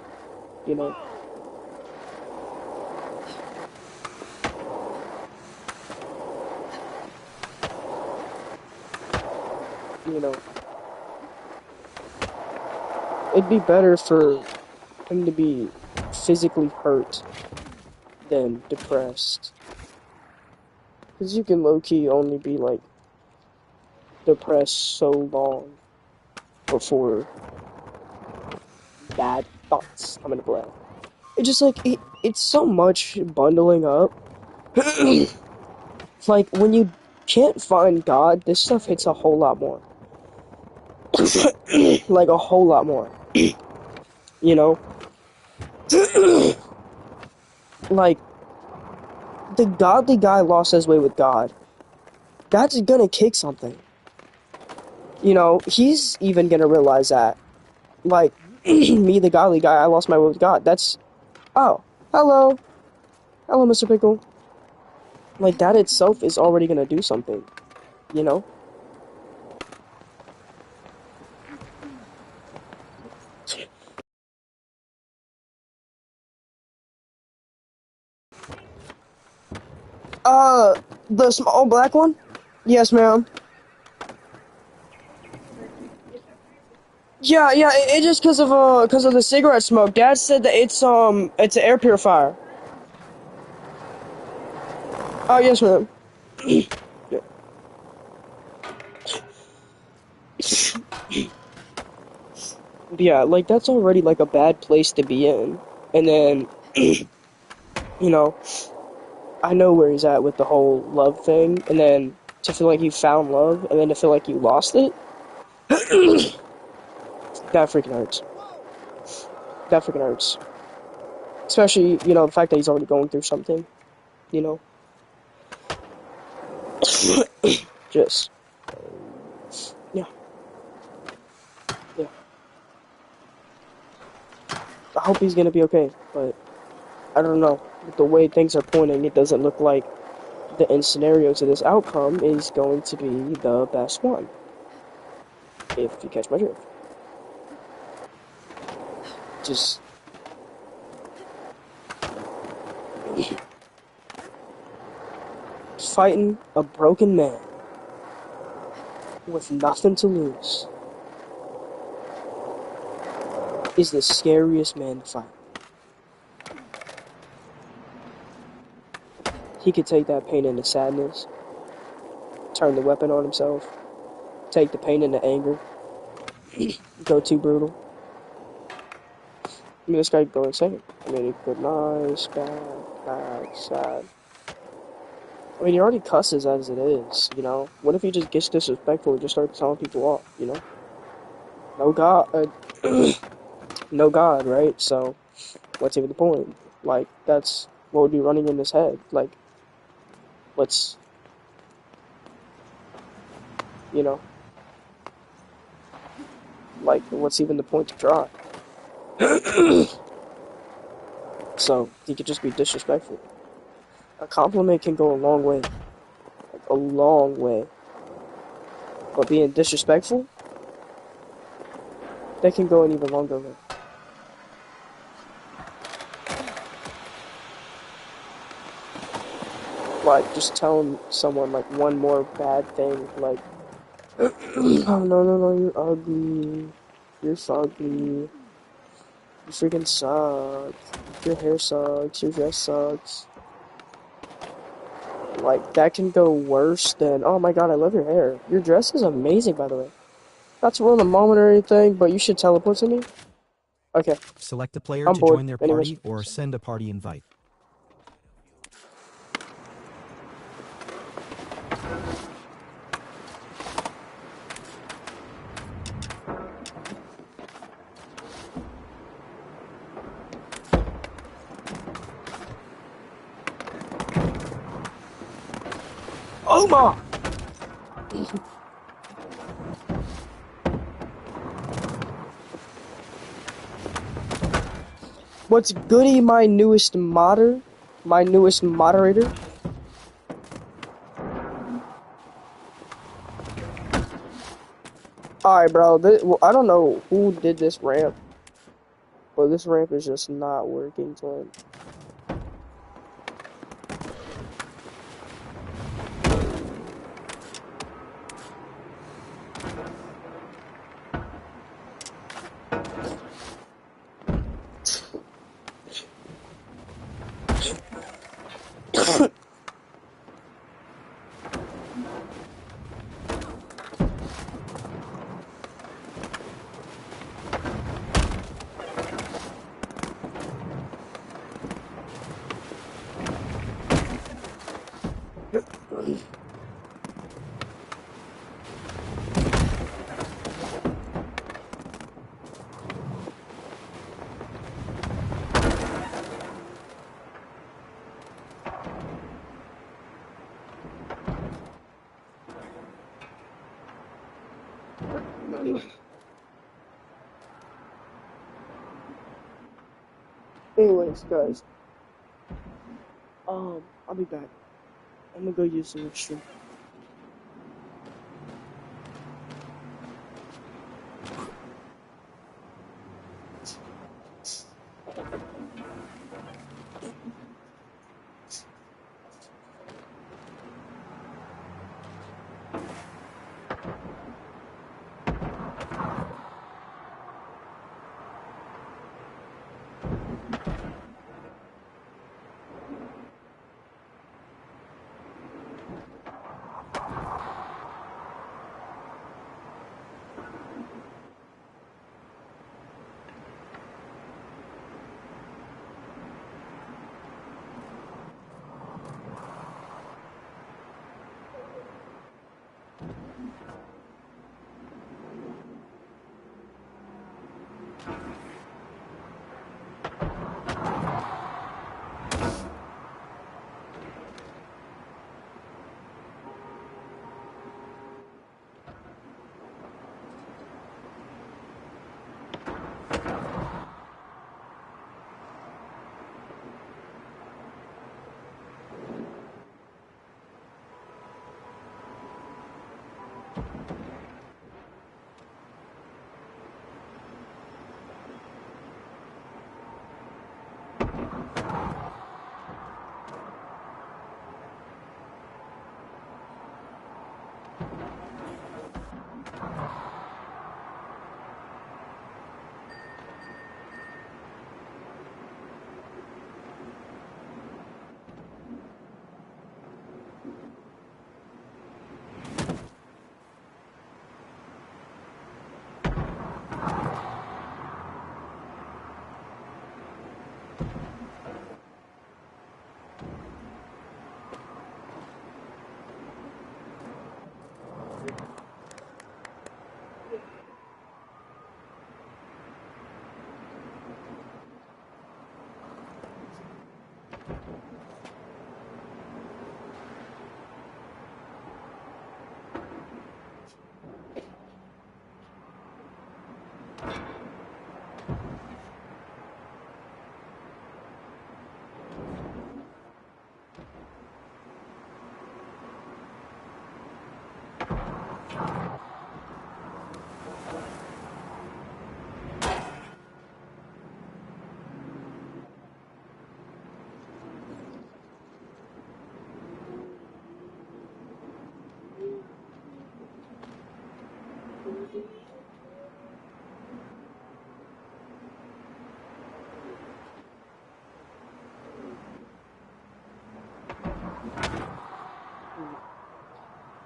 you know? You know, it'd be better for him to be physically hurt than depressed. Because you can low-key only be, like, depressed so long before bad thoughts come into play. It's just, like, it's so much bundling up. Like, when you can't find God, this stuff hits a whole lot more. Like, a whole lot more. You know? Like, the godly guy lost his way with God. God's gonna kick something. You know, he's even gonna realize that. Like, me, the godly guy, I lost my way with God. That's, oh, hello. Hello, Mr. Pickle. Like, that itself is already gonna do something. You know? The small black one? Yes, ma'am. Yeah, yeah, it just cause of the cigarette smoke. Dad said that it's an air purifier. Oh, yes, ma'am. Yeah, like that's already like a bad place to be in. And then, you know, I know where he's at with the whole love thing, and then to feel like you found love, and then to feel like you lost it, that freaking hurts. That freaking hurts. Especially, you know, the fact that he's already going through something, you know. Just, yeah, yeah. I hope he's gonna be okay, but I don't know. With the way things are pointing, it doesn't look like the end scenario to this outcome is going to be the best one, if you catch my drift. Just fighting a broken man with nothing to lose is the scariest man to fight. He could take that pain into sadness, turn the weapon on himself, take the pain into anger, go too brutal. I mean, this guy could go insane. I mean, it could nice, bad, sad. I mean, he already cusses as it is, you know? What if he just gets disrespectful and just starts telling people off, you know? No God, no God, right? So, what's even the point? Like, that's what would be running in his head. Like, what's, you know, like, what's even the point to try? So, he could just be disrespectful. A compliment can go a long way. Like, a long way. But being disrespectful, that can go an even longer way. Like, just telling someone, like, one more bad thing, like, oh, no, you're ugly. You're ugly. You freaking suck. Your hair sucks. Your dress sucks. Like, that can go worse than, oh my god, I love your hair. Your dress is amazing, by the way. Not to ruin the moment or anything, but you should teleport to me. Okay, Select a player I'm to bored. join their Anyways. party or send a party invite. Oma! What's goody, my newest modder? My newest moderator? Alright, bro. Well, I don't know who did this ramp, but this ramp is just not working, twin. Anyways, guys. I'll be back. I'm gonna go use the restroom.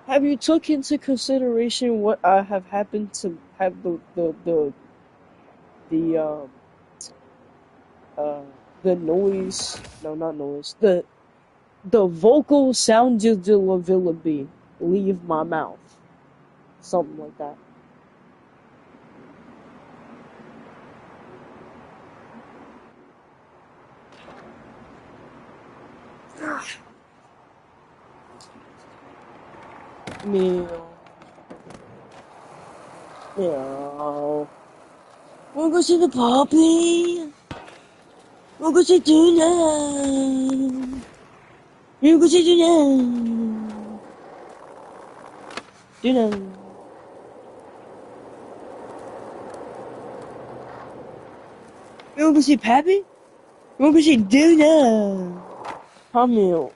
Have you took into consideration what have happened to have the uh the noise? No, not noise. The vocal sound be leave my mouth, something like that. Meow, meow. Wanna go see the puppy? Wanna go see Tuna? You go see Tuna? Tuna. You wanna go see Pappy? You wanna go see Tuna? Come here.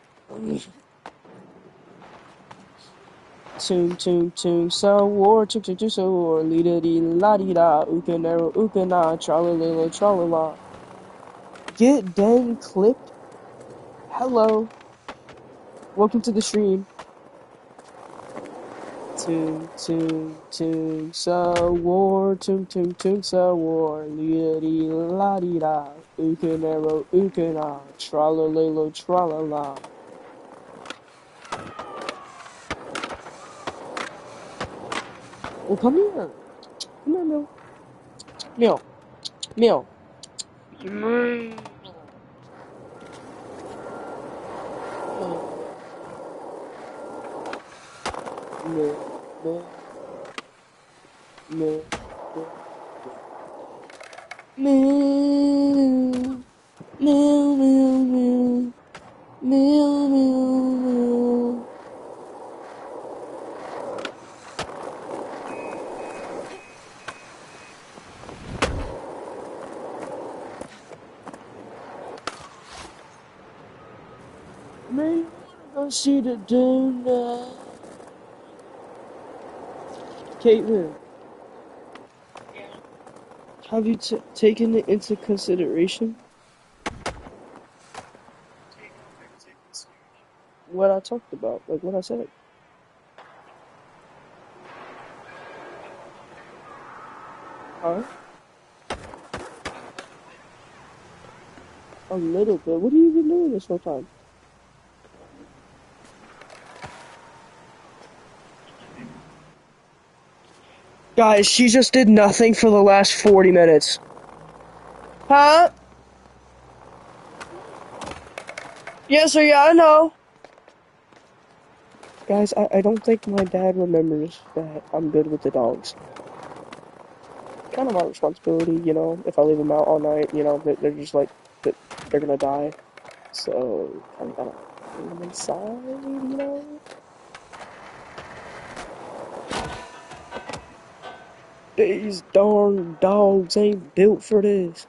Tung, so war, tung, so war, leader dee la dee da, ukanero, ukana, tralalelo, tralala. Get done clipped. Hello. Welcome to the stream. Tung, so war, tung, so war, leader dee la dee da, ukanero, ukana, tralalelo, tralala. Well, come here. Come here, Meow. Meow. Meow. Meow. Meow. Meow. Meow. Meow. Meow, meow, meow. Meow, meow, meow. May you wanna go see the donut? Caitlin, Yeah. have you taken it into consideration? what I talked about, like what I said. Huh? A little bit. What have you been doing this whole time? Guys, she just did nothing for the last 40 minutes. Huh? Yes, sir, yeah, I know. Guys, I don't think my dad remembers that I'm good with the dogs. Kind of my responsibility, you know, if I leave them out all night, you know, they're just like, they're gonna die. So, kind of gotta leave them inside, you know? These darn dogs ain't built for this.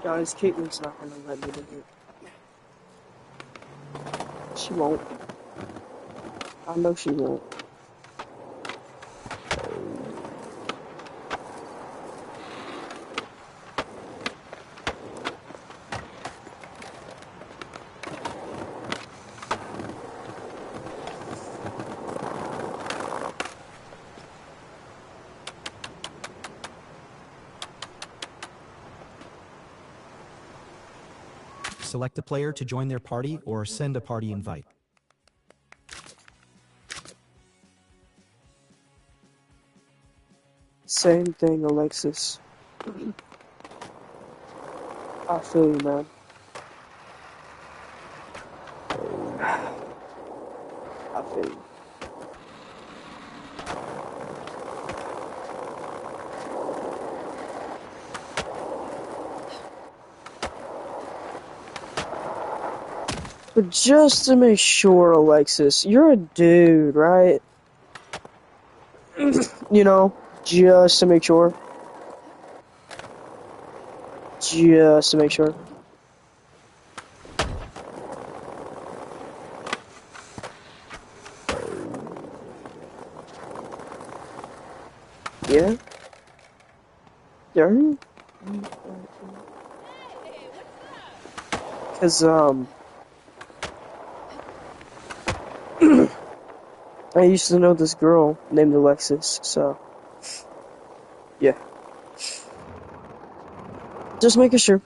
Guys, Caitlin's not gonna let me do it. She won't. I know she won't. Select a player to join their party or send a party invite. Same thing, Alexis. I feel you, man. I feel you. But just to make sure, Alexis, you're a dude, right? You know, just to make sure. Just to make sure. Yeah? Yeah? Cause, I used to know this girl named Alexis, so, yeah. Just making sure.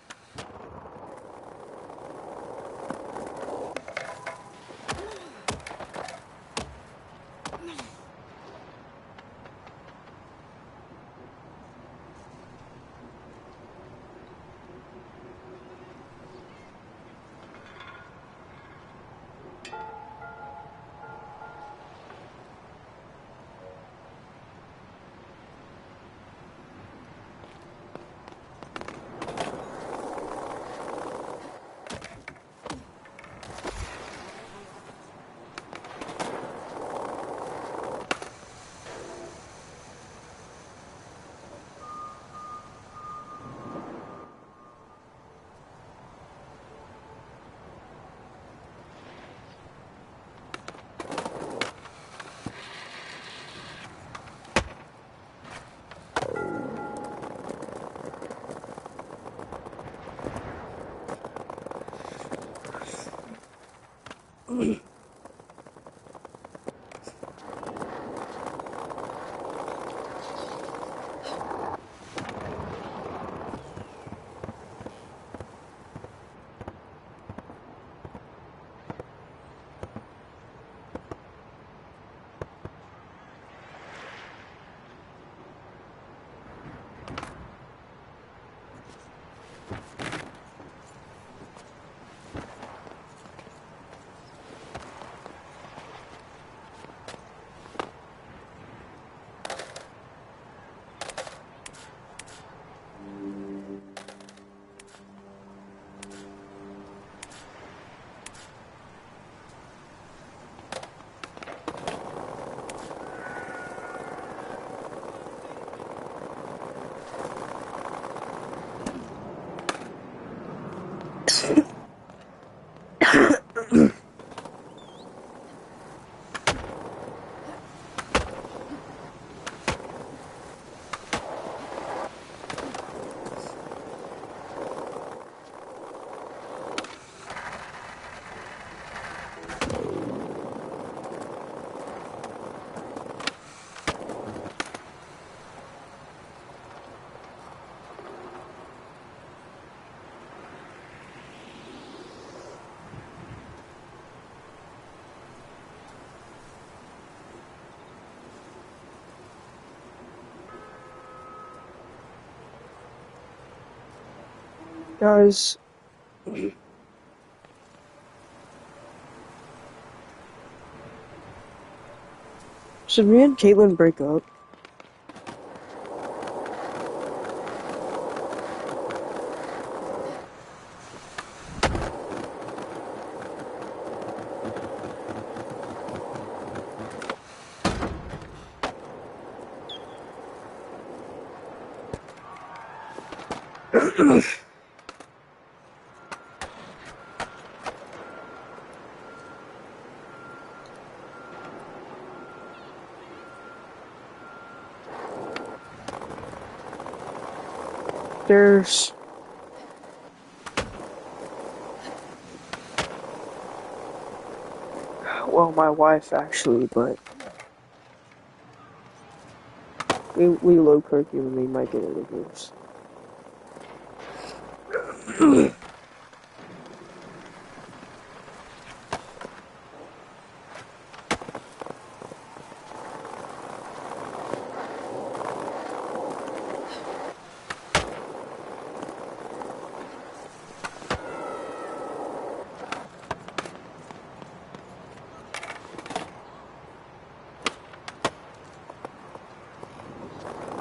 Guys, should me and Caitlin break up? There's... Well, my wife, actually, but... We low curfew and we might get a divorce.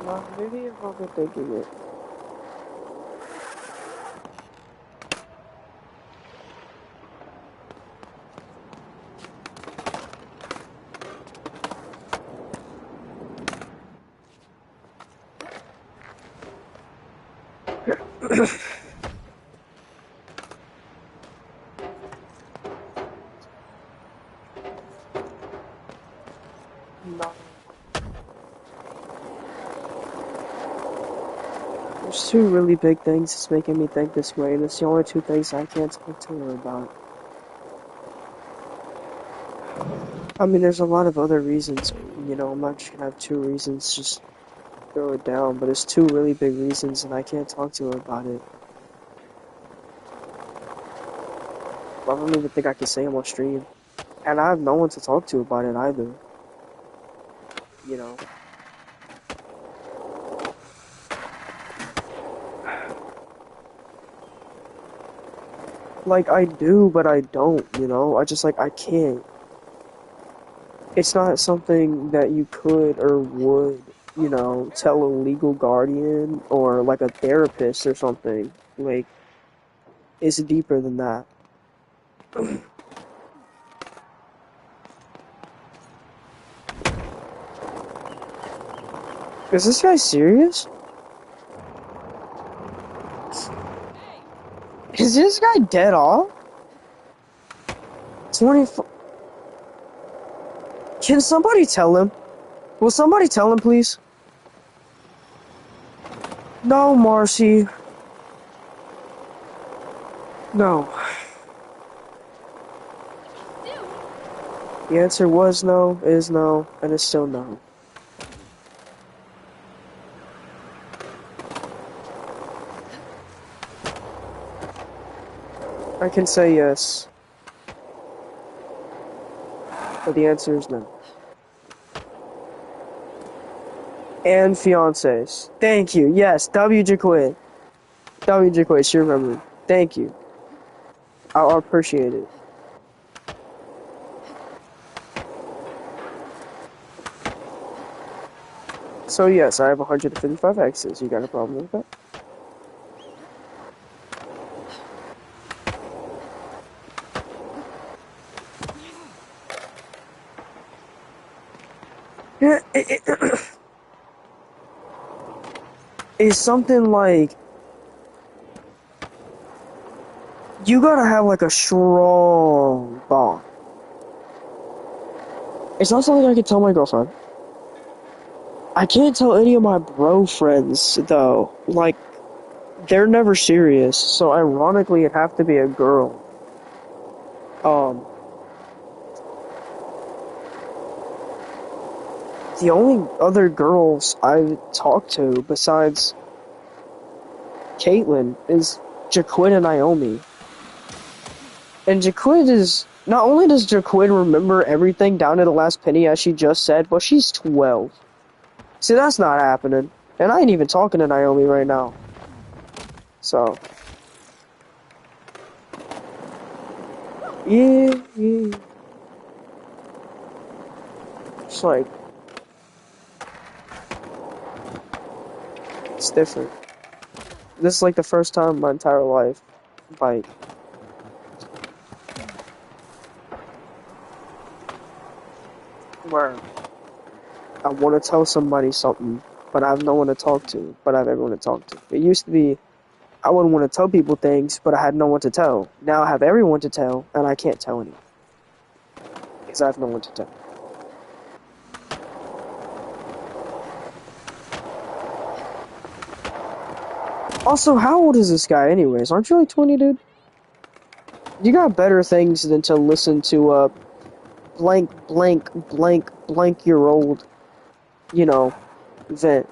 Well, maybe I'm overthinking it. No. There's two really big things that's making me think this way, and it's the only two things I can't talk to her about. I mean, there's a lot of other reasons, you know, I'm not just gonna have two reasons, just throw it down, but it's two really big reasons, and I can't talk to her about it. I don't even think I can say them on stream. And I have no one to talk to about it either. You know. Like, I do, but I don't, you know? I can't. It's not something that you could or would, you know, tell a legal guardian or, like, a therapist or something. Like, it's deeper than that. Is this guy serious? Is this guy dead off? 24. Can somebody tell him? Will somebody tell him, please? No, Marcy. No. The answer was no, is no, and is still no. I can say yes, but the answer is no. And fiancés. Thank you. Yes, W. Jaquid. W. Jaquid, she remembered. Thank you. I appreciate it. So yes, I have 155 exes. You got a problem with that? Yeah, it's something like you gotta have like a strong bond. It's not something I can tell my girlfriend. I can't tell any of my bro friends though. Like, they're never serious, so ironically it'd have to be a girl. The only other girls I've talked to besides Caitlin is Jaquid and Naomi. And Jaquid is... Not only does Jaquid remember everything down to the last penny as she just said, but she's 12. See, that's not happening. And I ain't even talking to Naomi right now. So... Yeah, yeah. It's like, it's different. This is like the first time in my entire life, like, where I want to tell somebody something, but I have no one to talk to, but I have everyone to talk to. It used to be, I wouldn't want to tell people things, but I had no one to tell. Now I have everyone to tell, and I can't tell anyone, because I have no one to tell. Also, how old is this guy anyways? Aren't you like 20, dude? You got better things than to listen to a blank, blank, blank, blank year old, you know, vent.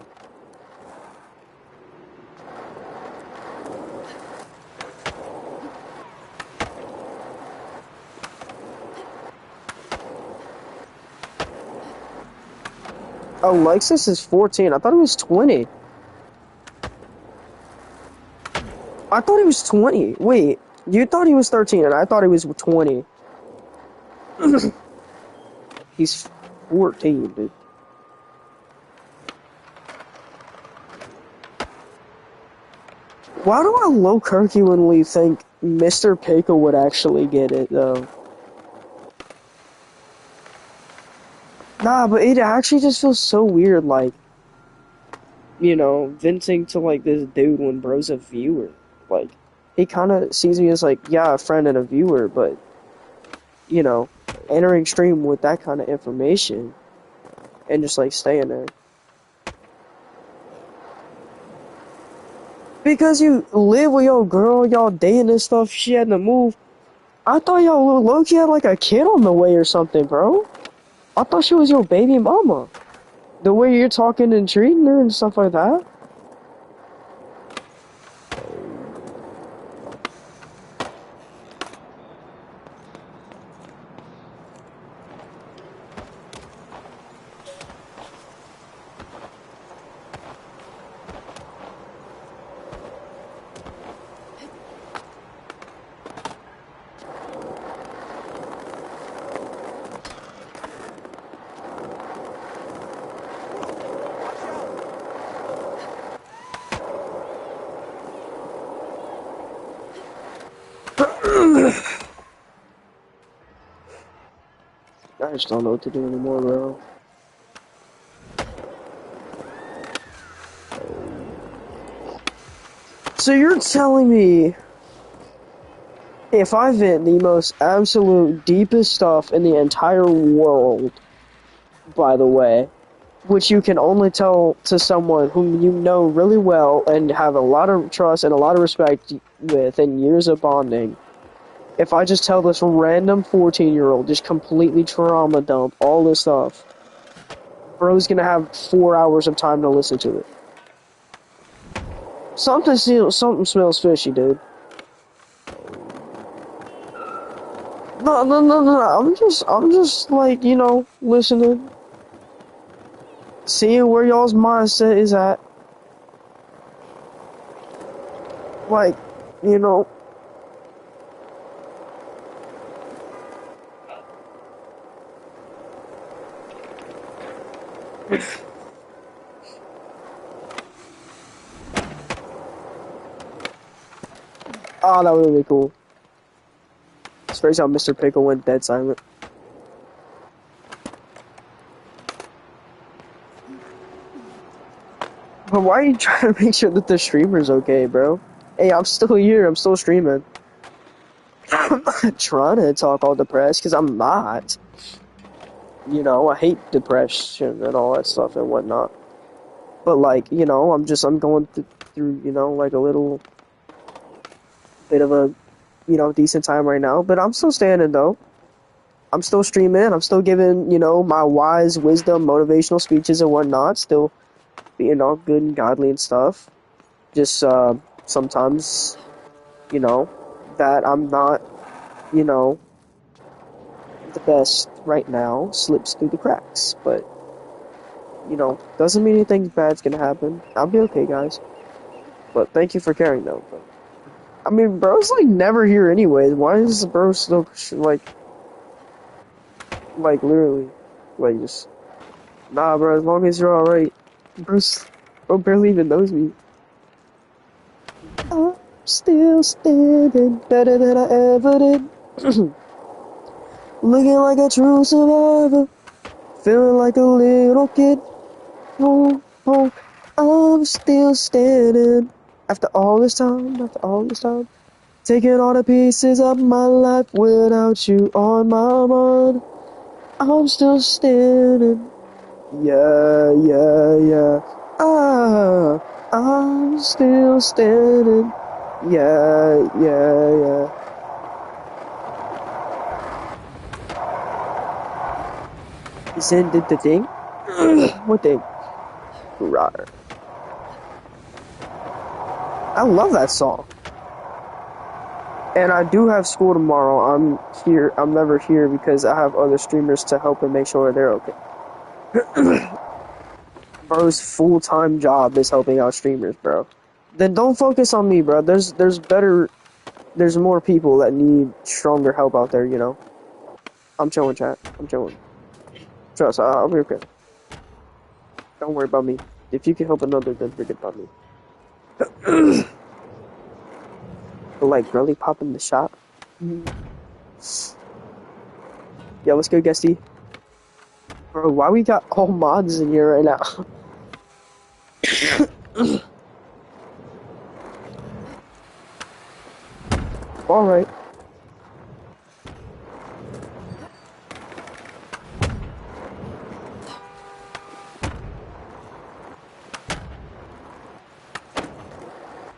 Alexis is 14. I thought he was 20. I thought he was 20. Wait, you thought he was 13 and I thought he was 20. He's 14, dude. Why do I low Kirkuinly think Mr. Pickle would actually get it, though? Nah, but it actually just feels so weird, like, you know, venting to, like, this dude when bro's a viewer. Like, he kind of sees me as, like, yeah, a friend and a viewer, but, you know, entering stream with that kind of information and just, like, staying there. Because you live with your girl, y'all dating and stuff, she had to move. I thought y'all low-key had, like, a kid on the way or something, bro. I thought she was your baby mama. The way you're talking and treating her and stuff like that. I just don't know what to do anymore, bro. So you're telling me if I vent the most absolute deepest stuff in the entire world, by the way, which you can only tell to someone whom you know really well and have a lot of trust and a lot of respect with and years of bonding, if I just tell this random 14-year-old, just completely trauma dump all this stuff, bro's gonna have 4 hours of time to listen to it. Something smells fishy, dude. No. I'm just like, you know, listening, seeing where y'all's mindset is at. Like, you know. Oh, that would be cool. It's crazy how Mr. Pickle went dead silent. But why are you trying to make sure that the streamer's okay, bro? Hey, I'm still here. I'm still streaming. I'm not trying to talk all depressed, because I'm not. You know, I hate depression and all that stuff and whatnot. But, like, you know, I'm going through, you know, like a little bit of a, you know, decent time right now. But I'm still standing, though. I'm still streaming. I'm still giving, you know, my wise wisdom, motivational speeches and whatnot. Still being all good and godly and stuff. Just, sometimes, you know, that I'm not, you know, the best right now slips through the cracks. But, you know, doesn't mean anything bad's gonna happen. I'll be okay, guys. But thank you for caring, though. But I mean, bro's like never here anyways. Why is bro still like literally, like just nah, bro. As long as you're all right, bro barely even knows me. I'm still standing better than I ever did. Looking like a true survivor, feeling like a little kid. Oh, oh, I'm still standing after all this time, taking all the pieces of my life without you on my mind. I'm still standing. Yeah, yeah, yeah. Ah, I'm still standing. Yeah, yeah, yeah. Is it the thing? What thing? Rawr. I love that song. And I do have school tomorrow. I'm here. I'm never here because I have other streamers to help and make sure they're okay. Bro's full-time job is helping out streamers, bro. Then don't focus on me, bro. There's more people that need stronger help out there, you know. I'm chilling, chat. I'm chilling. Trust, I'll be okay. Don't worry about me. If you can help another, then forget about me. But like, really popping the shot? Yeah, let's go, Guesty. Bro, why we got all mods in here right now? Alright.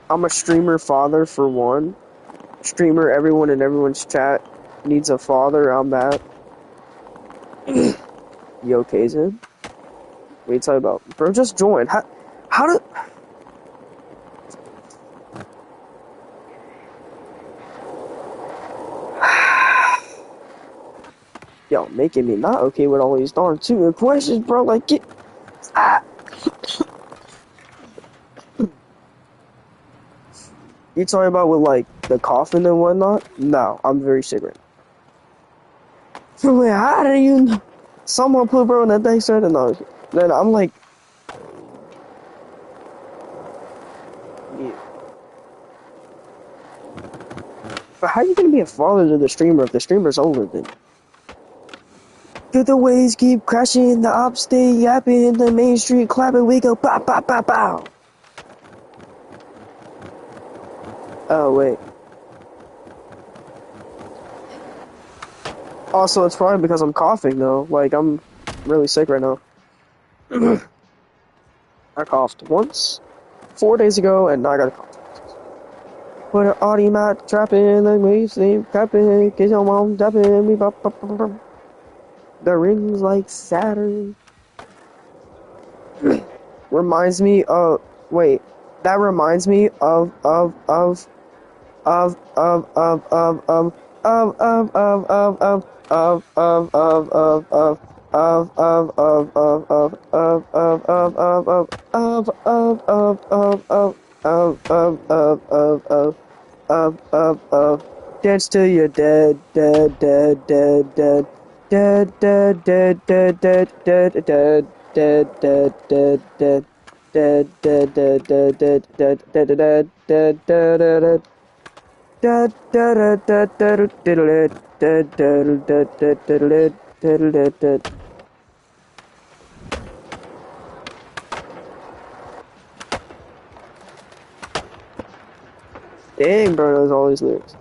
I'm a streamer father for one. Streamer, everyone in everyone's chat needs a father. I'm that. Yo, Kazin. What are you talking about? Bro, just join. How do... Yo, making me not okay with all these darn stupid questions, bro. Like, get... Ah. You talking about with, like, the coffin and whatnot? No, I'm very sick right now. Wait, how do you know? Someone put bro in that thing started? No. Then I'm like... Yeah. But how you gonna be a father to the streamer if the streamer's older than you? The waves keep crashing, the ops stay yapping, the main street clapping, we go pow pow pow pow. Oh wait. Also, it's probably because I'm coughing though. Like I'm really sick right now. I coughed once, 4 days ago, and now I got a cough. Put an audio mat trapping, the waves sleep crapping, kiss your mom dapping, me bop bop bop bop. The rings like Saturn. Reminds me of wait. That reminds me of dance till you're dead, dead, dead, dead, dead, dead, dead, dead, dead, dead, dead, dead, dead, dead, dead, dead. Dead, dead, dead, dead, dead, dead, dead, dead, dead, dead, dead, dead, dead, dead, dead, dead, dead, dead, dead. Dang, bro, knows all these lyrics.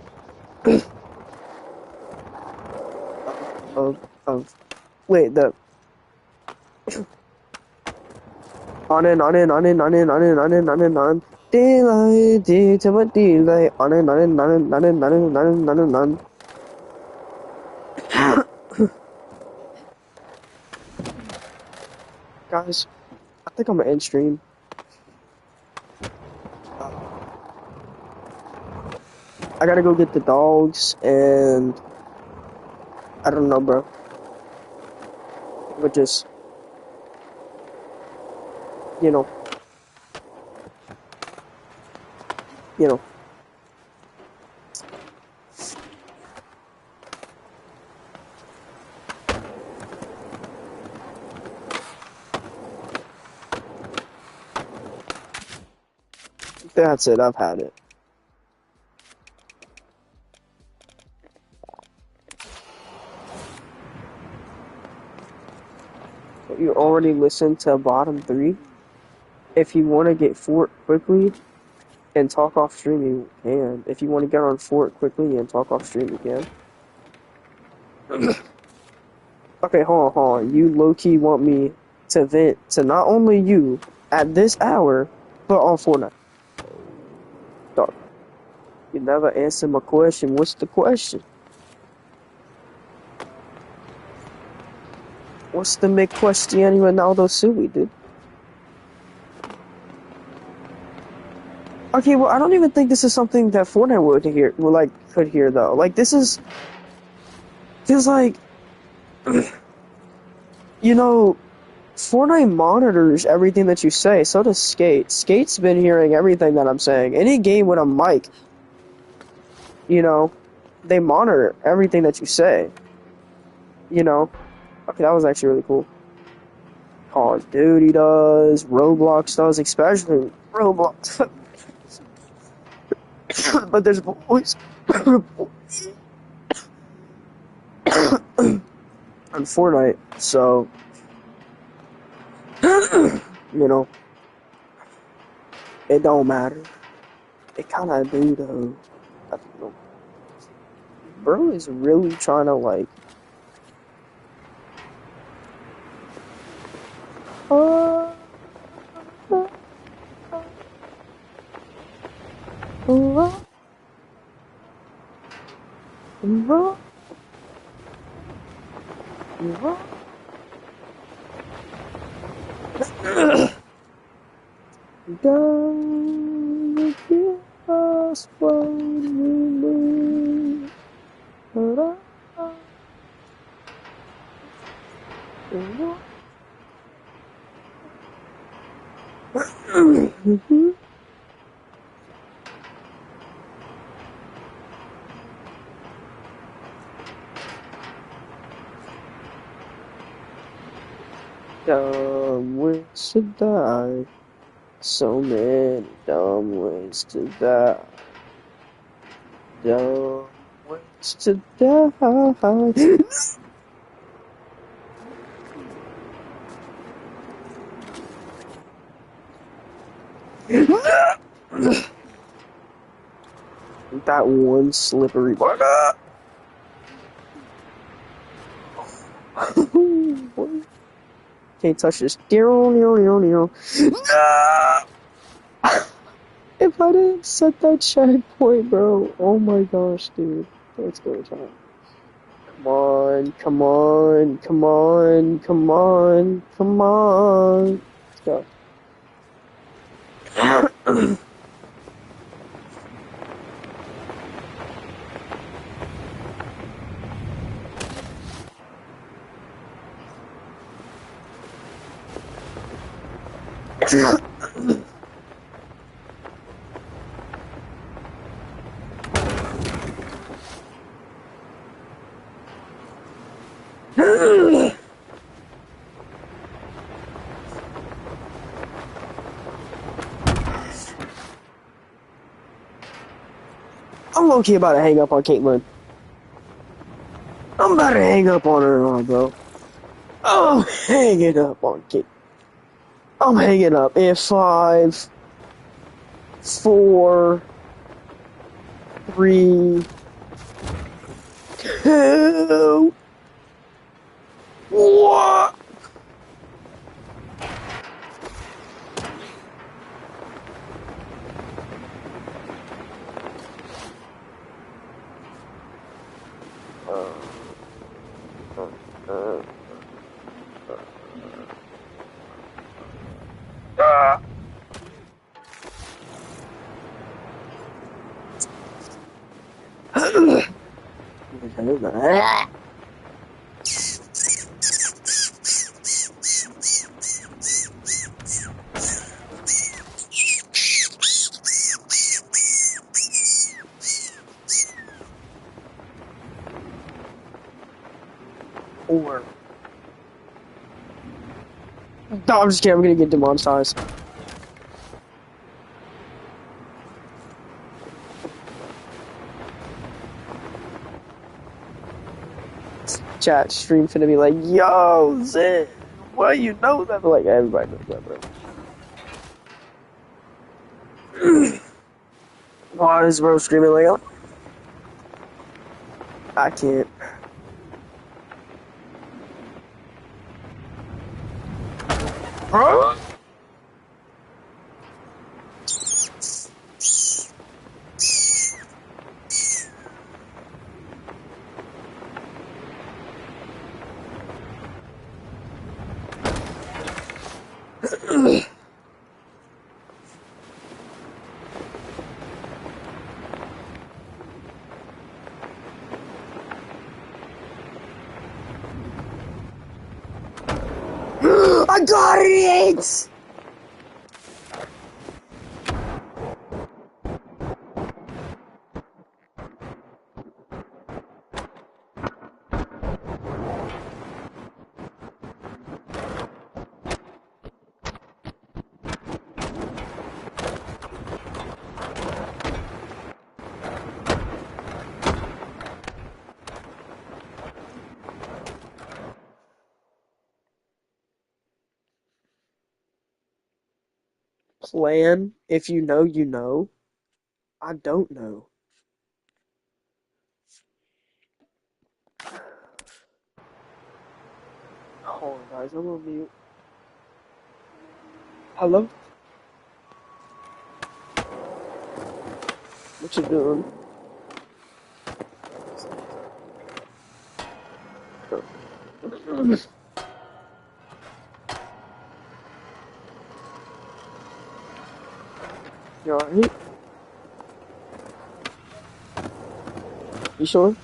Wait, the on and on and on and on and on and on and on and on. Daylight, to my daylight, on and on and on and on and on and on and on and on. Guys, I think I'm gonna end stream. I gotta go get the dogs and I don't know, bro. But just, you know. That's it. I've had it. You already listened to bottom 3. If you want to get Fort quickly and talk off stream, you can. If you want to get on Fort quickly and talk off stream, you can. Okay, hold on. You low-key want me to vent to not only you at this hour, but on Fortnite. Dog, you never answered my question. What's the question? What's the big question, Ronaldo Sui, dude? Okay, well, I don't even think this is something that Fortnite could hear though. Like, this is, feels like, Fortnite monitors everything that you say. So does Skate. Skate's been hearing everything that I'm saying. Any game with a mic, they monitor everything that you say. Okay, that was actually really cool. Call of Duty does, Roblox does, especially Roblox. But there's boys on Fortnite, so it don't matter. It kind of do though. I don't know. Bro is really trying to like. Don't give us what we need. Dumb ways to die. So many dumb ways to die. Dumb ways to die. That one slippery bug. Can't touch this. If I didn't set that checkpoint, bro. Oh my gosh, dude. Let's go, time. Come on, come on, come on, come on, come on. Let's go. I'm low-key about to hang up on Caitlyn. I'm about to hang up on her, bro. I'm hanging up on Caitlyn. I'm hanging up in 5, 4, 3, 2, what? Or no, I'm just kidding. I'm gonna get demonetized. chat stream finna be like, yo, Zen, why you know that? But like, everybody knows that, bro. Why is bro screaming like, oh, I can't. Huh? I got it! Plan, if you know, you know. I don't know. Hold on, guys, I'm on mute. Hello? What you doing? You alright? You sure?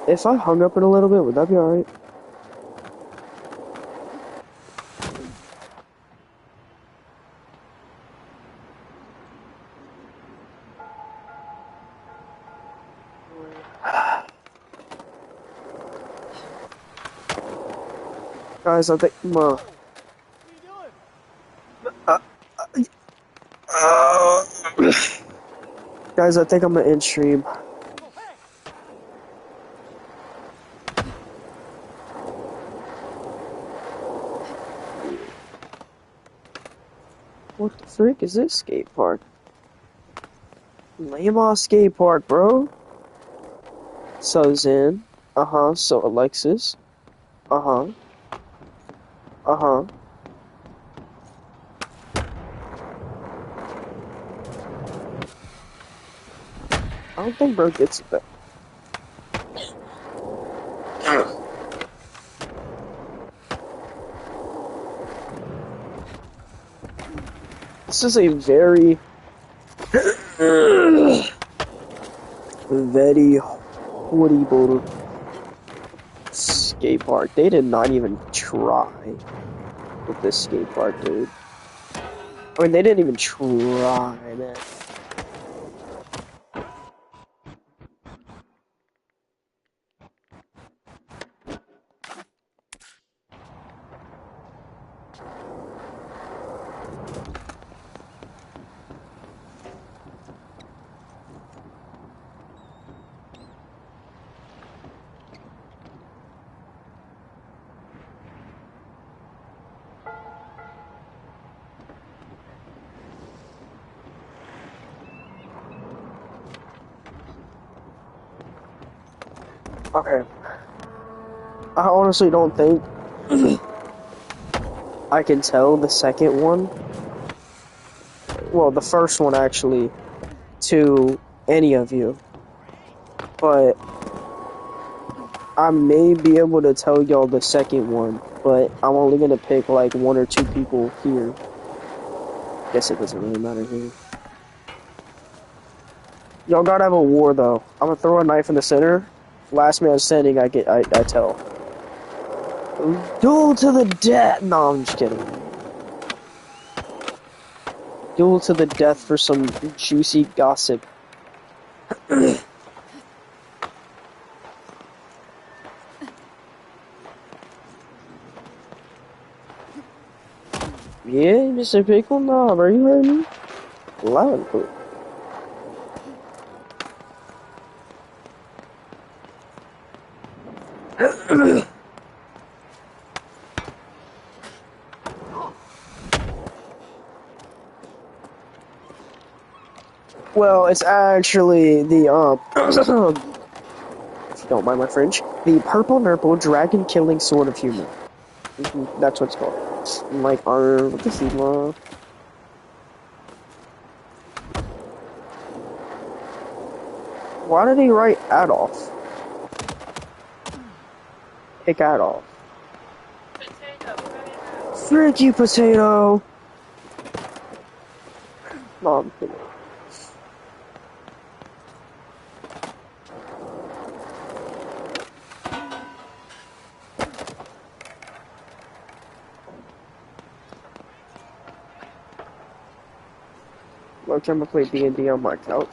If I hung up in a little bit, would that be alright? Guys, I think guys, I think I'm gonna end stream. What the frick is this skate park? Lame skate park, bro. So Zen. Uh-huh. So Alexis. Uh-huh. Uh-huh. I don't think bro gets it back. This is a very very horrible skate park. They did not even try with this skate park, dude. I mean, they didn't even try, man. Okay. I honestly don't think I can tell the second one, well, the first one actually, to any of you. But I may be able to tell y'all the second one, but I'm only gonna pick like one or two people here. Guess it doesn't really matter here. Y'all gotta have a war though. I'm gonna throw a knife in the center. Last man standing, I tell. Duel to the death. No, I'm just kidding. Duel to the death for some juicy gossip. Yeah, Mr. Pickle, no, bro, you heard me? Loud and clear. Well, it's actually the, if you don't mind my French, the Purple Nurple Dragon Killing Sword of Humor. That's what it's called. Like, what the hell? Why did he write Adolf? Pick Adolf. Frick you, potato! Mom, look, I'm gonna play D&D on my couch.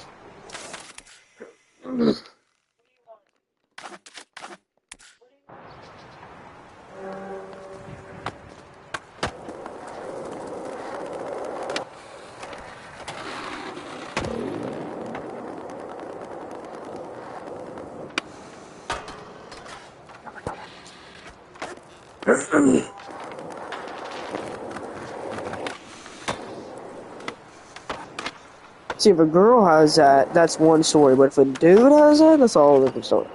See, if a girl has that, that's one story, but if a dude has that, that's all a different story.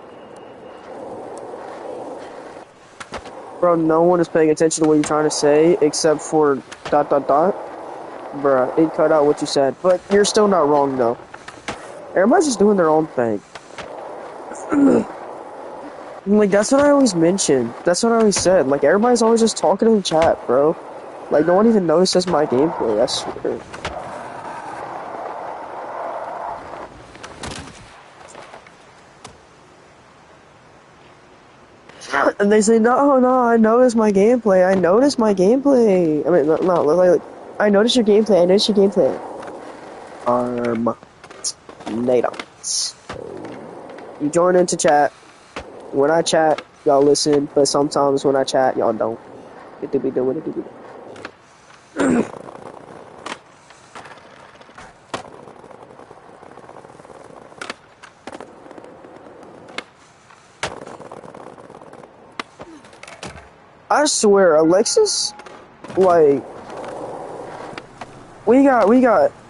Bro, no one is paying attention to what you're trying to say, except for ... Bruh, it cut out what you said, but you're still not wrong, though. Everybody's just doing their own thing. Like, that's what I always mention. That's what I always said. Like, everybody's always just talking in the chat, bro. Like, no one even notices my gameplay, I swear. And they say, no, I noticed my gameplay. I noticed my gameplay. I mean, no, like, I noticed your gameplay. I noticed your gameplay. Natives. You join into chat. When I chat, y'all listen, but sometimes when I chat, y'all don't. It do be doing it do be doing. I swear, Alexis, like, we got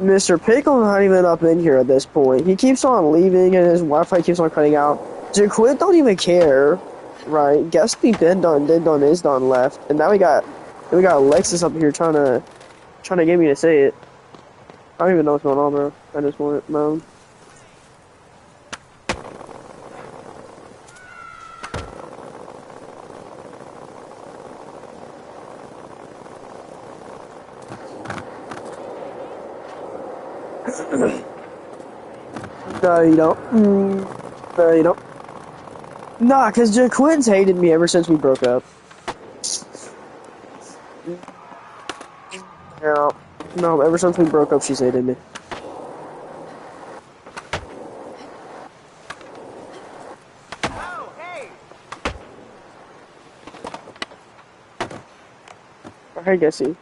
Mr. Pickle not even up in here at this point. He keeps on leaving and his Wi-Fi keeps on cutting out. Jaquid don't even care, right? Guess we did done, is done left, and now we got Alexis up here trying to get me to say it. I don't even know what's going on, bro. I just want it, man. No, you don't. No, you don't. Nah, because Jaquin's hated me ever since we broke up. Yeah. No, ever since we broke up, she's hated me. Oh, hey! Hey, Gessie.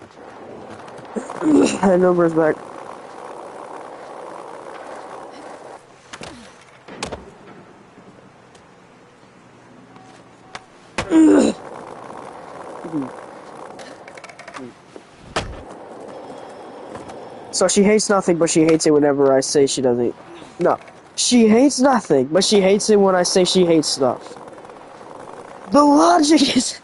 That number's back. So she hates nothing, but she hates it whenever I say she doesn't. No. She hates nothing, but she hates it when I say she hates stuff. The logic is...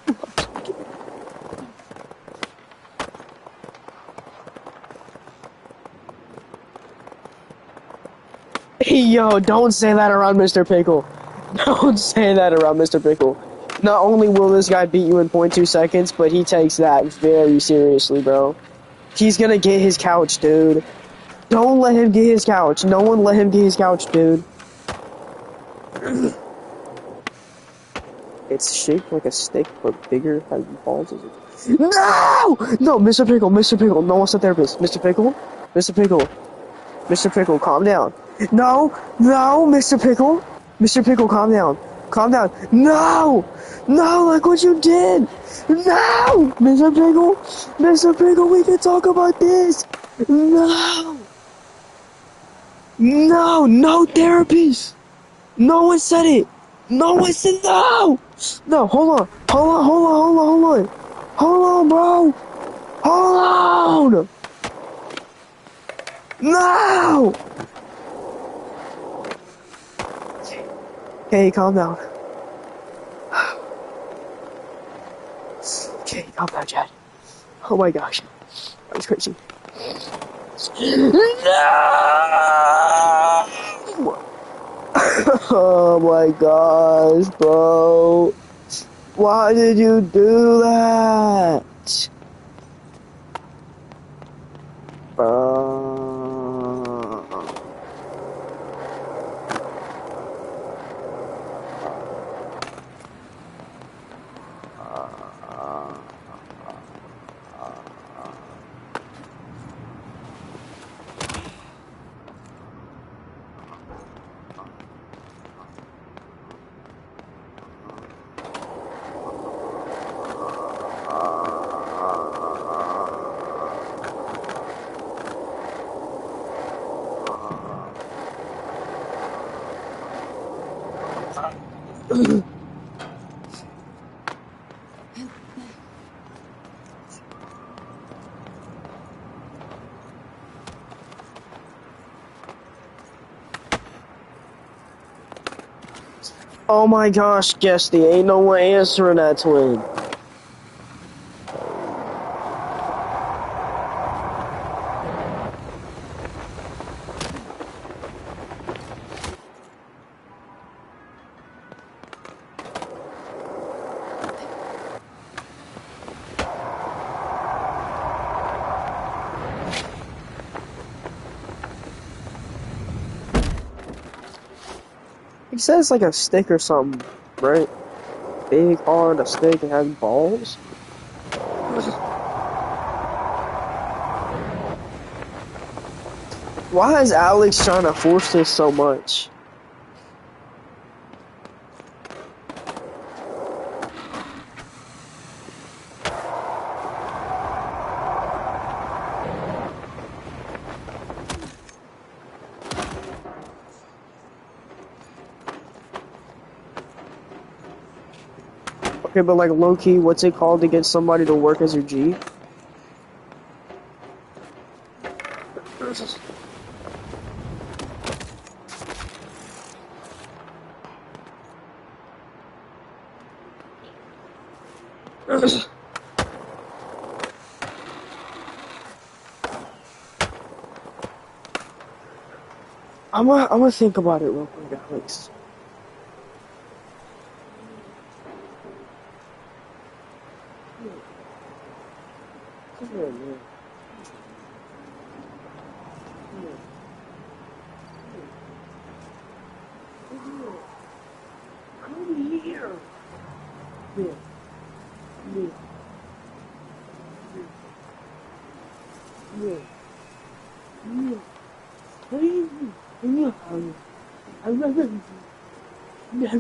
Yo, don't say that around Mr. Pickle. Don't say that around Mr. Pickle. Not only will this guy beat you in 0.2 seconds, but he takes that very seriously, bro. He's gonna get his couch, dude. Don't let him get his couch. No one let him get his couch, dude. It's shaped like a stick, but bigger. How you balls is it? No! No, Mr. Pickle, Mr. Pickle. No one's the therapist. Mr. Pickle? Mr. Pickle. Mr. Pickle, calm down. No! No, Mr. Pickle! Mr. Pickle, calm down. Calm down. No! No, look what you did! No! Mr. Pickle! Mr. Pickle, we can talk about this! No! No! No therapist! No one said it! No one said no! No, hold on. Hold on, hold on, hold on, hold on. Hold on, bro! Hold on! No! Okay, calm down. Okay, calm down, Chad. Oh my gosh. That was crazy. No! Oh my gosh, bro. Why did you do that? Bro. Oh my gosh, Guesty, ain't no one answering that twin. He says like a stick or something, right? Big, hard, a stick, and has balls? Why is Alex trying to force this so much? Okay, but like low-key, what's it called to get somebody to work as your G? I'm gonna think about it real quick, Alex. Come here, man. Come here. Yeah. Yeah. Yeah. Yeah. Please. Yeah. I love it. Yeah.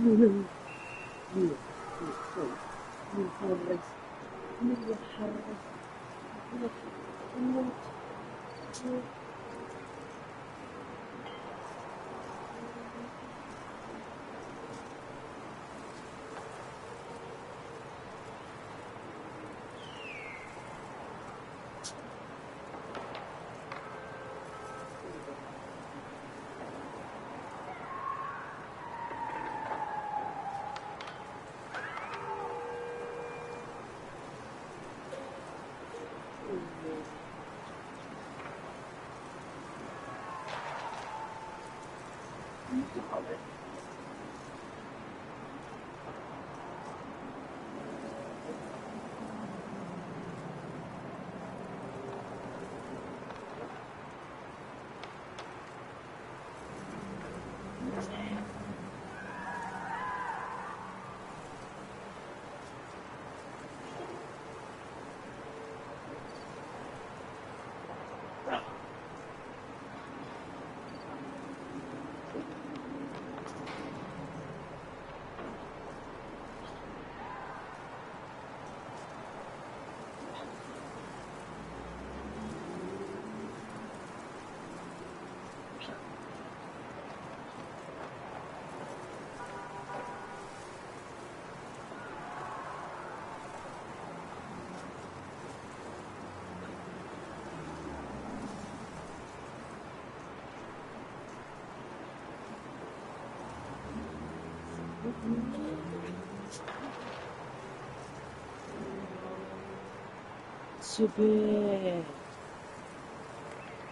Stop it.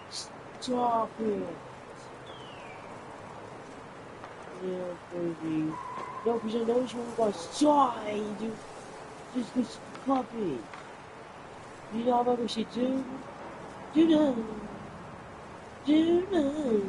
Stop it. Yeah, baby. No, because I know you want to die, dude. Just go stop it. You know what we should do? Do that. Do that.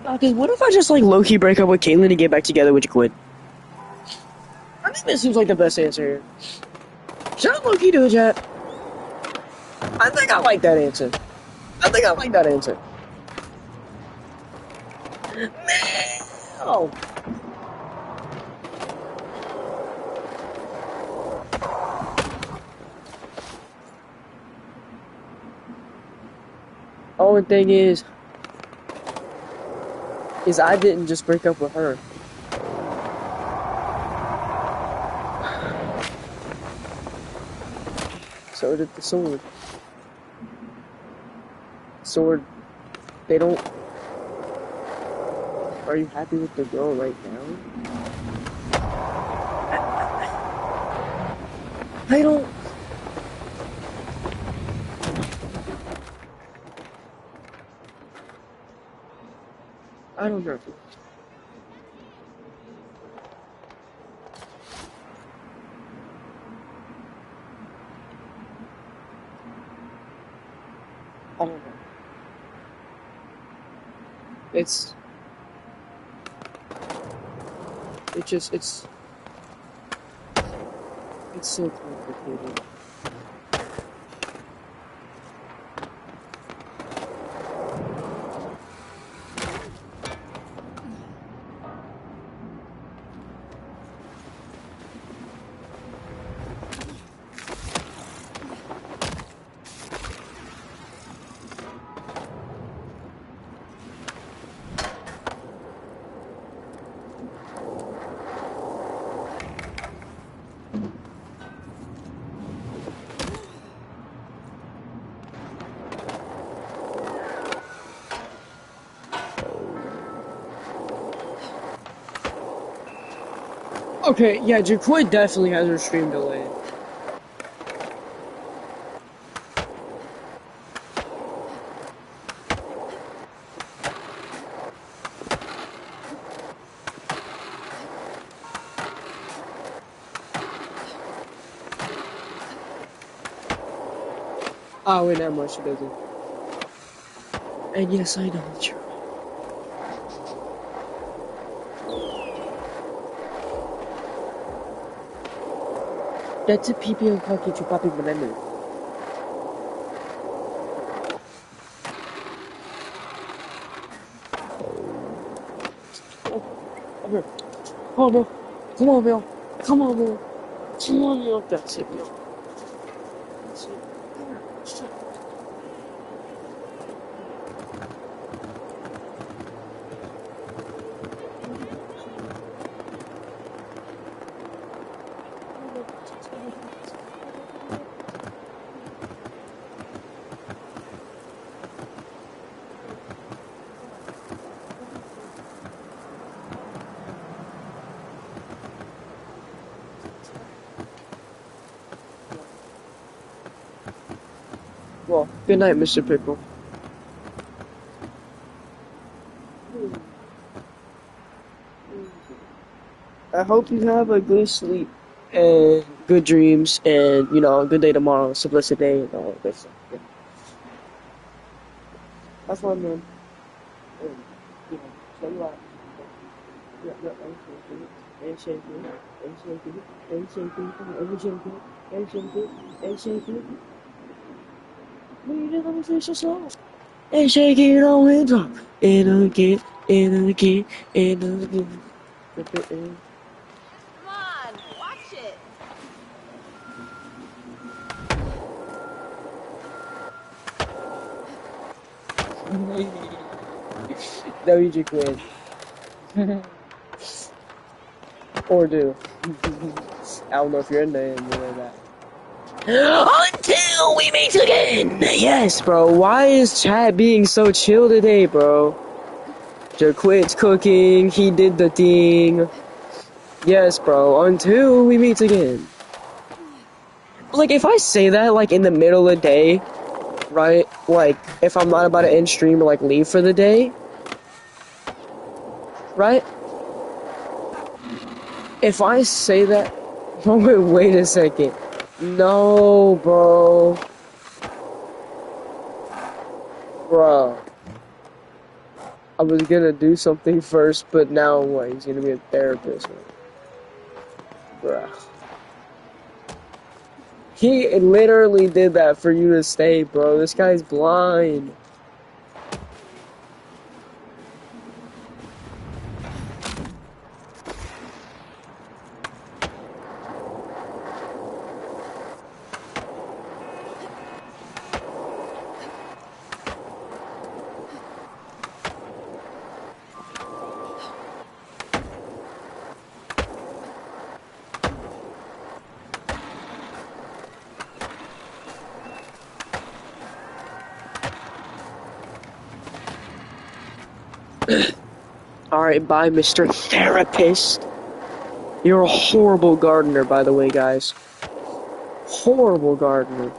Okay, what if I just like low-key break up with Caitlyn and get back together with Quinn? I think this seems like the best answer here. Should I low-key do it, chat? I think I like that answer. I think I like that answer. No! Only thing is I didn't just break up with her. So did the sword. Sword, they don't... Are you happy with the girl right now? I don't... I don't know. I don't know. It's so complicated. Okay, yeah, Jacoy definitely has her stream delayed. Oh, wait, that much she doesn't. And yes, I know it's true. That's a pipi and cocky to papi banana. Come here. Come on, Bill. Come on, Bill. Come on, Bill. Come on, Bill. That's it, Bill. That's it. Come here. Shut up. Well, good night, Mr. Pickle. I hope you have a good sleep and good dreams and, you know, a good day tomorrow, so blessed day and all that stuff. Yeah. That's fun, man. And, you know, stay alive. Yeah, yeah, and shake it, and shake it, and shake it, and shake it, and shake it, and shake it. We just want to say so. And shake it on and drop. And again, and again, and again. Come on, watch it. WG quid. Or do. I don't know if you're into any of that. Until we meet again! Yes, bro. Why is chat being so chill today, bro? Jaquid's cooking. He did the thing. Yes, bro. Until we meet again. Like, if I say that, like, in the middle of the day, right? Like, if I'm not about to end stream or, like, leave for the day, right? If I say that... Oh, wait a second. No, bro. Bro. I was gonna do something first, but now what? He's gonna be a therapist. Bruh. He literally did that for you to stay, bro. This guy's blind. Alright, bye, Mr. Therapist. You're a horrible gardener, by the way, guys. Horrible gardener.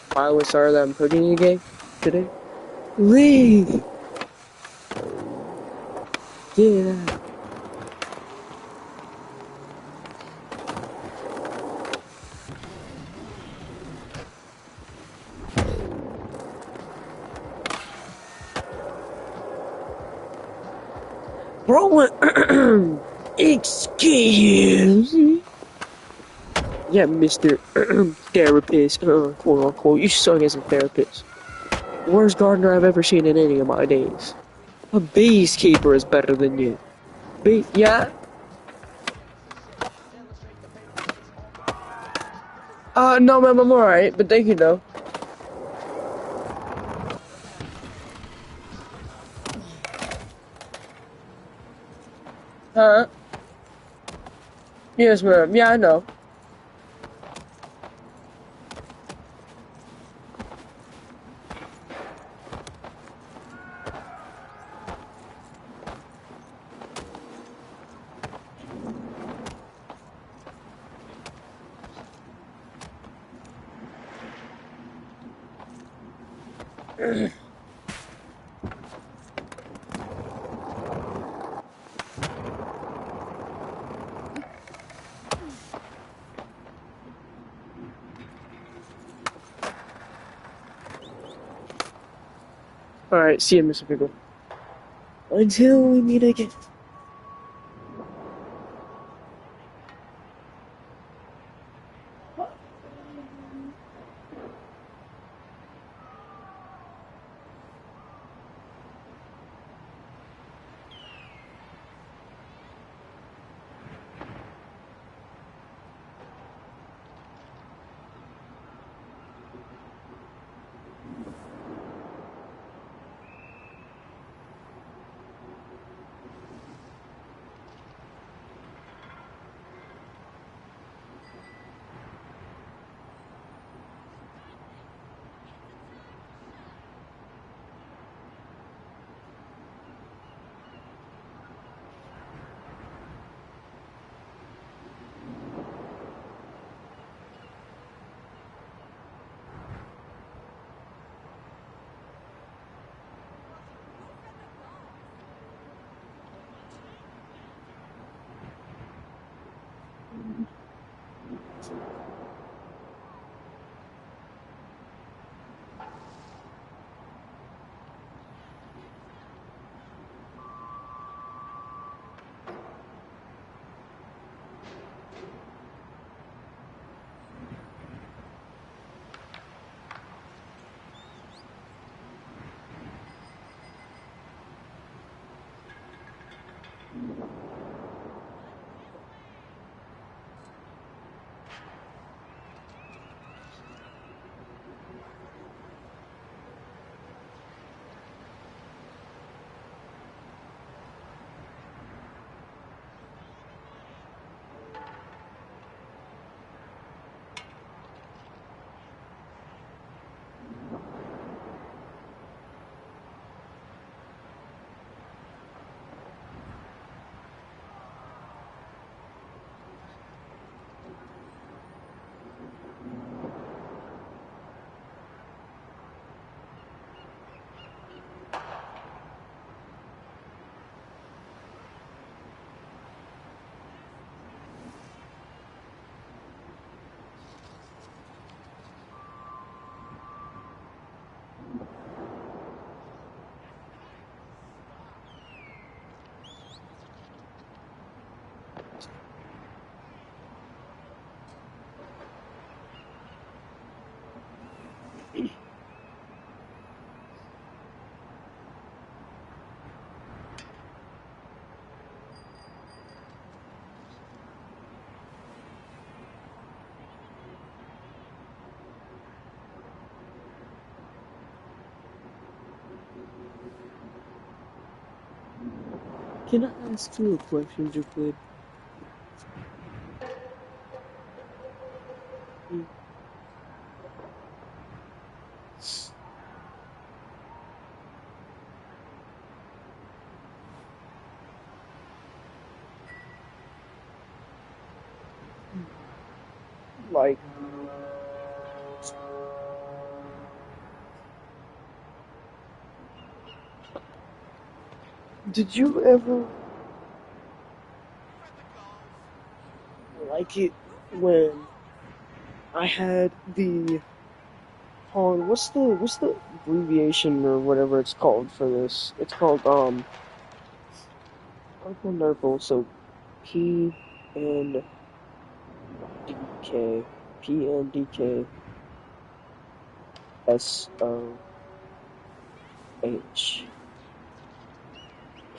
Finally sorry that I'm cooking you again today. Leave! Get out. Bro, excuse me? Yeah, Mr. Therapist, quote unquote. You suck as a therapist. Worst gardener I've ever seen in any of my days. A beekeeper is better than you. Yeah? No, ma'am, I'm alright, but thank you, though. Huh? Yes, ma'am. Yeah, I know. Alright, see you, Mr. Pickle. Until we meet again. Can I ask you a question, Jaquid? Like, did you ever like it when I had the what's the abbreviation or whatever it's called for this? It's called Purple Nurple, so P N D K PNDKSOH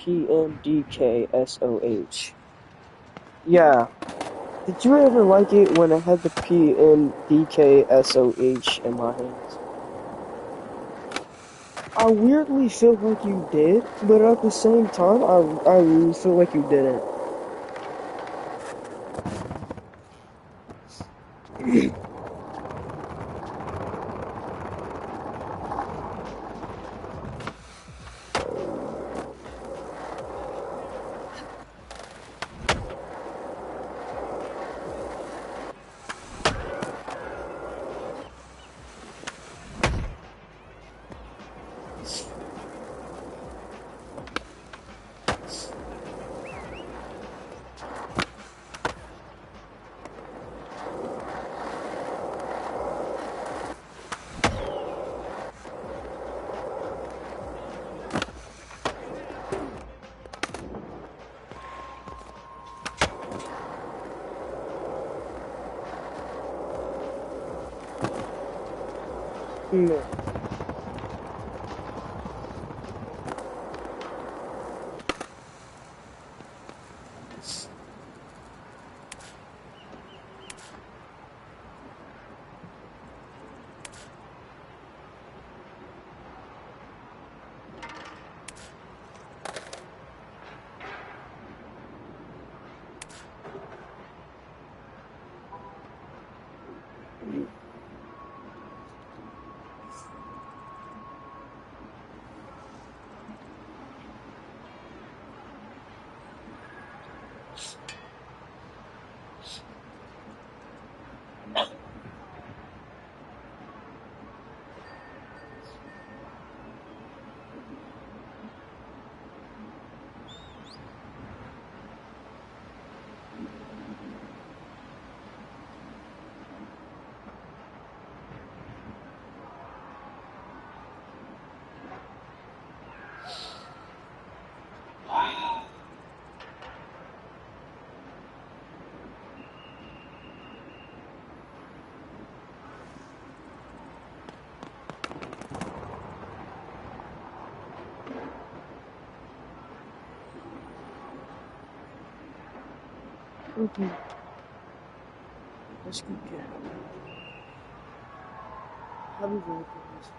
PNDKSOH. Yeah. Did you ever like it when I had the PNDKSOH in my hands? I weirdly feel like you did, but at the same time, I really feel like you didn't. No. Okay. Let's keep going. I'll be very close.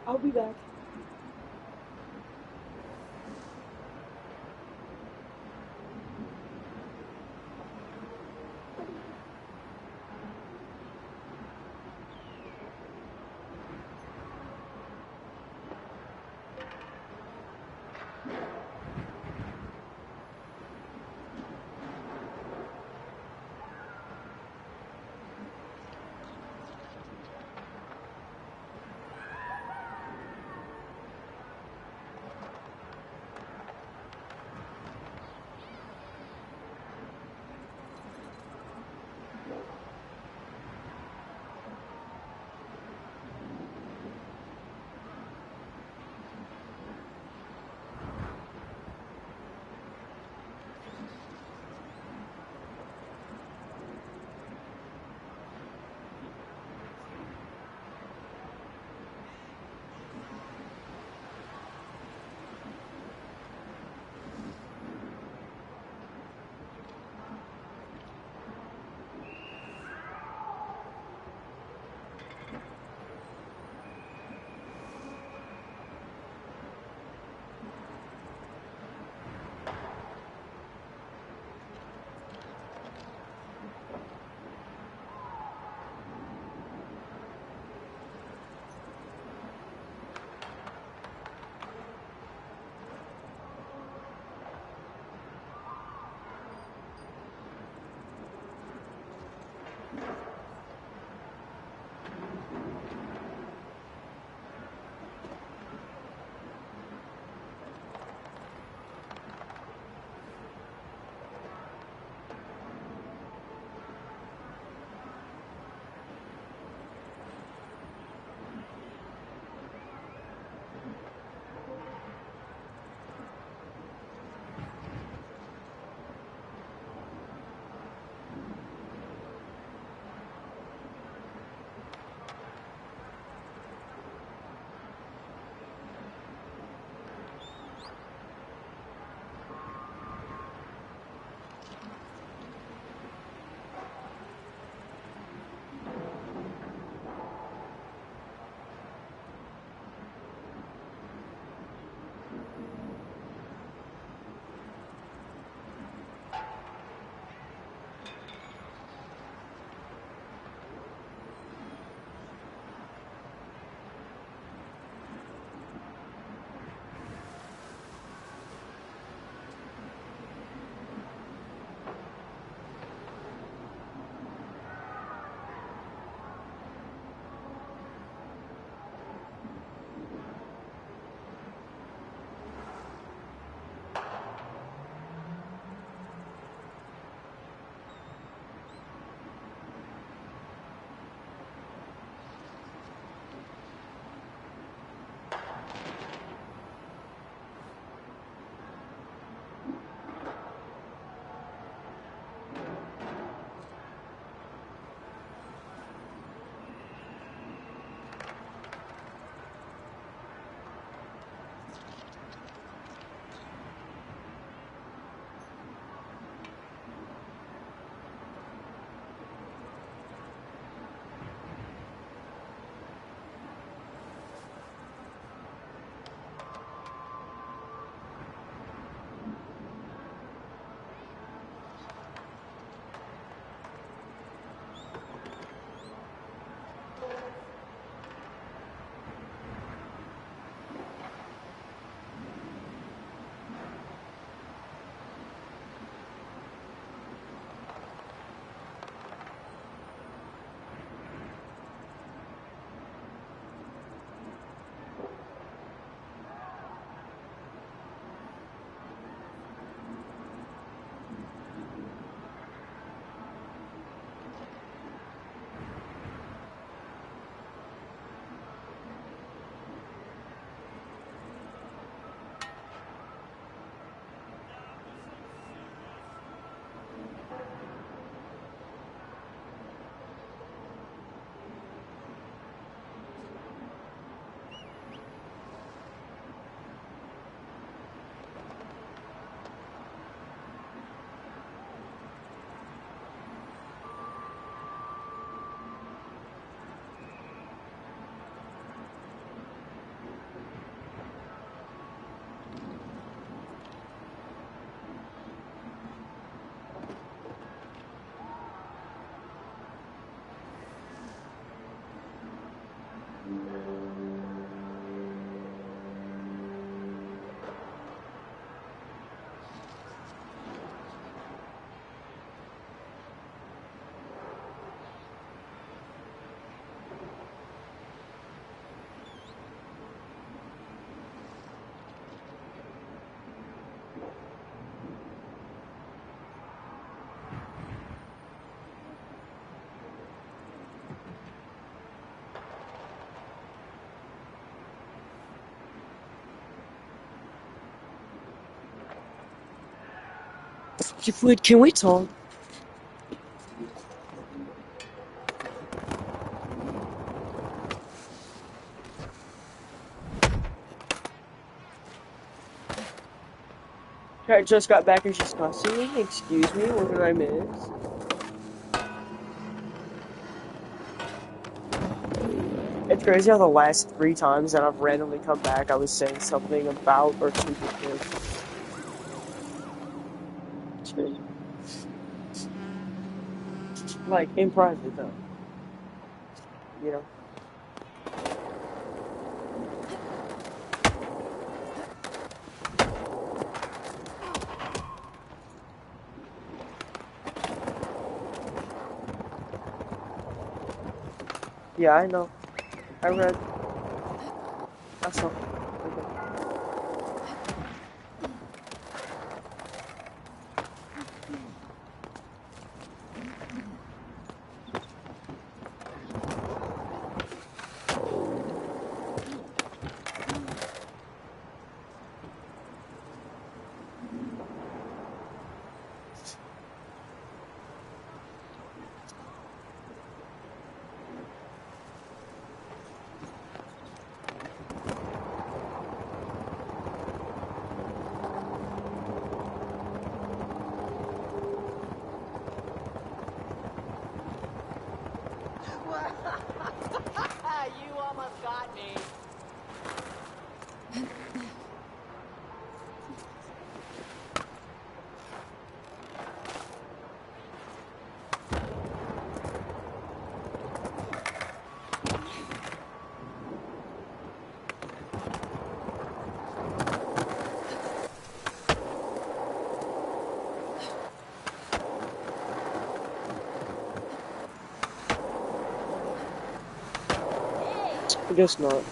I'll be back. Wait, can we talk? I just got back and she's cussing me. Excuse me, what did I miss? It's crazy how the last 3 times that I've randomly come back, I was saying something about or to the kid. It's crazy. Like, in private, though. You know? Yeah, I know. I read. I saw. You almost got me. I guess not.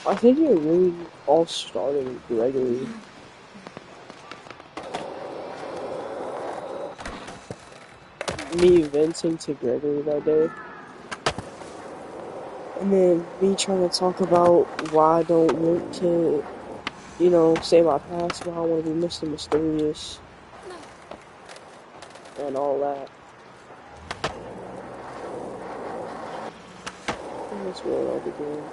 I think it really all started with Gregory. Me venting to Gregory that day. And then me trying to talk about why I don't want to, you know, say my past, why I want to be Mr. Mysterious. And all that. That's really all the game.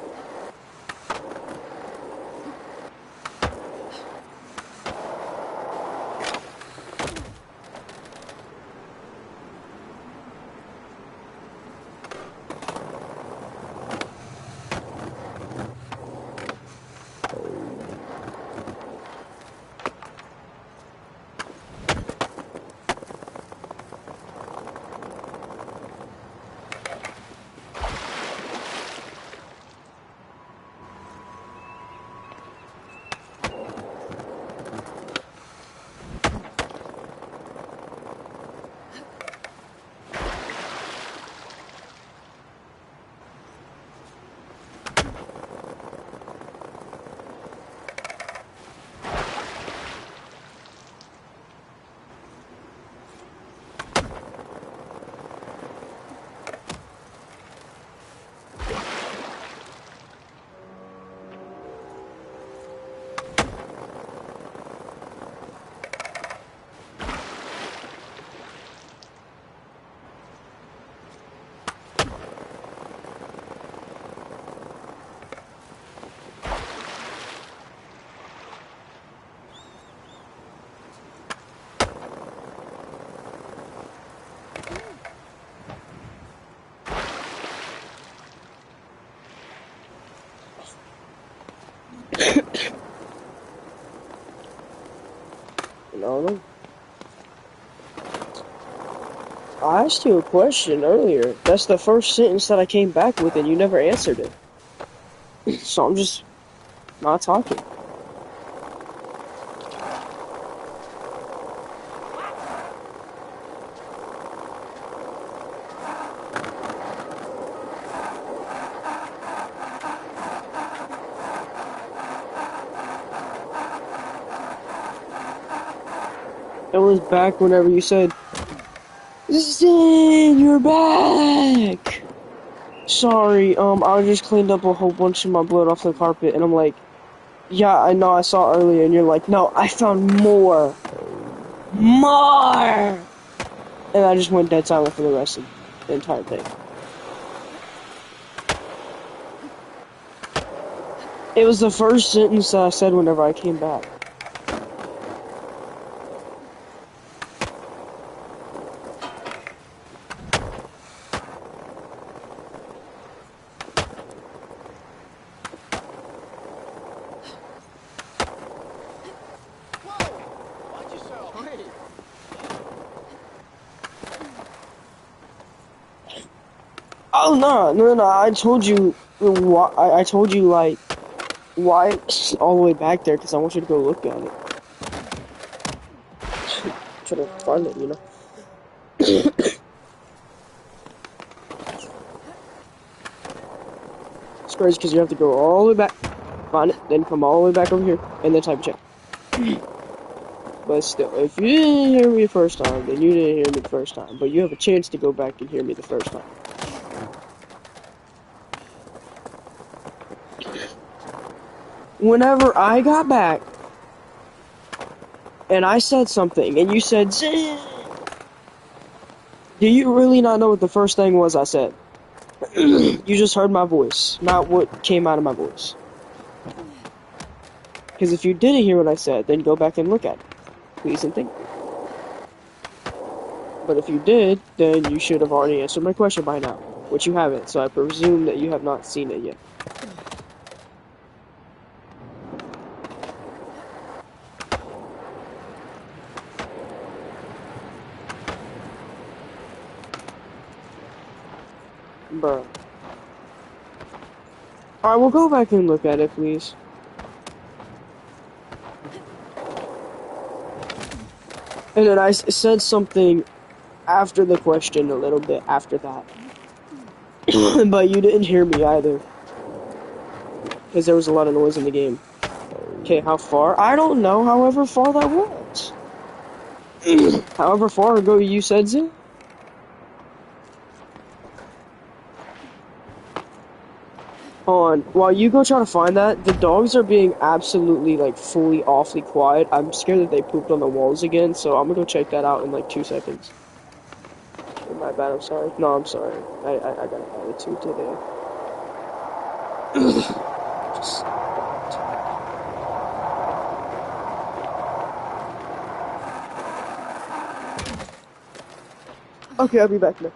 No. I asked you a question earlier. That's the first sentence that I came back with, and you never answered it. So I'm just not talking. It was back whenever you said, Zin, you're back! Sorry, I just cleaned up a whole bunch of my blood off the carpet, and I'm like, yeah, I know, I saw earlier, and you're like, no, I found more! More! And I just went dead silent for the rest of the entire thing. It was the first sentence that I said whenever I came back. Oh no! I told you why. I told you like why it's all the way back there because I want you to go look at it. Try to find it, you know. It's crazy because you have to go all the way back, find it, then come all the way back over here, and then type a check. But still, if you didn't hear me the first time, then you didn't hear me the first time. But you have a chance to go back and hear me the first time. Whenever I got back, and I said something, and you said, Zin! Do you really not know what the first thing was I said? You just heard my voice, not what came out of my voice. Because if you didn't hear what I said, then go back and look at it. Please and thank you. But if you did, then you should have already answered my question by now. Which you haven't, so I presume that you have not seen it yet. Bruh. Alright, we'll go back and look at it, please. And then I said something after the question, a little bit after that. But you didn't hear me either. Because there was a lot of noise in the game. Okay, how far? I don't know however far that was. However far ago you said Zin. Hold on, while you go try to find that, the dogs are being absolutely, like, fully awfully quiet. I'm scared that they pooped on the walls again, so I'm gonna go check that out in, like, 2 seconds. Oh, my bad, I'm sorry. No, I'm sorry. I got an attitude today. just... Okay, I'll be back now.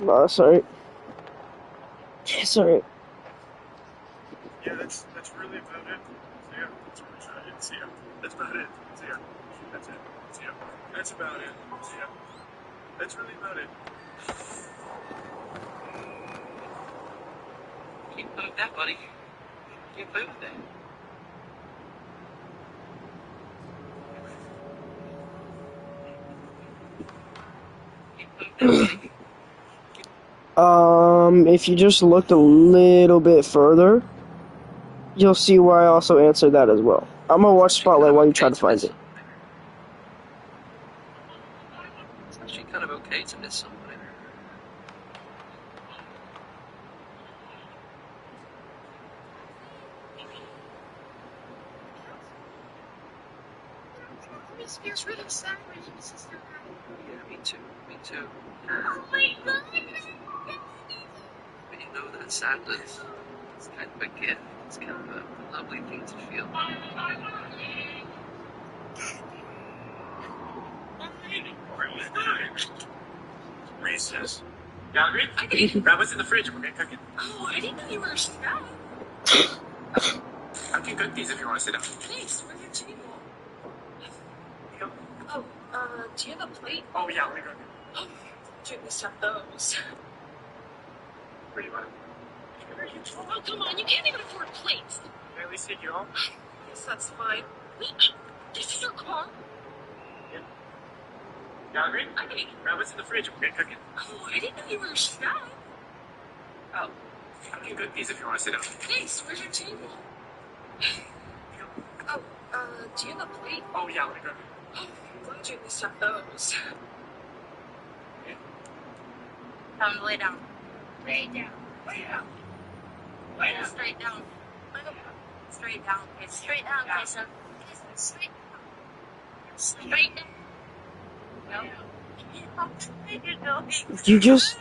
No, that's alright. It's alright. Yeah, that's really about it. So yeah, that's really about it. So yeah, that's about it. So yeah, that's it. So yeah, that's about it. So yeah, that's really about it. Can't play with that, buddy. Can't play with that. Can't play with that, buddy. If you just looked a little bit further, you'll see why I also answered that as well. I'm gonna watch Spotlight while you try to find it. It's actually kind of okay to miss somebody. This feels really sad when you miss sister. Yeah, me too. Me too. Oh my god. But you know that sadness is kind of a gift. It's kind of a lovely thing to feel. Recess. Calgary? Grab what's in the fridge. We're gonna cook it. Oh, I didn't know you were a chef. I can cook these if you want to sit down. Thanks, where's your table? Here you go. Oh, do you have a plate? Oh yeah, let me go. Oh, should we stop those? Where do you want it? Oh, come on, you can't even afford plates. Can at least take you home? Yes, that's fine. Wait, this is your car? Yeah. Calgary? I mean, Grab what's in the fridge. We're gonna cook it. oh, I didn't know you were a chef. Oh, I can cook these if you want to sit down. Thanks, where's your table? Oh, do you have a plate? Oh yeah, let me go. Oh, glad you at least have those. Yeah. Time to lay down. Lay down. Lay down. Lay down. Straight down. Straight down, okay. Straight down, okay, son. Straight down. Straight down. No. You just...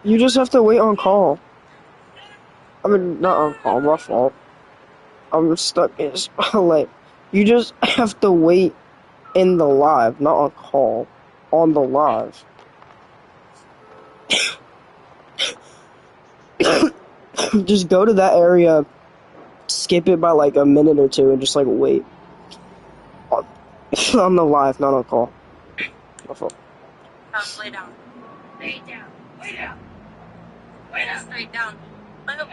You just have to wait on call. I mean, not on call, my fault. I'm stuck in Spotlight. You just have to wait in the live, not on call. On the live. Just go to that area, skip it by like a minute or two, and just like wait. On the live, not on call. My fault. Lay down. Lay down. Lay down. Lay down. Straight down. Boop.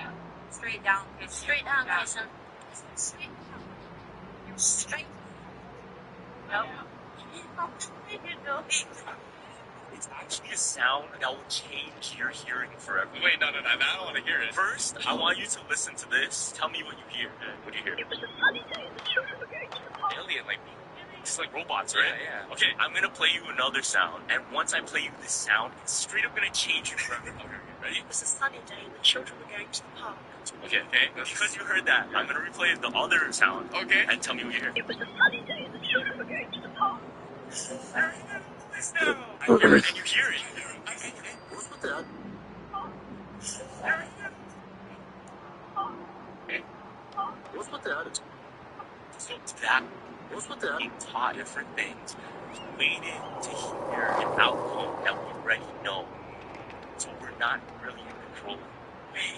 Straight down. Straight down, Jason. Straight down. Straight. Nope. It's actually a sound that will change your hearing forever. Wait, no, I don't want to hear it. First, I want you to listen to this. Tell me what you hear. What do you hear? Alien, like, it's like robots, right? Yeah. Okay, I'm gonna play you another sound, and once I play you this sound, it's straight up gonna change you forever. Okay, ready? It was a sunny day. The children were going to the park. Okay. Because you heard that, I'm gonna replay the other sound. Okay. And tell me what you hear. It was a sunny day. The children were going to the park. I hear it, and you hear it. What's with that? What's with that? So that was what they're being taught different things. Waited to hear an outcome that we already know. So we're not really in control.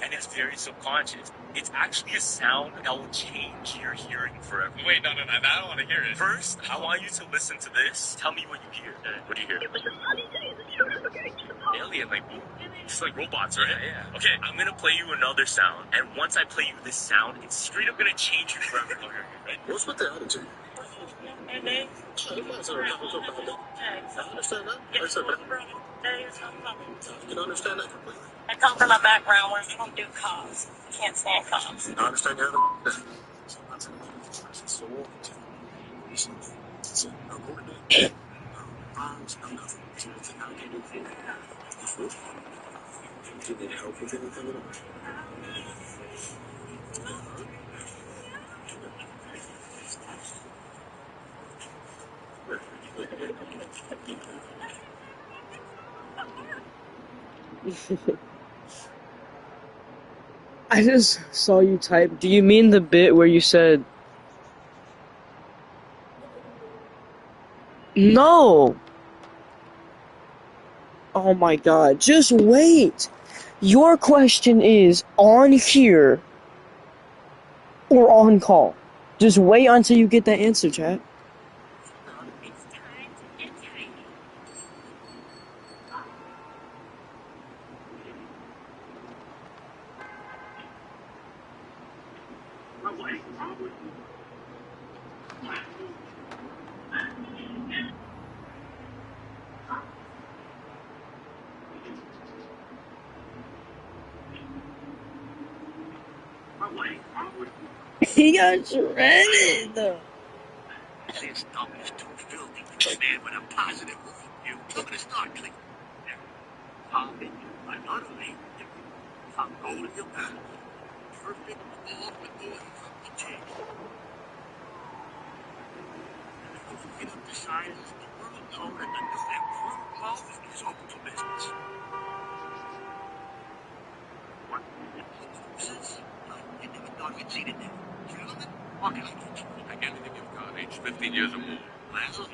And it's very subconscious. It's actually a sound that will change your hearing forever. Wait, no, I don't want to hear it. First, I want you to listen to this. Tell me what you hear. What do you hear? It was a sunny day. The children were going to the park. Alien, like, it's like robots, right? Yeah. Okay, I'm gonna play you another sound, and once I play you this sound, it's straight up gonna change you forever. Okay, right? What's with the attitude? I understand that. I said that. You can understand that completely. I come from a background where I don't do cons. I can't stand cons. I understand you have Do you need help with anything at all? I just saw you type. Do you mean the bit where you said no? Oh my god, just wait. Your question is on here or on call. Just wait until you get that answer, chat. He got shredded. This dump is too filthy to stand with a positive review. Look at the start click. I'm not only I'm going to your path. Perfect all with doing from the change. Get up the signs of the world know that the new improved clothes is open for business. What? Since you never thought you'd see it there. Chillin, what can I get you? I can't think you've got age 15 years or more. Well, actually,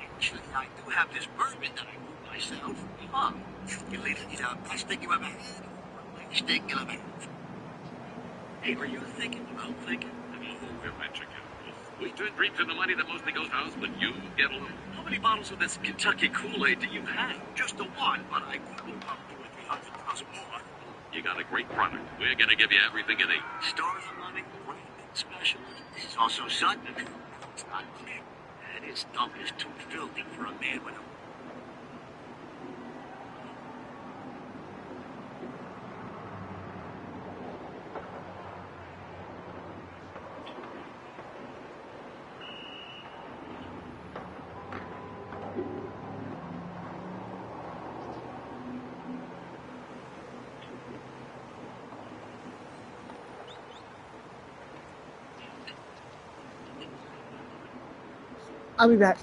I do have this bourbon that I grew myself. Huh. You leave it best thing you ever had, or latest thing you'll ever have. Hey, were you thinking about thinking? Oh, we're venture capitalists. We turn dreams into money that mostly goes to house, but you get a little. How many bottles of this Kentucky Kool-Aid do you have? Just the one, but I grew up to 300,000 more. You got a great product. We're gonna give you everything you need. Stores are loving, branded specialist. This is also sudden. It's not clear. And his dump is too filthy for a man with a... I'll be back.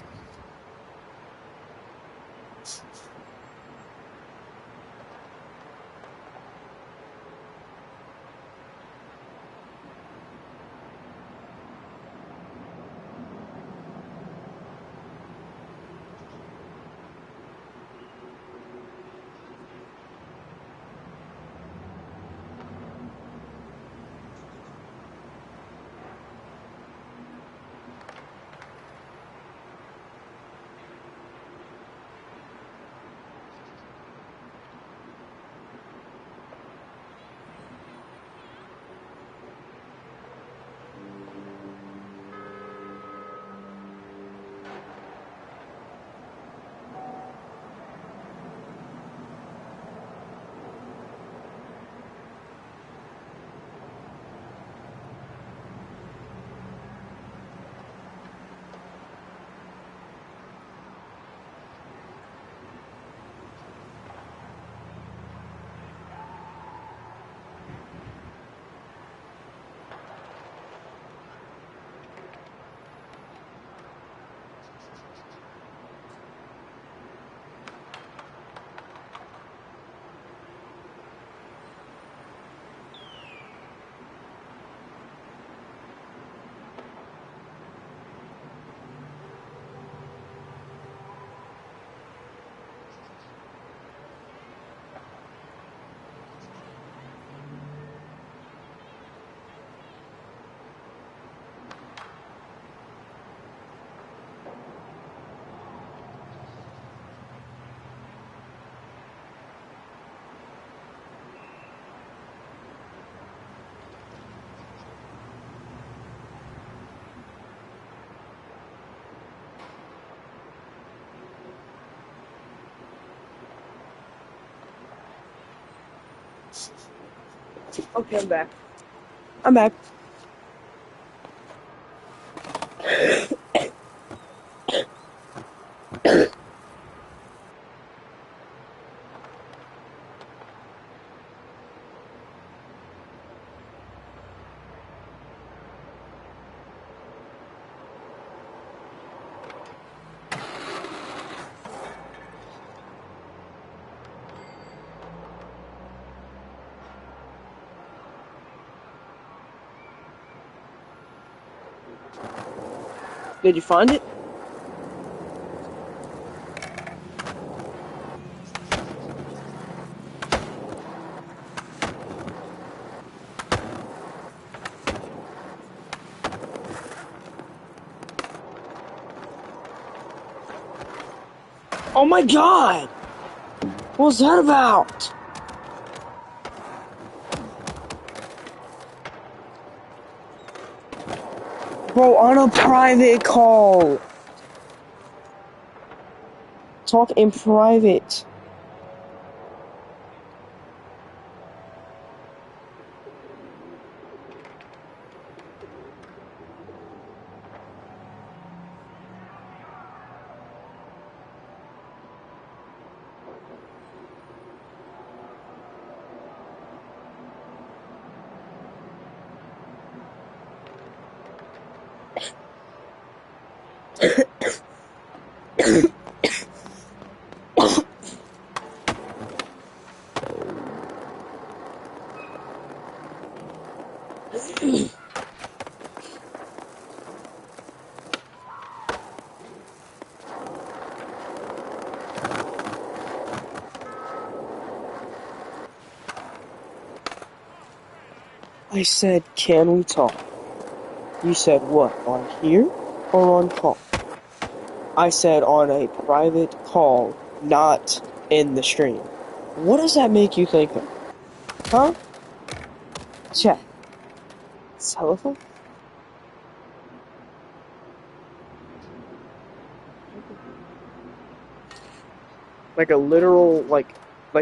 Okay, I'm back. I'm back. Did you find it? Oh my god! What was that about? Bro, on a private call. Talk in private. I said, can we talk? You said what, on here or on call? I said on a private call, not in the stream. What does that make you think of? Huh? Chat. Telephone? Like a literal, like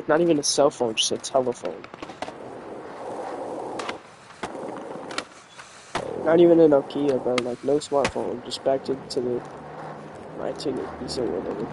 not even a cell phone, just a telephone. Not even a Nokia, bro. Like, no smartphone. Just back to the my ticket piece or whatever.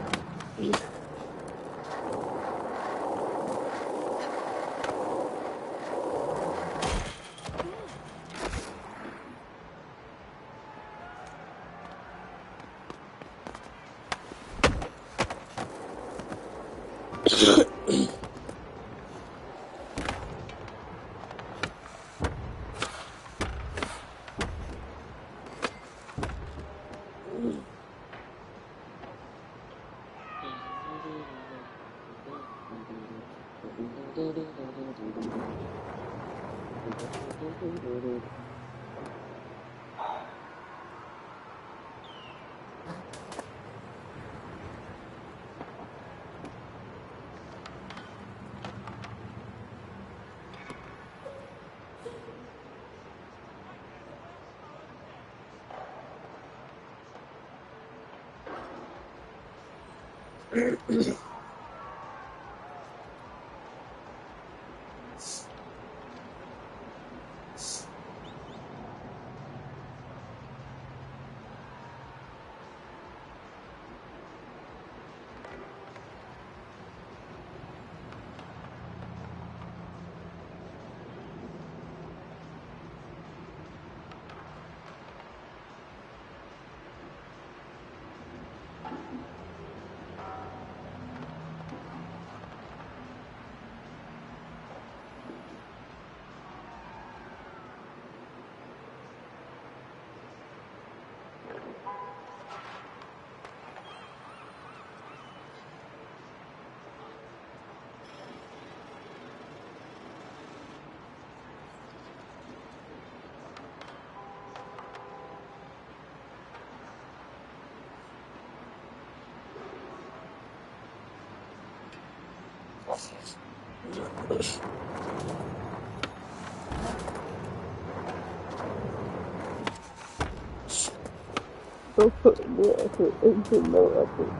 Go put more effort into no effort.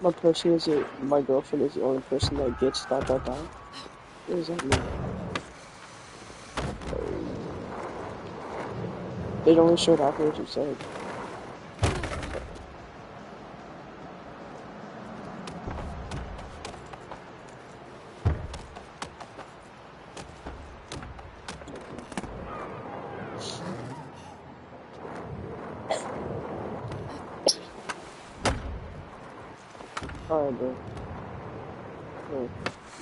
My girlfriend is the only person that gets ... What does that mean? It only showed after what you said. Alright, bro. Yeah.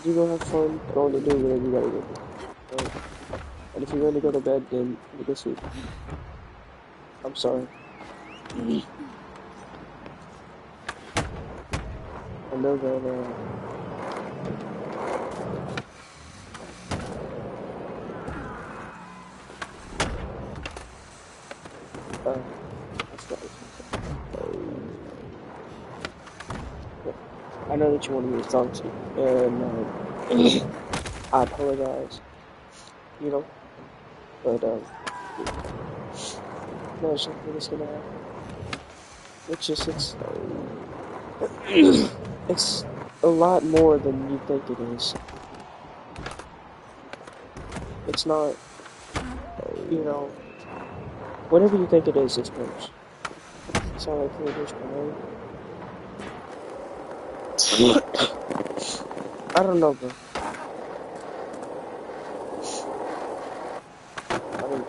You go have fun going to do whatever you gotta go do. Right? And if you're going to go to bed, then you go sleep. I'm sorry. I know that, that's not I know that you wanted me to talk to you, and, I apologize, you know, but, no, something is gonna happen. It's just, it's a lot more than you think it is. It's not, you know, whatever you think it is, it's worse. It's not like you're just crying. I don't know, bro. I mean,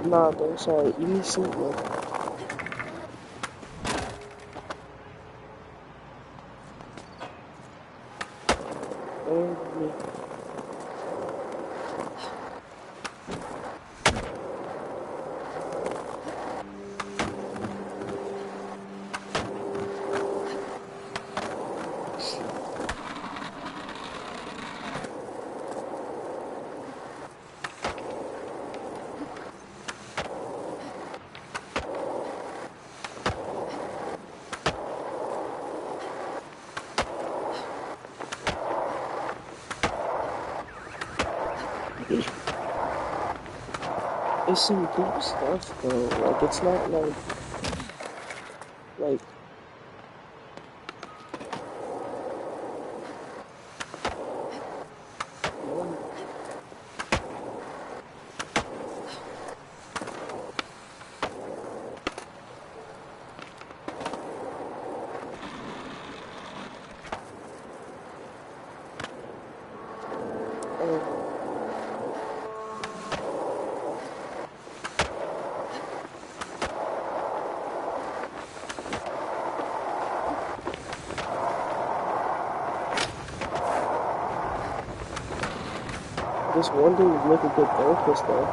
nah, bro, sorry, you need sleep, man. And me. It's some deep stuff, though. Like, it's not like, this one dude would make a good therapist, though.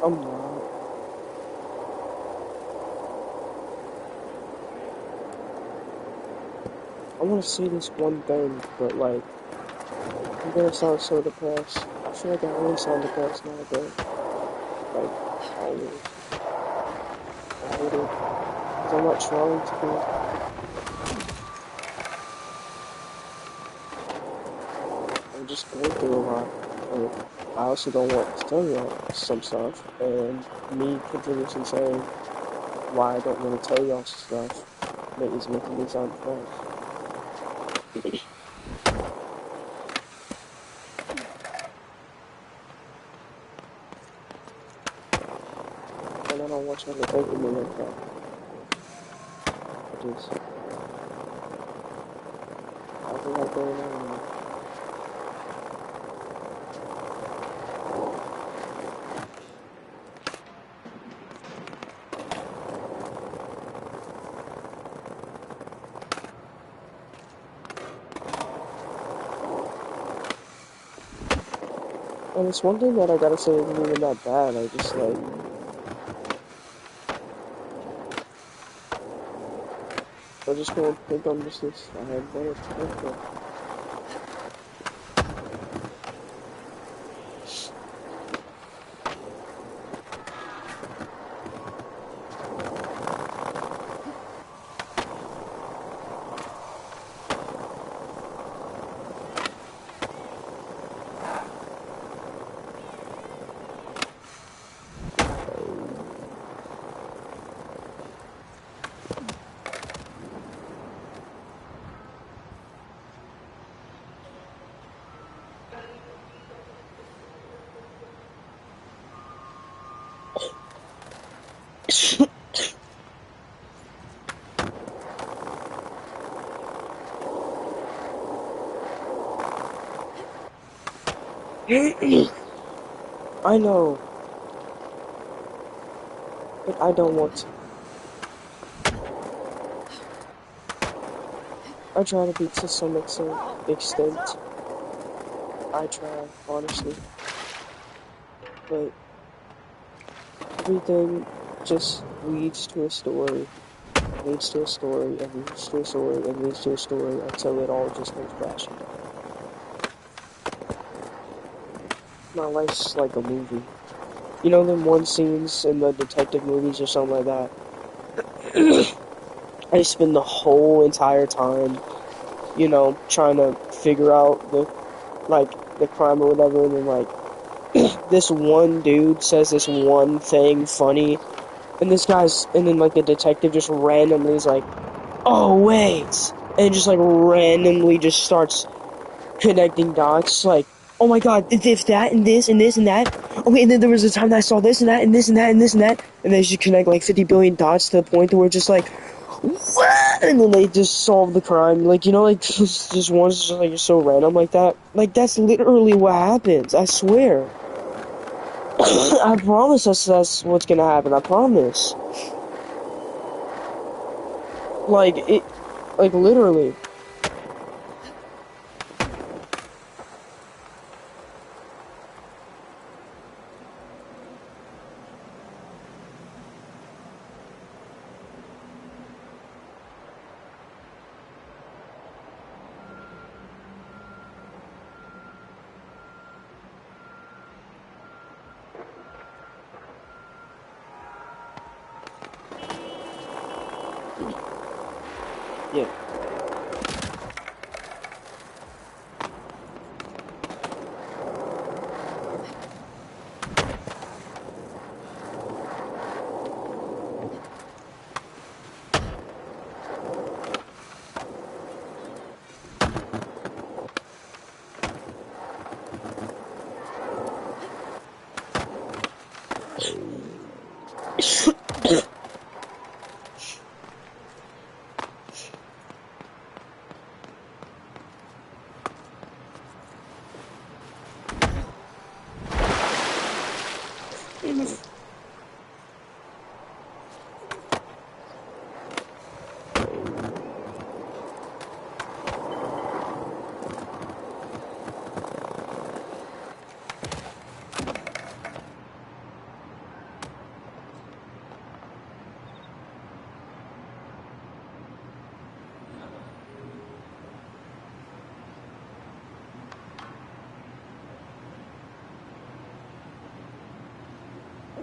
I'm not. I want to say this one thing, but, like, I'm gonna sound so depressed. I feel like I always sound depressed now, bro. Like, always. I hate it. Because I'm not trying to be. I'm just going through a lot. Like, I also don't want to tell y'all some stuff, and me continuously saying why I don't want to tell y'all stuff is making me sound depressed. And I don't want y'all to think of me like that. I have a lot going on. And it's one thing that I gotta say isn't even that bad. I just, like, I just don't think I'm just this bad. Okay. I know, but I don't want to. I try to be to some extent. I try, honestly. But everything just leads to a story, leads to a story, and leads to a story, and leads to a story until it all just comes crashing down. My life's like a movie. You know them one scenes in the detective movies or something like that? I spend the whole entire time, you know, trying to figure out the crime or whatever, and then, this one dude says this one thing funny, and then, the detective just randomly is like, oh, wait, and just, randomly just starts connecting dots, like, oh my god, if that, and this, and this, and that, okay, and then there was a time that I saw this, and that, and this, and that, and this, and that, and they should connect, 50 billion dots to the point where it's just like, what? And then they just solve the crime, just one's just, so random like that. That's literally what happens, I swear. I promise that's what's gonna happen, I promise. Literally. Yeah.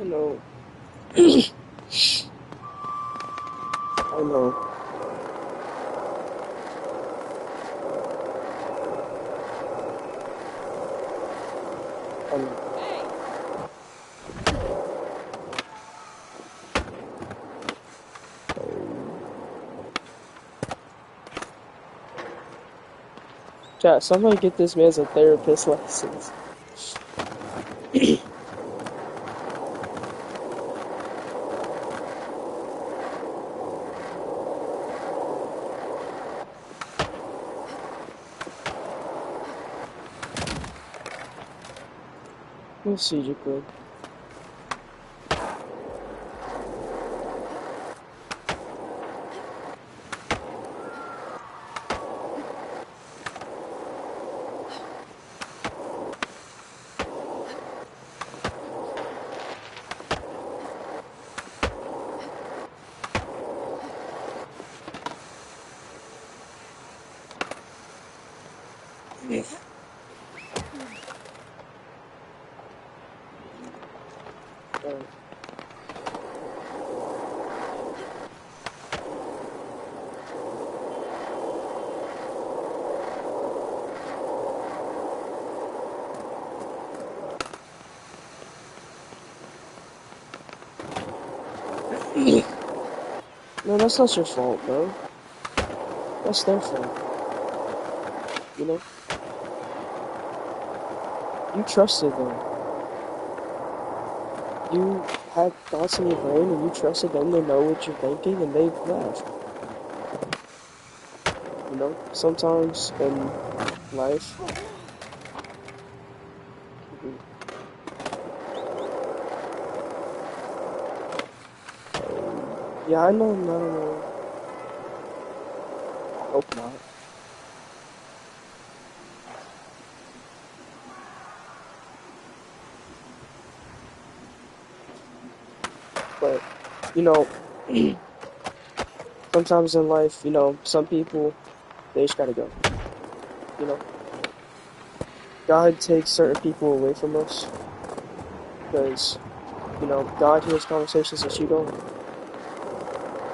I know. I know. Chat, somebody get this man a therapist license. We'll see, Jacob. No, that's not your fault, bro. That's their fault. You know? You trusted them. You had thoughts in your brain and you trusted them to know what you're thinking and they left. You know? Sometimes in life, yeah, I know, no. Hope not. But, you know, sometimes in life, you know, some people, they just gotta go. You know? God takes certain people away from us because, you know, God hears conversations that you don't.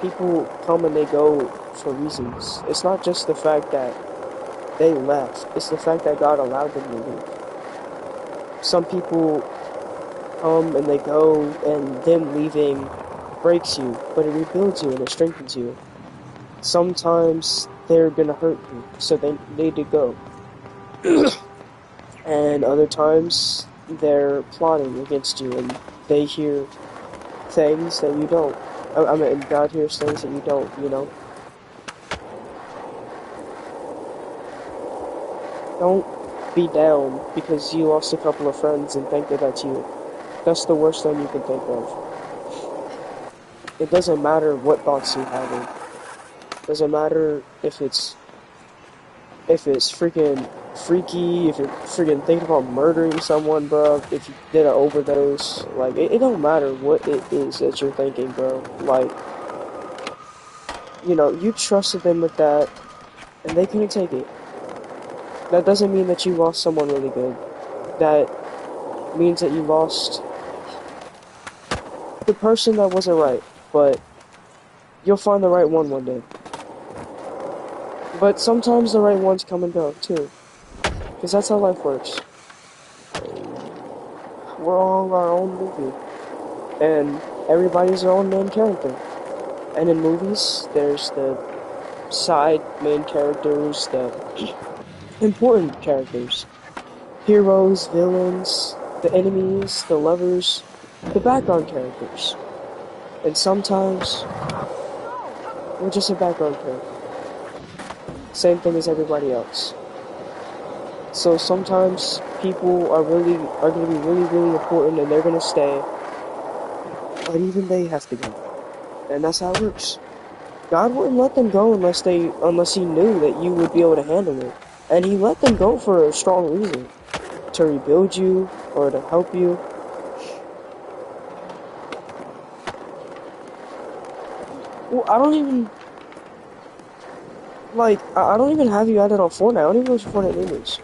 People come and they go for reasons. It's not just the fact that they left, it's the fact that God allowed them to leave. Some people come and they go, and them leaving breaks you, but it rebuilds you and it strengthens you. Sometimes they're gonna hurt you, so they need to go. And other times, they're plotting against you, and they hear things that you don't. I mean, God hears things that you don't, you know? Don't be down because you lost a couple of friends and think that that's you. That's the worst thing you can think of. It doesn't matter what thoughts you're having. It doesn't matter if it's freaking freaky, if you're freaking thinking about murdering someone, bro, if you did an overdose, like, it don't matter what it is that you're thinking, bro. Like, you know, you trusted them with that, and they couldn't take it. That doesn't mean that you lost someone really good. That means that you lost the person that wasn't right, but you'll find the right one day. But sometimes the right ones come and go, too. Because that's how life works. We're all our own movie. And everybody's their own main character. And in movies, there's the side main characters, the important characters. Heroes, villains, the enemies, the lovers, the background characters. And sometimes, we're just a background character. Same thing as everybody else. So sometimes people are going to be really important and they're going to stay. But even they have to go. And that's how it works. God wouldn't let them go unless he knew that you would be able to handle it. And he let them go for a strong reason. To rebuild you or to help you. Well, I don't even have you added on Fortnite. I don't even know what your Fortnite name is.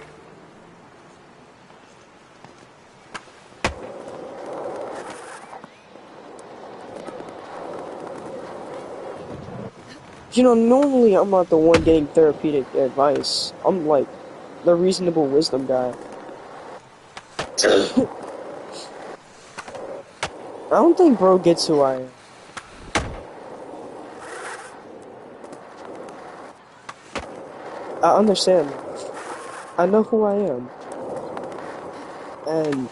You know, normally I'm not the one getting therapeutic advice. I'm like the reasonable wisdom guy. I don't think bro gets who I am. I understand. I know who I am. And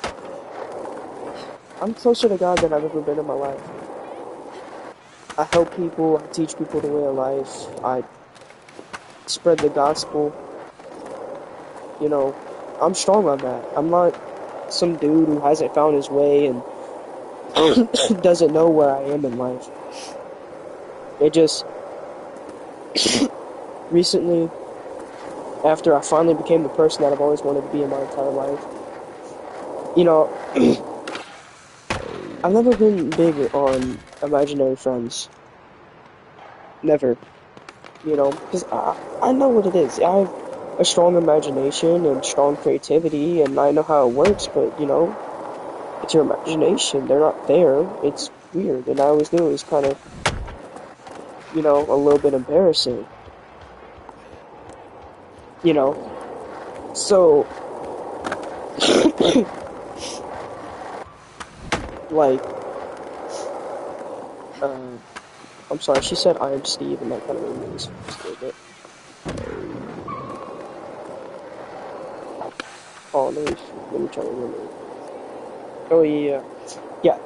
I'm closer to God than I've ever been in my life. I help people, I teach people the way of life, I spread the gospel. You know, I'm strong on that. I'm not some dude who hasn't found his way and doesn't know where I am in life. It just recently, after I finally became the person that I've always wanted to be in my entire life, you know, I've never been big on imaginary friends. Never. You know, because I know what it is. a strong imagination and strong creativity, and I know how it works, but, you know, it's your imagination. They're not there. It's weird, and I always knew it was kind of, you know, a little bit embarrassing. You know, so, like, I'm sorry, she said I am Steve, and that kind of made me just a little bit. Oh, let me try to remember. Oh, yeah. Yeah,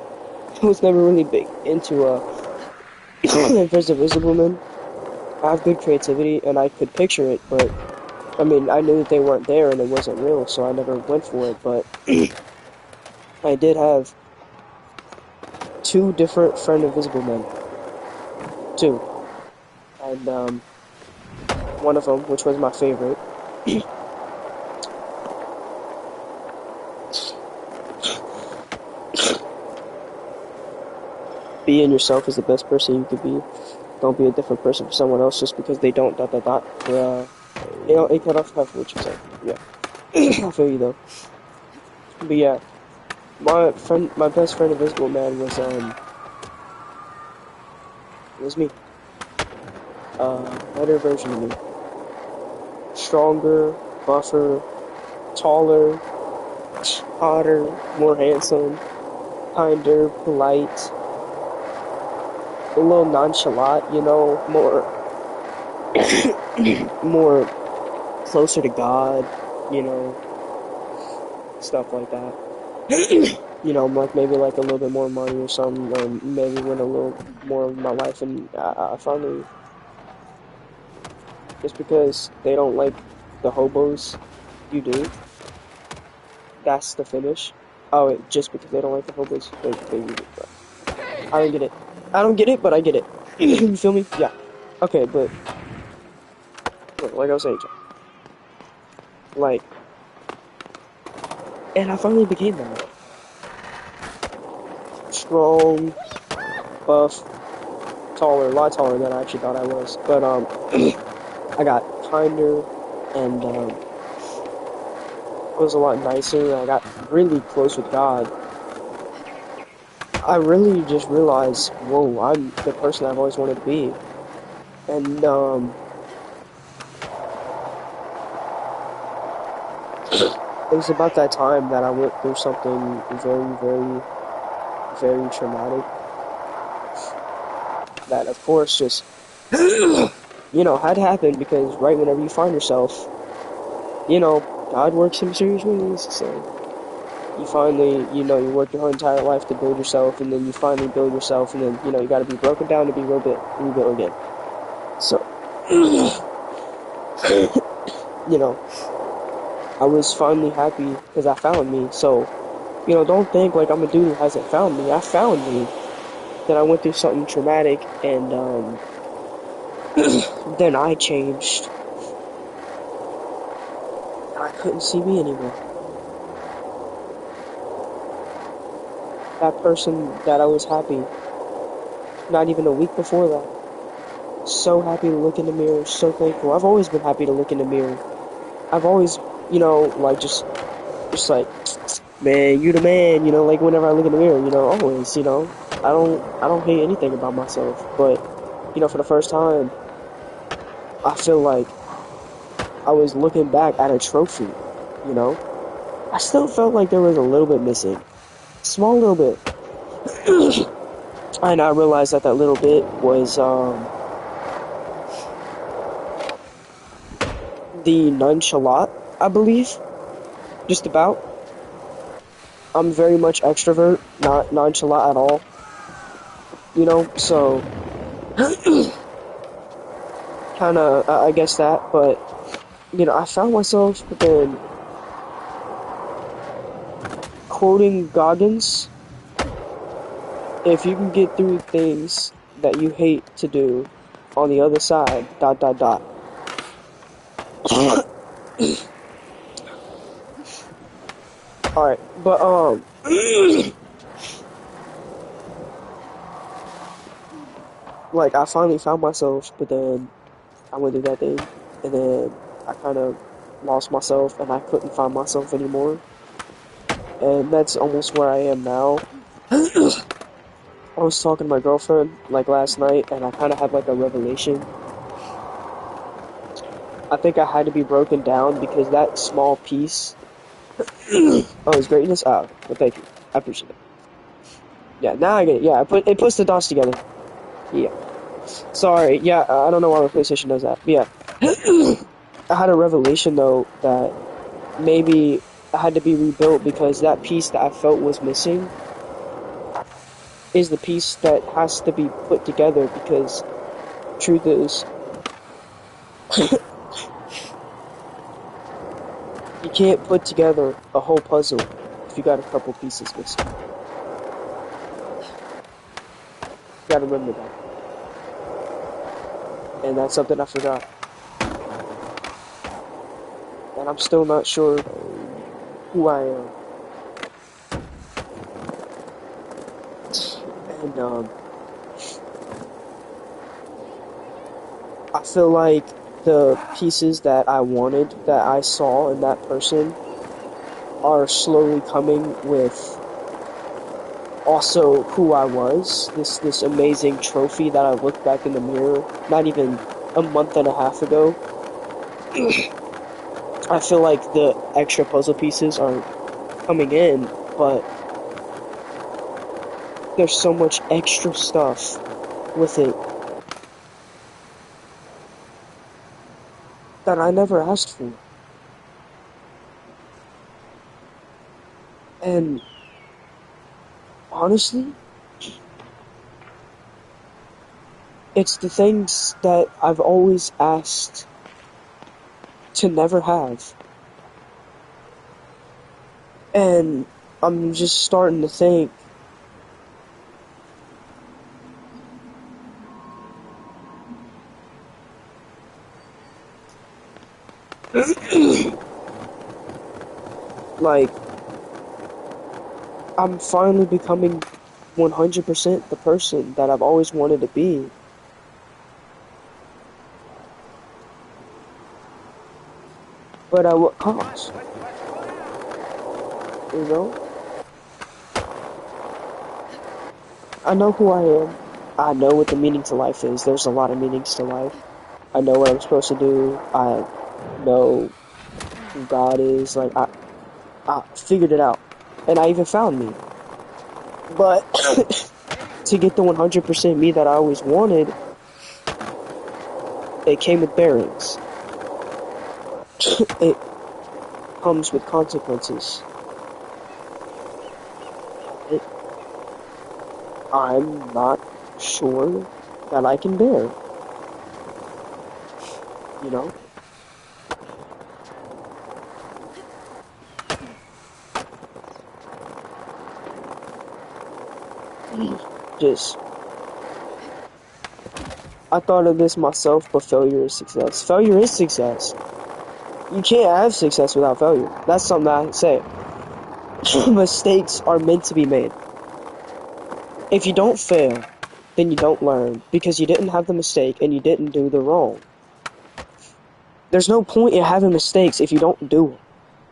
I was never really big into, if there's a Invisible Man. I have good creativity, and I could picture it, but, I mean, I knew that they weren't there, and it wasn't real, so I never went for it, but I did have 2 different friend Invisible Men. 2. And, one of them, which was my favorite, being yourself is the best person you could be. Don't be a different person for someone else just because they don't ... For, you know, it cut off half what you said. Yeah. I feel you though. But yeah, my best friend Invisible Man was me. Better version of me. Stronger, buffer, taller, hotter, more handsome, kinder, polite, a little nonchalant, you know, more closer to God, you know, stuff like that. You know, like maybe like a little bit more money or something, or maybe win a little more of my life, and I finally, just because they don't like the hobos, you do. That's the finish. Oh, just because they don't like the hobos, they you do. I don't get it. I don't get it, but I get it. You feel me? Yeah. Okay, but like I was saying, like, and I finally became that. Strong, buff, taller, a lot taller than I actually thought I was. But I got kinder, and was a lot nicer. I got really close with God. I really just realized, whoa, I'm the person I've always wanted to be. And it was about that time that I went through something very, very, very traumatic. That, of course, just, you know, had happened because right whenever you find yourself, you know, God works in mysterious ways, so you finally, you know, you work your whole entire life to build yourself, and then you finally build yourself, and then, you know, you gotta be broken down to be rebuilt again. So, you know, I was finally happy because I found me, so, you know, don't think like I'm a dude who hasn't found me. I found me. Then I went through something traumatic, and, then I changed. I couldn't see me anymore. That person that I was happy, not even a week before that. So happy to look in the mirror, so thankful. I've always been happy to look in the mirror. I've always, you know, like just like, man, you the man, you know, like whenever I look in the mirror, you know, always, you know, I don't hate anything about myself, but, you know, for the first time, I feel like I was looking back at a trophy, you know. I still felt like there was a little bit missing. Small little bit. And I realized that that little bit was, the nonchalant, I believe. Just about. I'm very much extrovert, not nonchalant at all. You know, so kinda, I guess that, but, you know, I found myself then quoting Goggins, if you can get through things that you hate to do on the other side, ... Alright, but, like, I finally found myself, but then I went through that thing, and then I kind of lost myself and I couldn't find myself anymore. And that's almost where I am now. I was talking to my girlfriend, like, last night, and I kind of had, like, a revelation. I think I had to be broken down because that small piece... Oh, his greatness? Oh, well, thank you. I appreciate it. Yeah, now I get it. Yeah, it puts the dots together. Yeah. Sorry, yeah, I don't know why my PlayStation does that. But yeah. I had a revelation, though, that maybe I had to be rebuilt because that piece that I felt was missing is the piece that has to be put together because truth is, you can't put together a whole puzzle if you got a couple pieces missing. You gotta remember that. And that's something I forgot. And I'm still not sure who I am. And, I feel like the pieces that I wanted, that I saw in that person, are slowly coming with also who I was. This amazing trophy that I looked back in the mirror, not even a month and a half ago. I feel like the extra puzzle pieces are coming in, but there's so much extra stuff with it that I never asked for. And honestly, it's the things that I've always asked to never have. And I'm just starting to think, like, I'm finally becoming 100% the person that I've always wanted to be. But at what cost? You know? I know who I am. I know what the meaning to life is. There's a lot of meanings to life. I know what I'm supposed to do. I know who God is. Like, I figured it out. And I even found me. But to get the 100% me that I always wanted, it came with bearings. It comes with consequences. I'm not sure that I can bear. You know? Just, I thought of this myself, but failure is success. Failure is success. You can't have success without failure. That's something I say. Mistakes are meant to be made. If you don't fail, then you don't learn, because you didn't have the mistake and you didn't do the wrong. There's no point in having mistakes if you don't do them.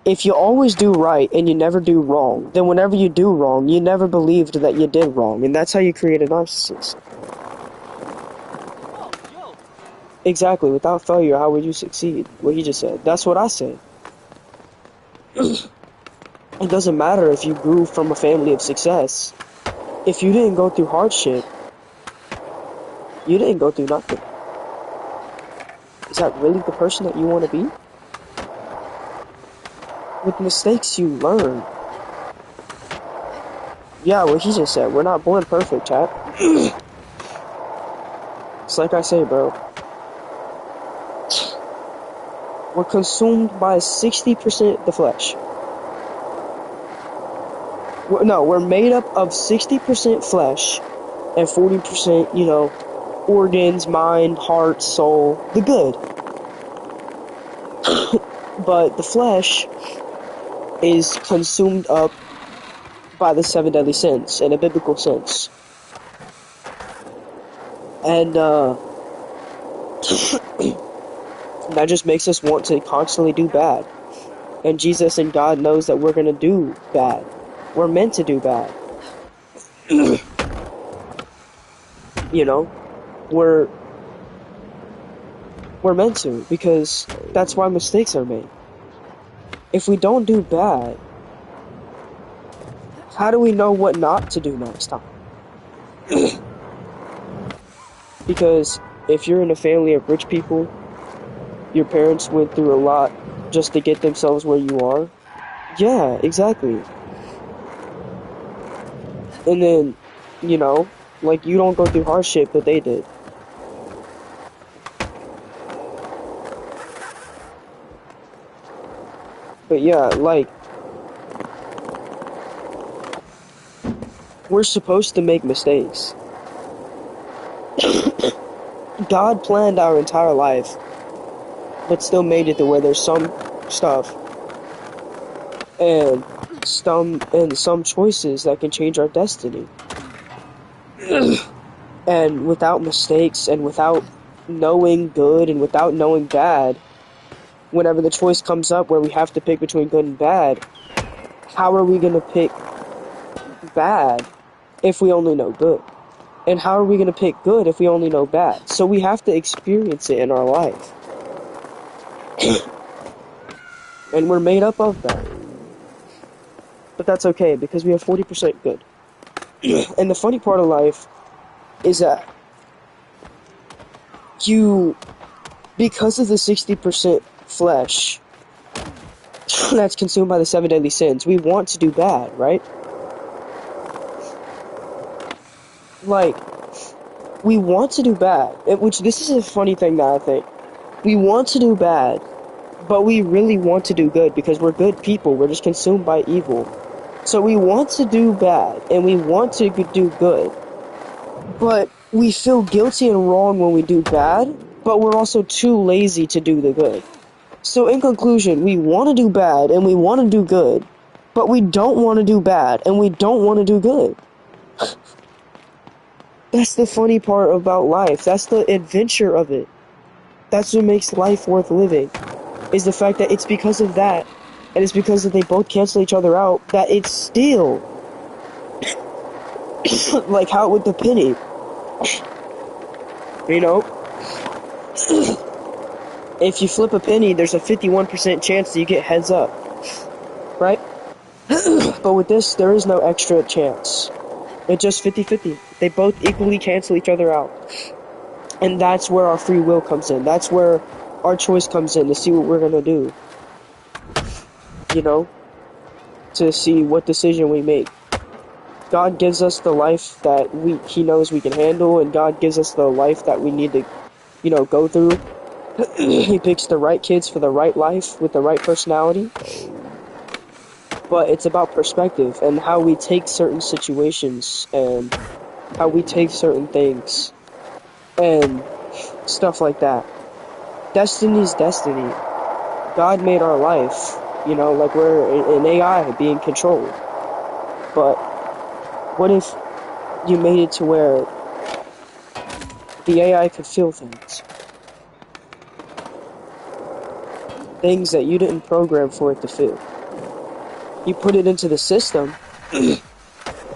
If you always do right and you never do wrong, then whenever you do wrong, you never believed that you did wrong, and that's how you create a narcissist. Exactly, without failure, how would you succeed? What he just said. That's what I said. It doesn't matter if you grew from a family of success. If you didn't go through hardship, you didn't go through nothing. Is that really the person that you want to be? With mistakes, you learn. Yeah, what he just said. We're not born perfect, chat. It's like I say, bro. We're consumed by 60% the flesh. We're made up of 60% flesh and 40%, you know, organs, mind, heart, soul, the good. But the flesh is consumed up by the 7 deadly sins in a biblical sense. And That just makes us want to constantly do bad. And Jesus and God knows that we're gonna do bad. We're meant to do bad. You know? We're meant to, because that's why mistakes are made. If we don't do bad, how do we know what not to do next time? Because if you're in a family of rich people, your parents went through a lot just to get themselves where you are. Yeah, exactly. And then, you know, like, you don't go through hardship, but they did. But yeah, like, we're supposed to make mistakes. God planned our entire life, but still made it to where there's some stuff and some choices that can change our destiny. And without mistakes and without knowing good and without knowing bad, whenever the choice comes up where we have to pick between good and bad, how are we going to pick bad if we only know good? And how are we going to pick good if we only know bad? So we have to experience it in our life. And we're made up of that. But that's okay, because we have 40% good. And the funny part of life is that because of the 60% flesh that's consumed by the 7 deadly sins, we want to do bad, right? Like, we want to do bad, which this is a funny thing that I think. We want to do bad, but we really want to do good because we're good people. We're just consumed by evil. So we want to do bad, and we want to do good. But we feel guilty and wrong when we do bad, but we're also too lazy to do the good. So in conclusion, we want to do bad, and we want to do good, but we don't want to do bad, and we don't want to do good. That's the funny part about life. That's the adventure of it. That's what makes life worth living, is the fact that it's because of that, and it's because that they both cancel each other out, that it's still like how with the penny. You know? If you flip a penny, there's a 51% chance that you get heads up. Right? But with this, there is no extra chance. It's just 50-50. They both equally cancel each other out. And that's where our free will comes in. That's where our choice comes in to see what we're gonna do. You know? To see what decision we make. God gives us the life that He knows we can handle, and God gives us the life that we need to, go through. He picks the right kids for the right life with the right personality. But it's about perspective and how we take certain situations and how we take certain things and stuff like that. Destiny's destiny. God made our life, like we're an AI being controlled. But what if you made it to where the AI could feel things? Things that you didn't program for it to feel. You put it into the system,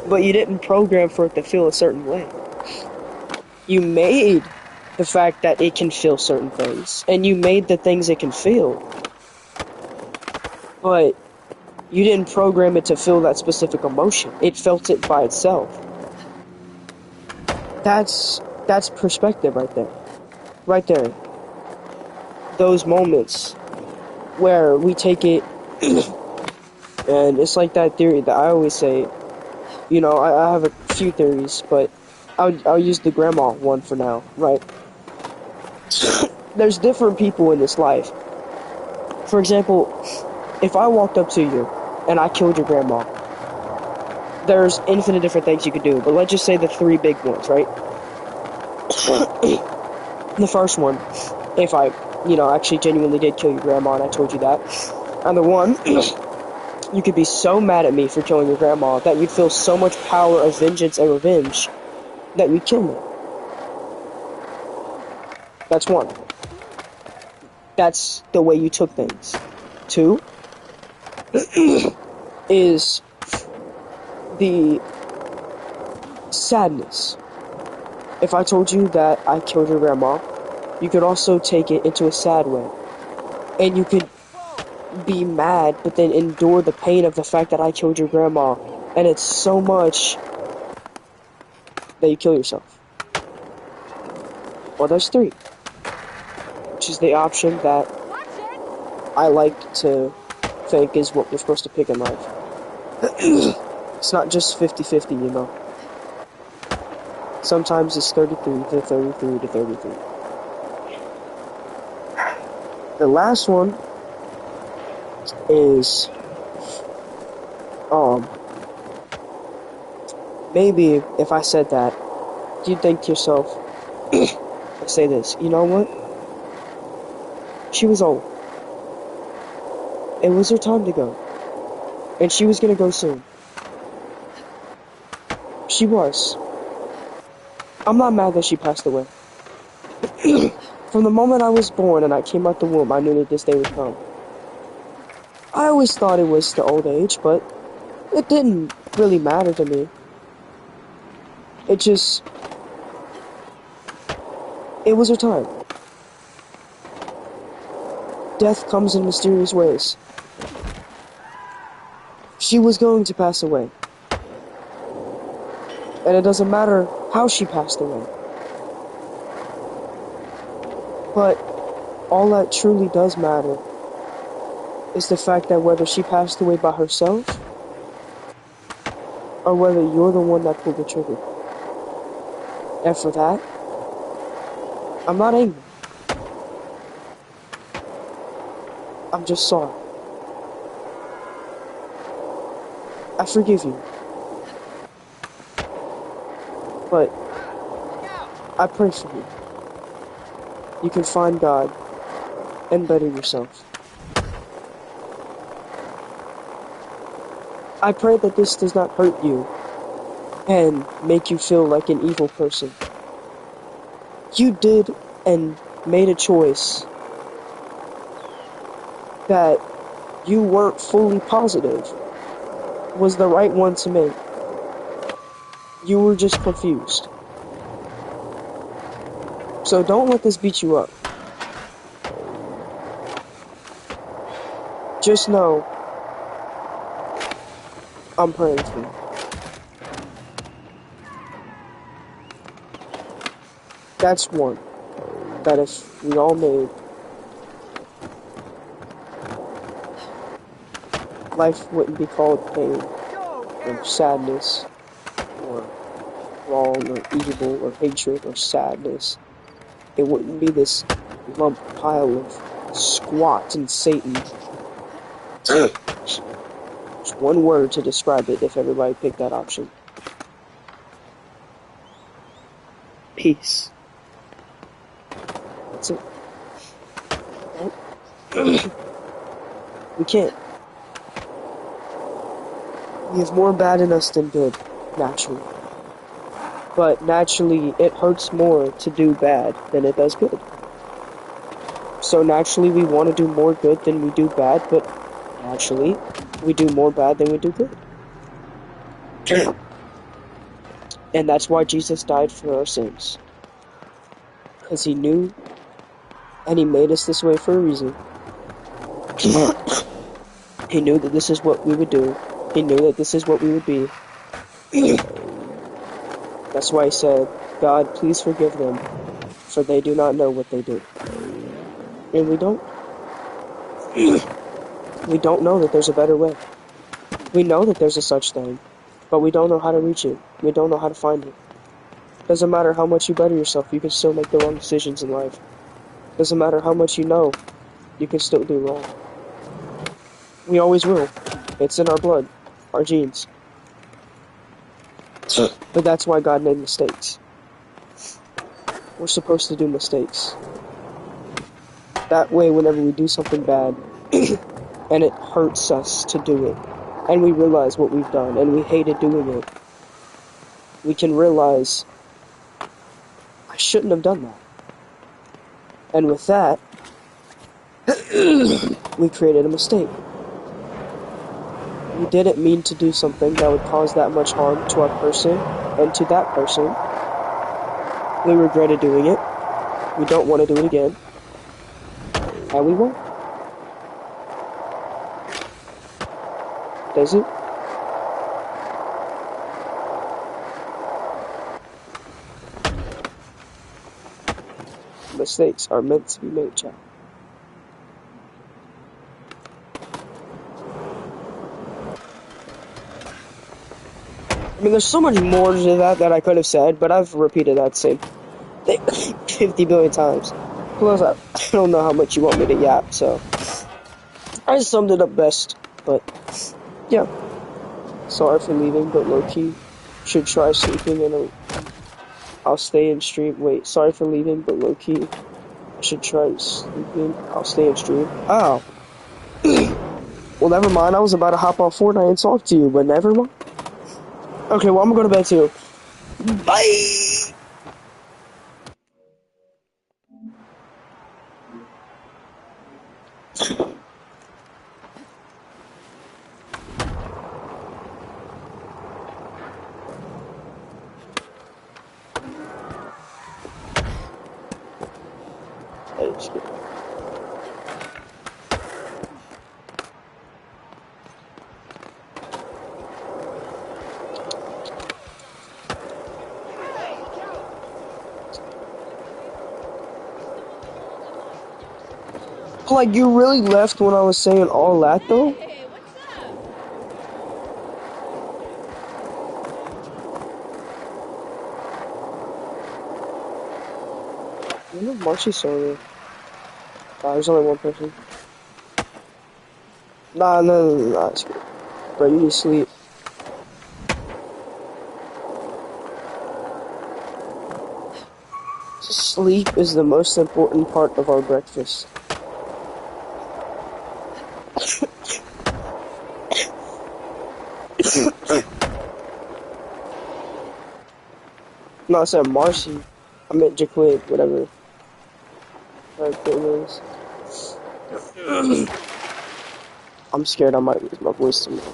but you didn't program for it to feel a certain way. You made the fact that it can feel certain things, and you made the things it can feel, but you didn't program it to feel that specific emotion. It felt it by itself. That's perspective right there. Right there. Those moments where we take it, and it's like that theory that I always say, I have a few theories, but I'll use the grandma one for now, right? There's different people in this life. For example, if I walked up to you and I killed your grandma, there's infinite different things you could do, but let's just say the three big ones, right? The first one, if I, actually genuinely did kill your grandma and I told you that, and the one, you could be so mad at me for killing your grandma that you'd feel so much power of vengeance and revenge that you'd kill me. That's one. that's the way you took things. 2 is the sadness. If I told you that I killed your grandma, you could also take it into a sad way. And you could be mad, but then endure the pain of the fact that I killed your grandma. And it's so much that you kill yourself. Well, there's 3. Which is the option that I like to think is what we're supposed to pick in life. It's not just 50-50, you know. Sometimes it's 33 to 33 to 33. The last one is, maybe if I said that, you'd think to yourself, I say this, you know what? She was old. It was her time to go. And she was gonna go soon. She was. I'm not mad that she passed away. From the moment I was born and I came out the womb, I knew that this day would come. I always thought it was the old age, but it didn't really matter to me. It was her time. Death comes in mysterious ways. She was going to pass away. And it doesn't matter how she passed away. But all that truly does matter is the fact that whether she passed away by herself or whether you're the one that pulled the trigger. And for that, I'm not angry. I'm just sorry. I forgive you. But I pray for you. You can find God and better yourself. I pray that this does not hurt you and make you feel like an evil person. You did and made a choice that you weren't fully positive was the right one to make. You were just confused. So don't let this beat you up. Just know I'm praying for you. That's one. That if we all made, life wouldn't be called pain or sadness or wrong or evil or hatred or sadness. It wouldn't be this lump pile of squat and Satan. Just one word to describe it if everybody picked that option. Peace. That's it. We can't. We have more bad in us than good, naturally. But naturally, it hurts more to do bad than it does good. So naturally, we want to do more good than we do bad, but naturally, we do more bad than we do good. And that's why Jesus died for our sins. Because he knew, and he made us this way for a reason. He knew that this is what we would do. He knew that this is what we would be. That's why he said, God, please forgive them, for they do not know what they do. And we don't. We don't know that there's a better way. We know that there's a such thing, but we don't know how to reach it. We don't know how to find it. Doesn't matter how much you better yourself, you can still make the wrong decisions in life. Doesn't matter how much you know, you can still do wrong. We always will. It's in our blood, our genes. But that's why God made mistakes. We're supposed to do mistakes. That way, whenever we do something bad, and it hurts us to do it, and we realize what we've done, and we hated doing it, we can realize, I shouldn't have done that. And with that, We created a mistake. We didn't mean to do something that would cause that much harm to our person and to that person. We regretted doing it. We don't want to do it again. And we won't. Does it? Mistakes are meant to be made, child. I mean, there's so much more to that I could have said, but I've repeated that same thing 50 billion times. Plus, I don't know how much you want me to yap, so I summed it up best. But yeah, sorry for leaving, but low key should try sleeping and I'll stay in stream. Wait, sorry for leaving, but low key I should try sleeping. I'll stay in stream. Oh, well, never mind. I was about to hop on Fortnite and talk to you, but never mind. Okay, well, I'm gonna go to bed too. Bye! Like, you really left when I was saying all that, though? Hey, what's up? I don't know if Marcy saw me. Nah, there's only one person. Nah, it's good. Bro, you need to sleep. Sleep is the most important part of our breakfast. No, I said Marcy. I meant Jaquid, whatever her thing is. I'm scared I might lose my voice tomorrow.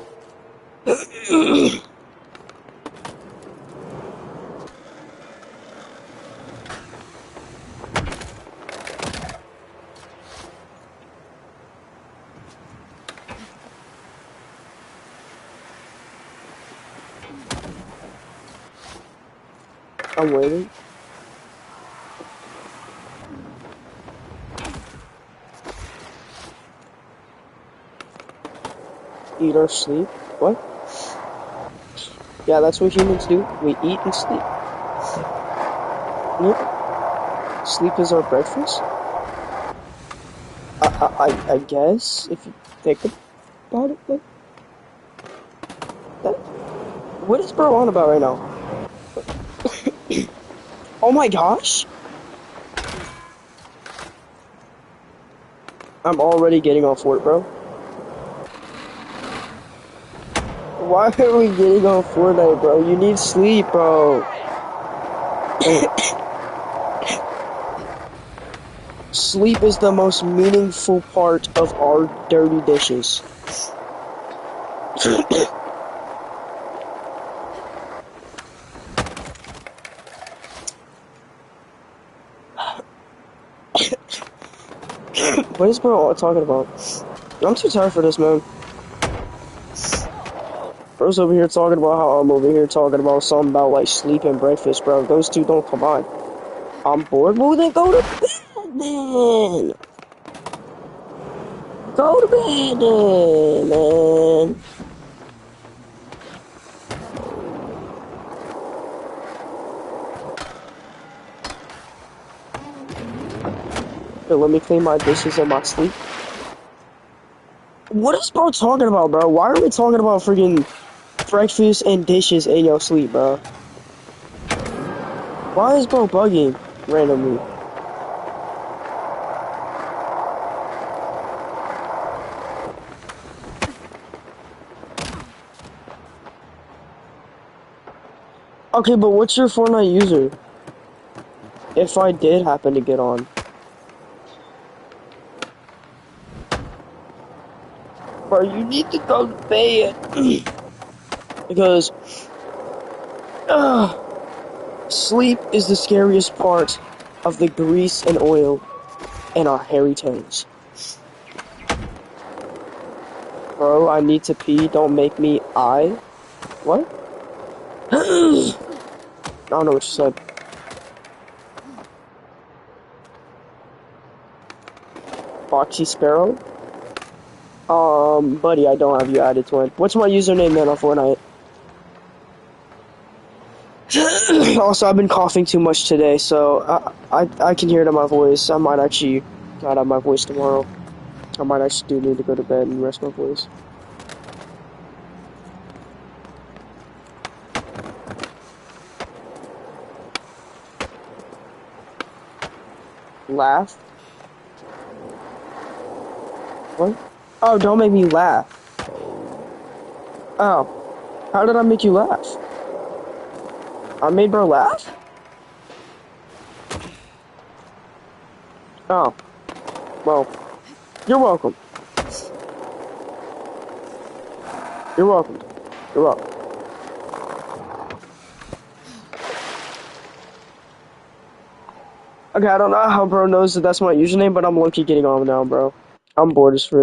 I'm waiting. Eat or sleep? What? Yeah, that's what humans do. We eat and sleep. Yep. Sleep is our breakfast? I guess, if you think about it, like that. What is bro on about right now? Oh my gosh! I'm already getting off work, bro. Why are we getting on Fortnite, bro? You need sleep, bro. Sleep is the most meaningful part of our dirty dishes. What is bro talking about? I'm too tired for this, man. Bro's over here talking about how I'm over here talking about something about like sleep and breakfast, bro. Those two don't combine. I'm bored. Well, then go to bed, then. Go to bed, then, man. Here, let me clean my dishes in my sleep. What is bro talking about, bro? Why are we talking about freaking breakfast and dishes in your sleep, bro? Why is bro bugging randomly? Okay, but what's your Fortnite user? If I did happen to get on. Bro, you need to go to bed. Because sleep is the scariest part of the grease and oil in our hairy toes. Bro, I need to pee. Don't make me What? I don't know what you said. Foxy Sparrow? Buddy, I don't have you added to it. What's my username then on Fortnite? Also, I've been coughing too much today, so I can hear it in my voice. I might actually not have my voice tomorrow. I might actually do need to go to bed and rest my voice. Laugh? What? Oh, don't make me laugh. Oh. How did I make you laugh? I made bro laugh? Oh. Well, you're welcome. You're welcome. You're welcome. Okay, I don't know how bro knows that that's my username, but I'm low-key getting on now, bro. I'm bored as frick.